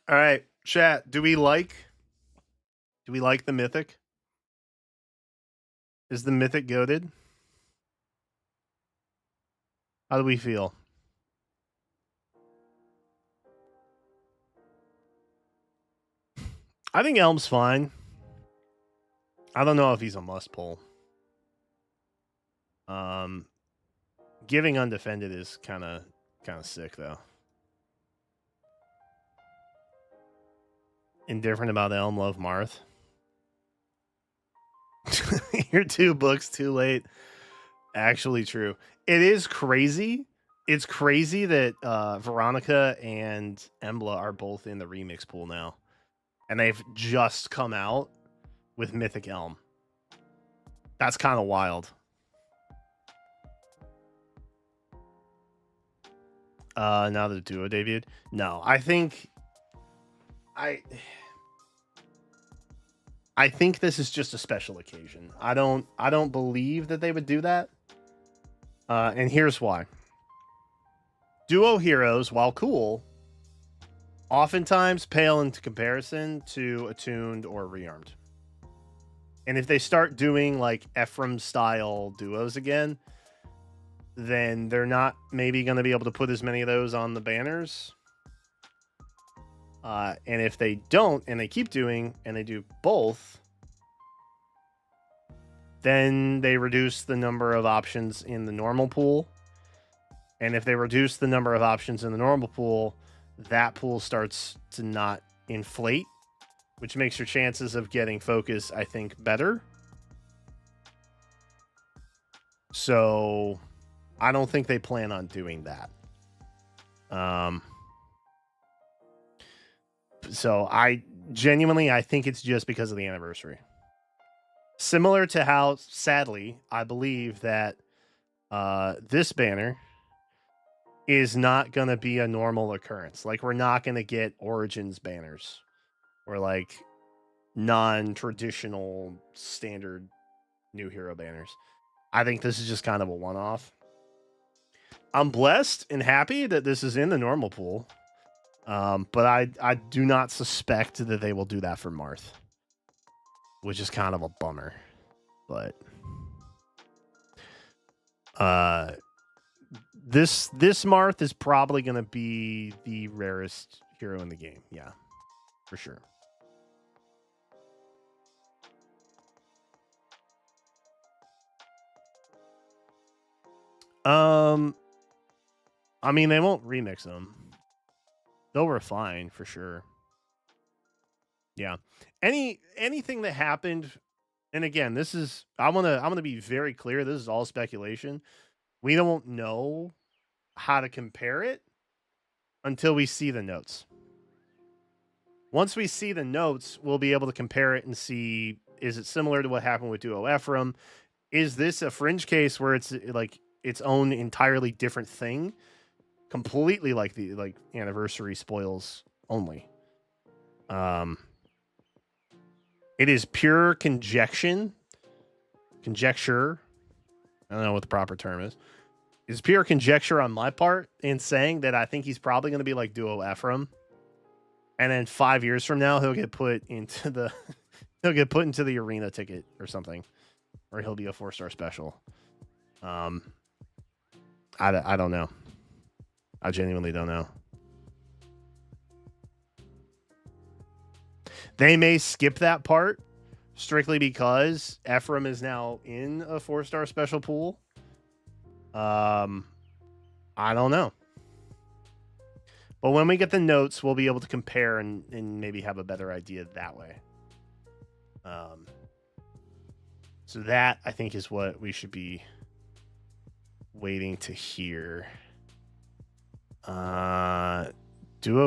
All right, chat. Do we like the mythic? Is the mythic goated? How do we feel? I think Elm's fine. I don't know if he's a must pull. Giving undefended is kind of sick though. Indifferent about Elm, love Marth. You're 2 books too late. Actually true. It is crazy. It's crazy that Veronica and Embla are both in the remix pool now. And they've just come out with Mythic Elm. That's kind of wild. Now the duo debuted. No, I think this is just a special occasion. I don't believe that they would do that. And here's why. Duo heroes, while cool, oftentimes pale into comparison to attuned or rearmed. And if they start doing like Ephraim style duos again, then they're not maybe going to be able to put as many of those on the banners. And if they don't, and they keep doing, and they do both, then they reduce the number of options in the normal pool. And if they reduce the number of options in the normal pool, that pool starts to not inflate, which makes your chances of getting focus, I think, better. So I don't think they plan on doing that. So I think it's just because of the anniversary. Similar to how, sadly, I believe that this banner is not going to be a normal occurrence. Like, we're not going to get Origins banners or like non-traditional standard new hero banners. I think this is just kind of a one-off. I'm blessed and happy that this is in the normal pool. But I do not suspect that they will do that for Marth, which is kind of a bummer. But this Marth is probably going to be the rarest hero in the game. Yeah, for sure. I mean, they won't remix them. They'll refine for sure. Yeah. Anything that happened And again, this is I'm gonna be very clear. This is all speculation. We don't know how to compare it until we see the notes. Once we see the notes, we'll be able to compare it and see, is it similar to what happened with Duo Ephraim? Is this a fringe case where it's like its own entirely different thing? Completely like the anniversary spoils only. It is pure conjecture. I don't know what the proper term is. It's pure conjecture on my part in saying that I think he's probably going to be like Duo Ephraim. And then 5 years from now, he'll get put into the arena ticket or something, or he'll be a 4-star special. I don't know. I genuinely don't know. They may skip that part strictly because Ephraim is now in a 4-star special pool. I don't know. But when we get the notes, we'll be able to compare and maybe have a better idea that way. So that, I think, is what we should be waiting to hear. Duo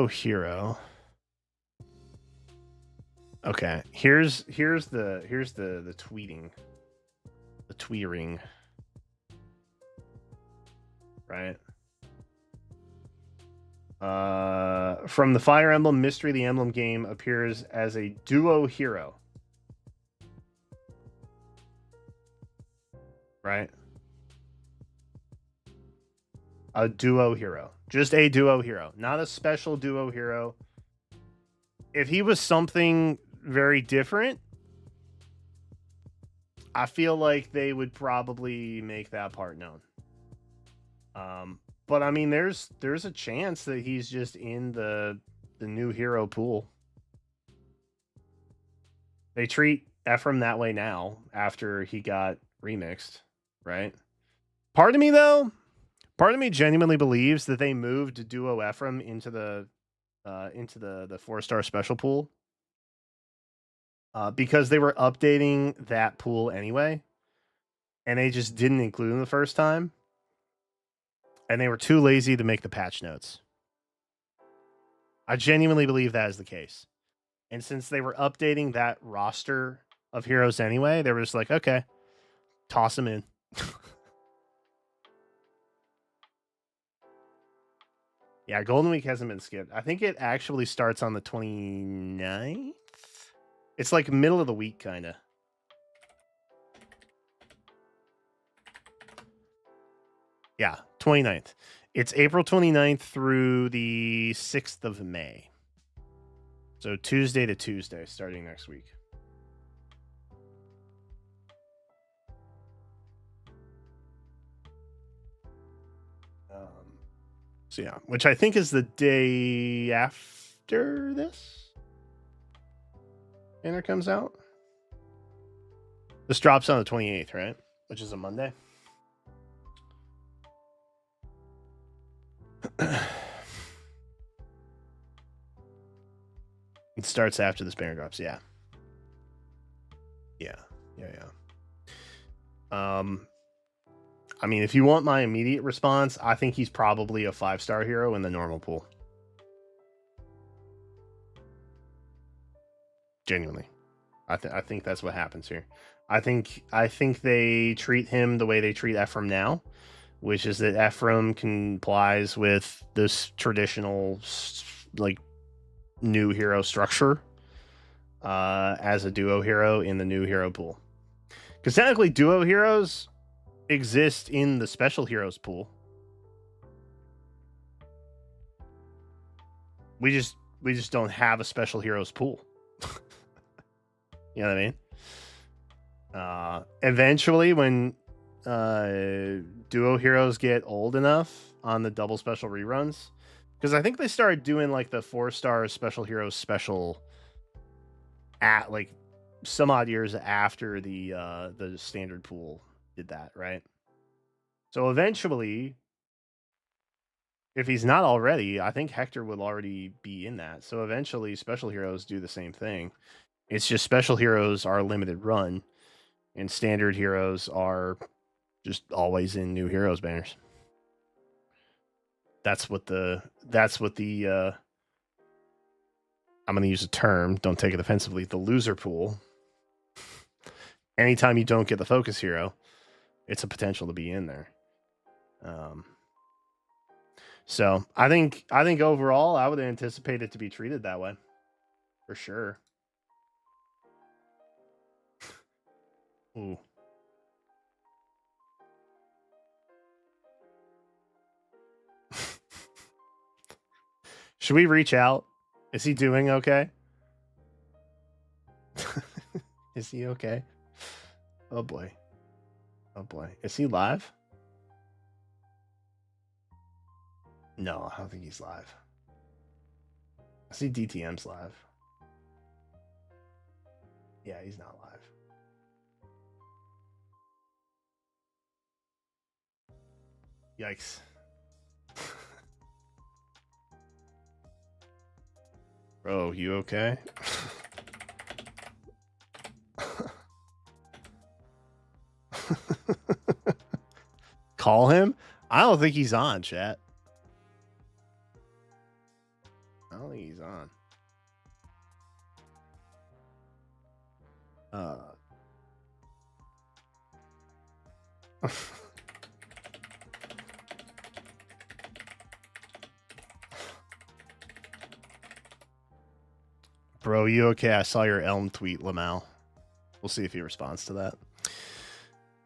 Hero. Okay, here's the tweeting. The tweering. Right? From the Fire Emblem Mystery, the Emblem game appears as a duo hero. Right? A duo hero. Just a duo hero. Not a special duo hero. If he was something very different, I feel like they would probably make that part known. But I mean, there's a chance that he's just in the new hero pool. They treat Ephraim that way now after he got remixed, right? Part of me genuinely believes that they moved Duo Ephraim into the 4-star special pool because they were updating that pool anyway, and they just didn't include him the first time. And they were too lazy to make the patch notes. I genuinely believe that is the case. And since they were updating that roster of heroes anyway, they were just like, okay, toss them in. Yeah, Golden Week hasn't been skipped. I think it actually starts on the 29th. It's like middle of the week, kind of. Yeah, 29th. It's April 29th through the 6th of May. So Tuesday to Tuesday, starting next week. So yeah, which I think is the day after this. And it comes out. This drops on the 28th, right? Which is a Monday. It starts after this banner drops, yeah. Yeah. I mean, if you want my immediate response, I think he's probably a 5-star hero in the normal pool. Genuinely. I think that's what happens here. I think they treat him the way they treat Ephraim now, which is that Ephraim complies with this traditional like new hero structure as a duo hero in the new hero pool. Because technically duo heroes exist in the special heroes pool. We just don't have a special heroes pool. You know what I mean? Eventually, when duo heroes get old enough on the double special reruns, because I think they started doing like the 4-star special heroes special at like some odd years after the standard pool did that, right? So eventually, if he's not already, I think Hector will already be in that. So eventually, special heroes do the same thing. It's just special heroes are a limited run. And standard heroes are just always in new heroes banners. That's what the I'm going to use a term, don't take it offensively, the loser pool. Anytime you don't get the focus hero, it's a potential to be in there. So I think overall I would anticipate it to be treated that way. For sure. Ooh. Should we reach out? Is he doing okay? Is he okay? Oh boy. Oh boy. Is he live? No, I don't think he's live. I see DTM's live. Yeah, he's not live. Yikes. Bro, you okay? Call him? I don't think he's on, chat. I don't think he's on. Bro, you okay? I saw your Elm tweet, Lamau. We'll see if he responds to that.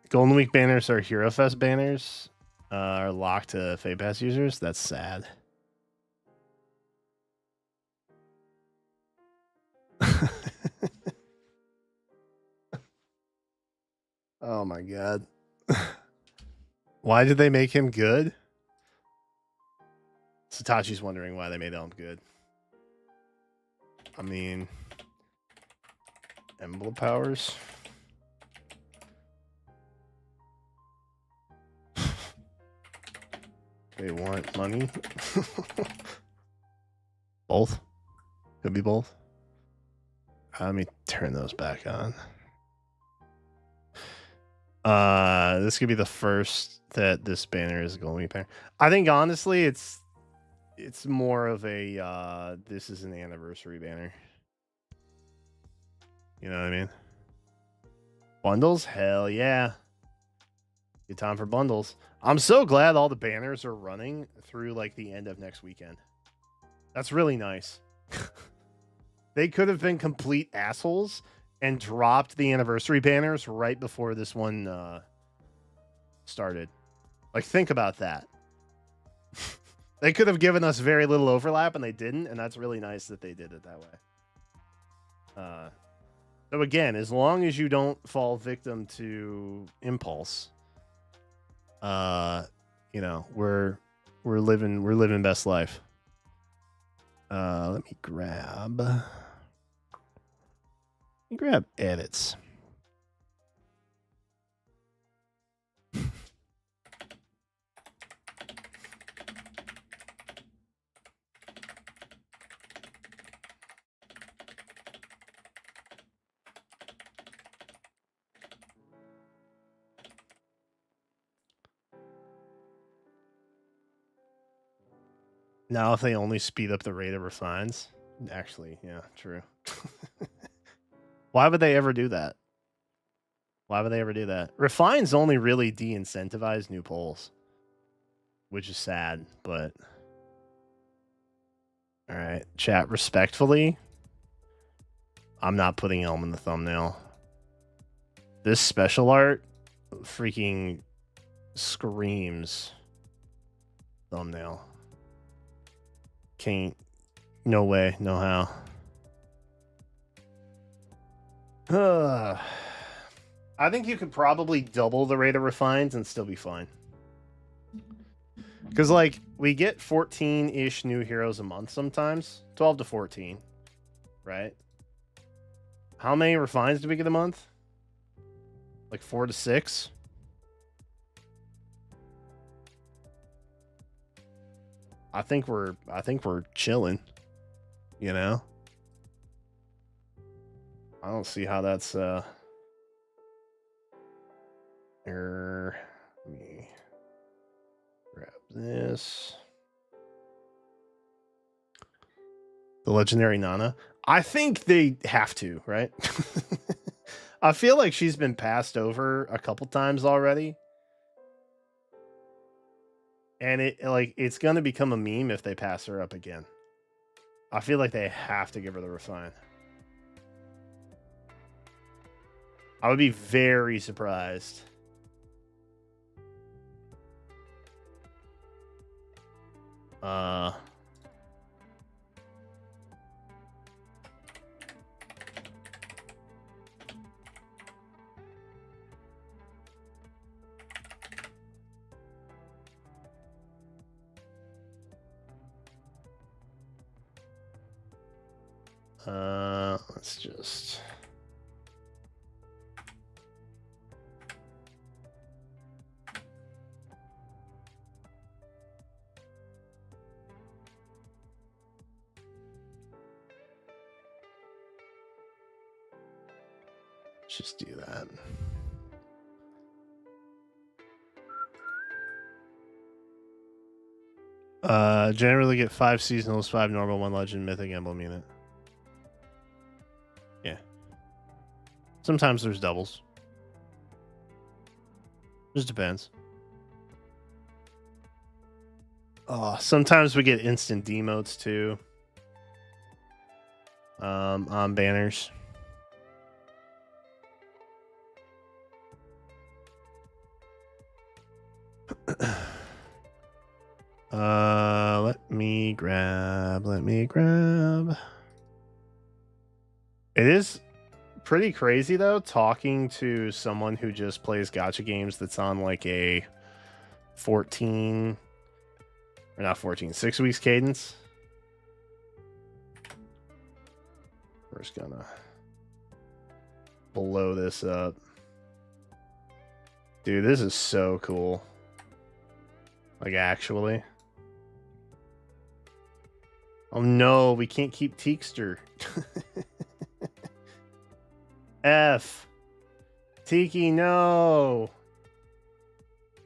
Golden Week banners are Hero Fest banners. Are locked to Fade Pass users. That's sad. Oh my god. Why did they make him good? Satachi's wondering why they made Elm good. I mean, emblem powers. They want money. Both. Could be both. Let me turn those back on. This could be the first that this banner is going to be banner. I think honestly, it's more of a this is an anniversary banner. You know what I mean? Bundles? Hell yeah. Good time for bundles. I'm so glad all the banners are running through like the end of next weekend. That's really nice. They could have been complete assholes and dropped the anniversary banners right before this one started. Like, think about that. They could have given us very little overlap, and they didn't, and that's really nice that they did it that way. So again, as long as you don't fall victim to impulse, you know, we're living best life. Let me grab edits. Now, if they only speed up the rate of refines, actually, yeah, true. Why would they ever do that? Why would they ever do that? Refines only really de-incentivize new polls, which is sad, but all right, chat, respectfully, I'm not putting Elm in the thumbnail. This special art freaking screams thumbnail. Can't. No way. No how. I think you could probably double the rate of refines and still be fine. Because, like, we get 14-ish new heroes a month sometimes. 12 to 14. Right? How many refines do we get a month? Like 4 to 6? I think we're chilling, you know? I don't see how that's Let me grab this. The legendary Nana. I think they have to, right? I feel like she's been passed over a couple times already. And it's gonna become a meme if they pass her up again. I feel like they have to give her the refine. I would be very surprised. Let's just do that. Generally get 5 seasonals, 5 normal, 1 legend, mythic emblem unit. Yeah. Sometimes there's doubles. Just depends. Sometimes we get instant demotes too. On banners. Let me grab. It is pretty crazy though, talking to someone who just plays gacha games that's on like a 14 or not 14, 6 weeks cadence. We're just gonna blow this up. Dude, this is so cool. Like, actually. Oh no, we can't keep Teekster. F. Tiki, no.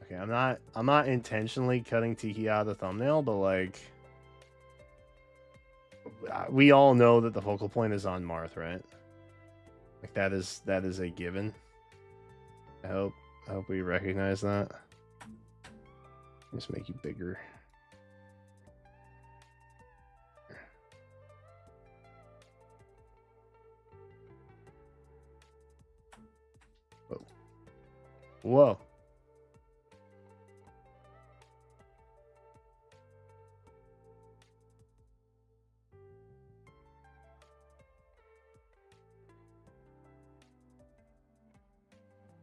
Okay, I'm not intentionally cutting Tiki out of the thumbnail, but like we all know that the focal point is on Marth, right? Like that is a given. I hope we recognize that. Just make you bigger. Whoa. Whoa.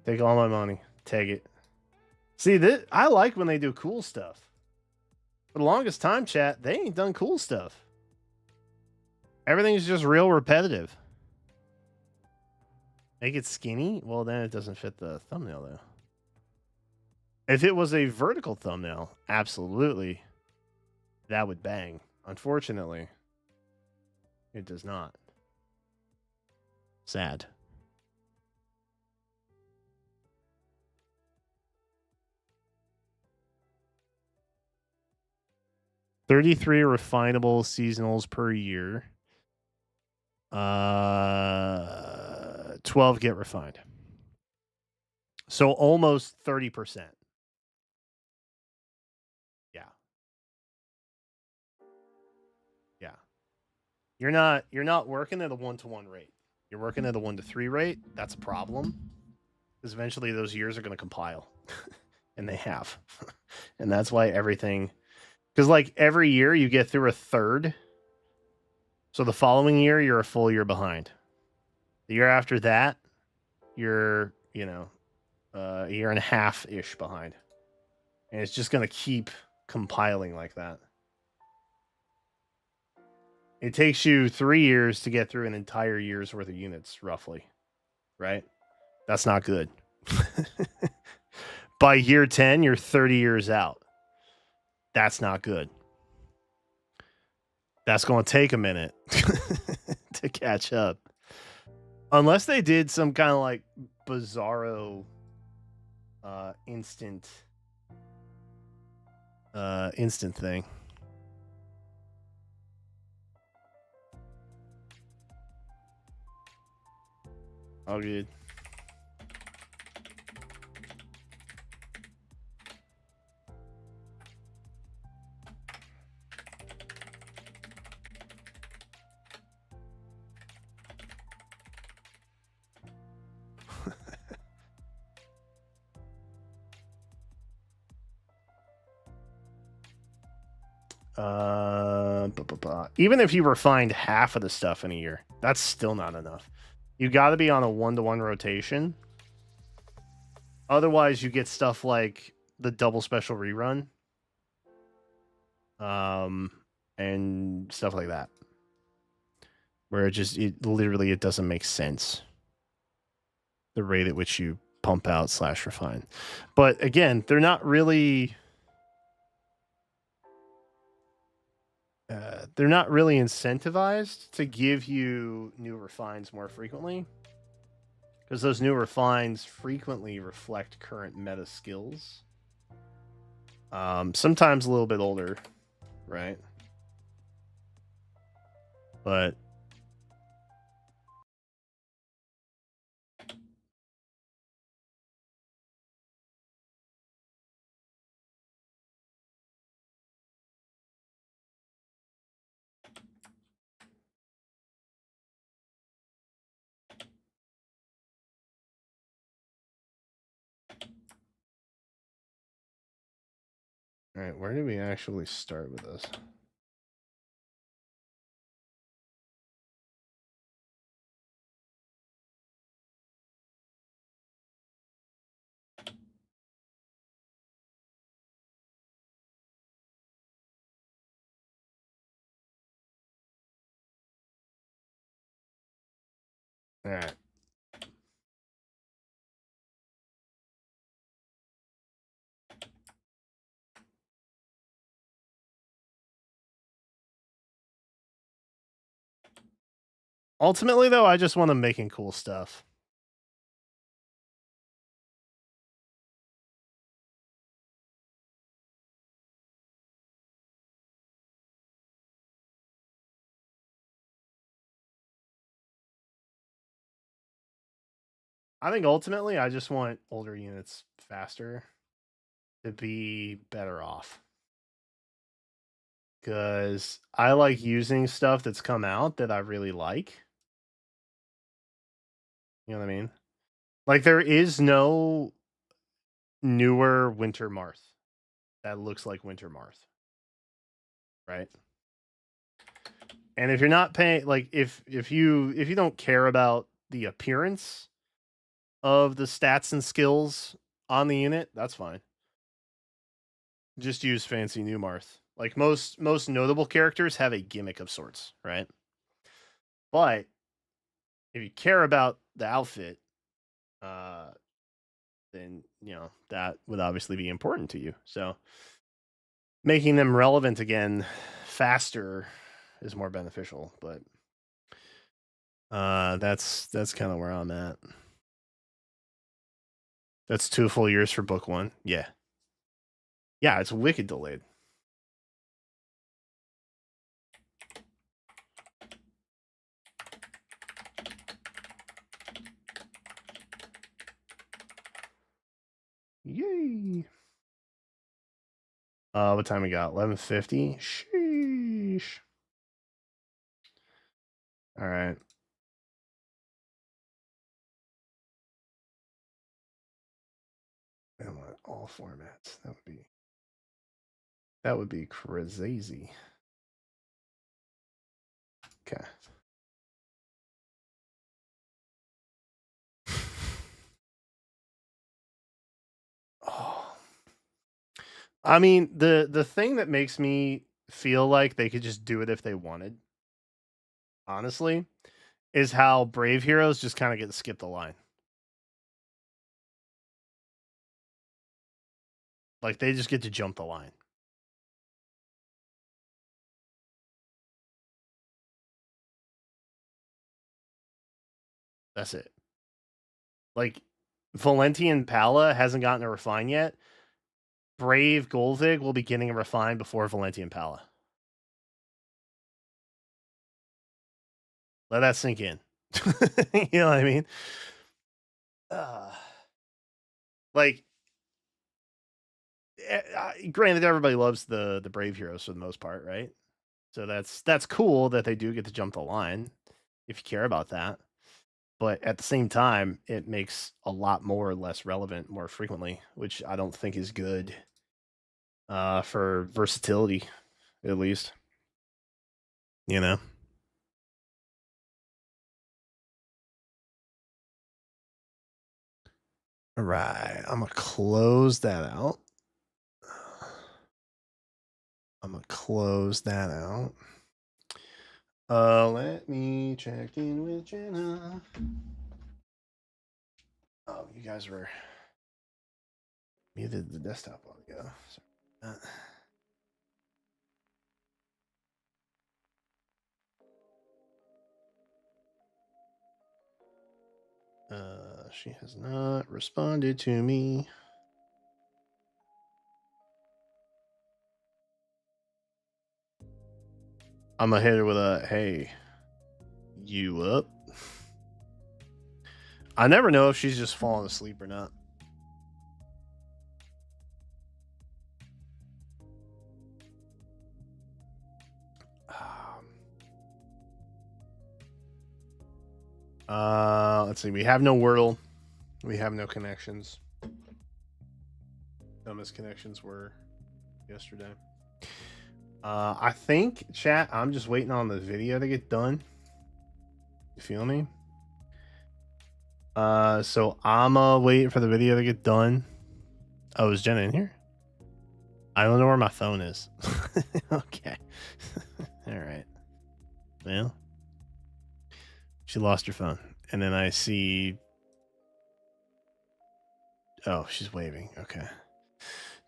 Take all my money. Take it. See, this, I like when they do cool stuff. For the longest time, chat, they ain't done cool stuff. Everything's just real repetitive. Make it skinny? Well, then it doesn't fit the thumbnail, though. If it was a vertical thumbnail, absolutely, that would bang. Unfortunately, it does not. Sad. $33 refinable seasonals per year. 12 get refined. So almost 30%. Yeah. Yeah. You're not working at a 1-to-1 rate. You're working at a 1-to-3 rate. That's a problem. Because eventually those years are going to compile. And they have. And that's why everything, because like every year you get through a third. So the following year you're a full year behind. The year after that, you're, a year and a half-ish behind. And it's just going to keep compiling like that. It takes you 3 years to get through an entire year's worth of units, roughly. Right? That's not good. By year 10, you're 30 years out. That's not good. That's going to take a minute to catch up. Unless they did some kind of like bizarro instant thing. All good. Even if you refined half of the stuff in a year, that's still not enough. You got to be on a 1-to-1 rotation. Otherwise, you get stuff like the double special rerun, and stuff like that, where it literally it doesn't make sense. The rate at which you pump out / refine, but again, they're not really. They're not really incentivized to give you new refines more frequently, because those new refines frequently reflect current meta skills. Sometimes a little bit older, right? But all right, where do we actually start with this? All right. Ultimately, though, I just want them making cool stuff. I think ultimately, I just want older units faster to be better off. Because I like using stuff that's come out that I really like. You know what I mean? Like, there is no newer Winter Marth that looks like Winter Marth, right? And if you're not paying, like, if you don't care about the appearance of the stats and skills on the unit, that's fine. Just use fancy new Marth. Like, most notable characters have a gimmick of sorts, right? But if you care about the outfit, then that would obviously be important to you. So making them relevant again faster is more beneficial. But that's kind of where I'm at. That's 2 full years for book 1. Yeah, it's wicked delayed. Yay! What time we got? 11:50. Sheesh. All right. I want all formats. That would be crazy. Okay. Oh. I mean, the thing that makes me feel like they could just do it if they wanted, honestly, is how brave heroes just kind of get to skip the line. Like, they just get to jump the line. That's it. Like, Valentian Pala hasn't gotten a refine yet. Brave Golvig will be getting a refine before Valentian Pala. Let that sink in. You know what I mean? Like, granted, everybody loves the Brave heroes for the most part, right? So that's cool that they do get to jump the line if you care about that. But at the same time, it makes a lot more or less relevant more frequently, which I don't think is good for versatility, at least. You know? All right, I'm gonna close that out. Let me check in with Jenna. Oh, you guys were muted the desktop a while ago. Sorry. She has not responded to me. I'm gonna hit her with a hey, you up? I never know if she's just falling asleep or not. Let's see. We have no Wordle. We have no connections. Dumbest connections were yesterday. I think, chat, I'm just waiting on the video to get done. You feel me? So I'm waiting for the video to get done. Oh, is Jenna in here? I don't know where my phone is. Okay. All right. Well, she lost her phone. And then I see... Oh, she's waving. Okay.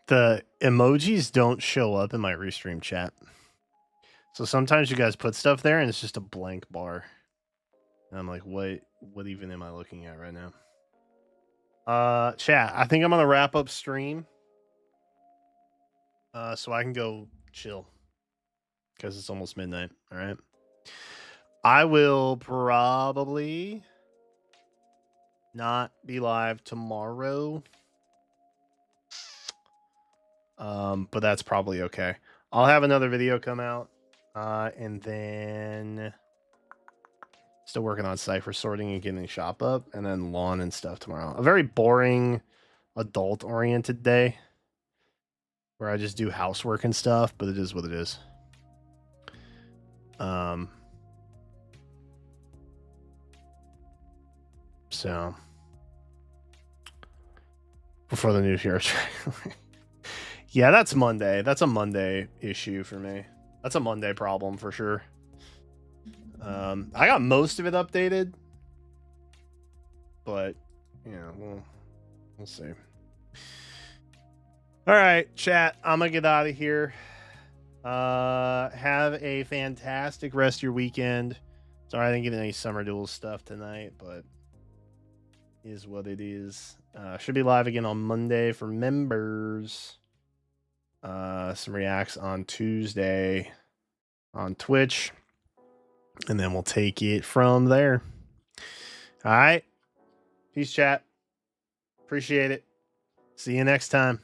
The emojis don't show up in my restream chat. So sometimes you guys put stuff there and it's just a blank bar. And I'm like, what even am I looking at right now? Chat, I think I'm gonna wrap up stream. So I can go chill. Because it's almost midnight. All right. I will probably not be live tomorrow. But that's probably okay. I'll have another video come out. And then still working on cipher sorting and getting shop up, and then lawn and stuff tomorrow. A very boring, adult-oriented day where I just do housework and stuff, but it is what it is. So before the new year. Yeah, that's Monday. That's a Monday issue for me. That's a Monday problem for sure. I got most of it updated, but yeah, we'll see. All right, chat. I'm gonna get out of here. Have a fantastic rest of your weekend. Sorry I didn't get any summer duel stuff tonight, but is what it is. Should be live again on Monday for members. Some reacts on Tuesday on Twitch, and then we'll take it from there. All right. Peace, chat. Appreciate it. See you next time.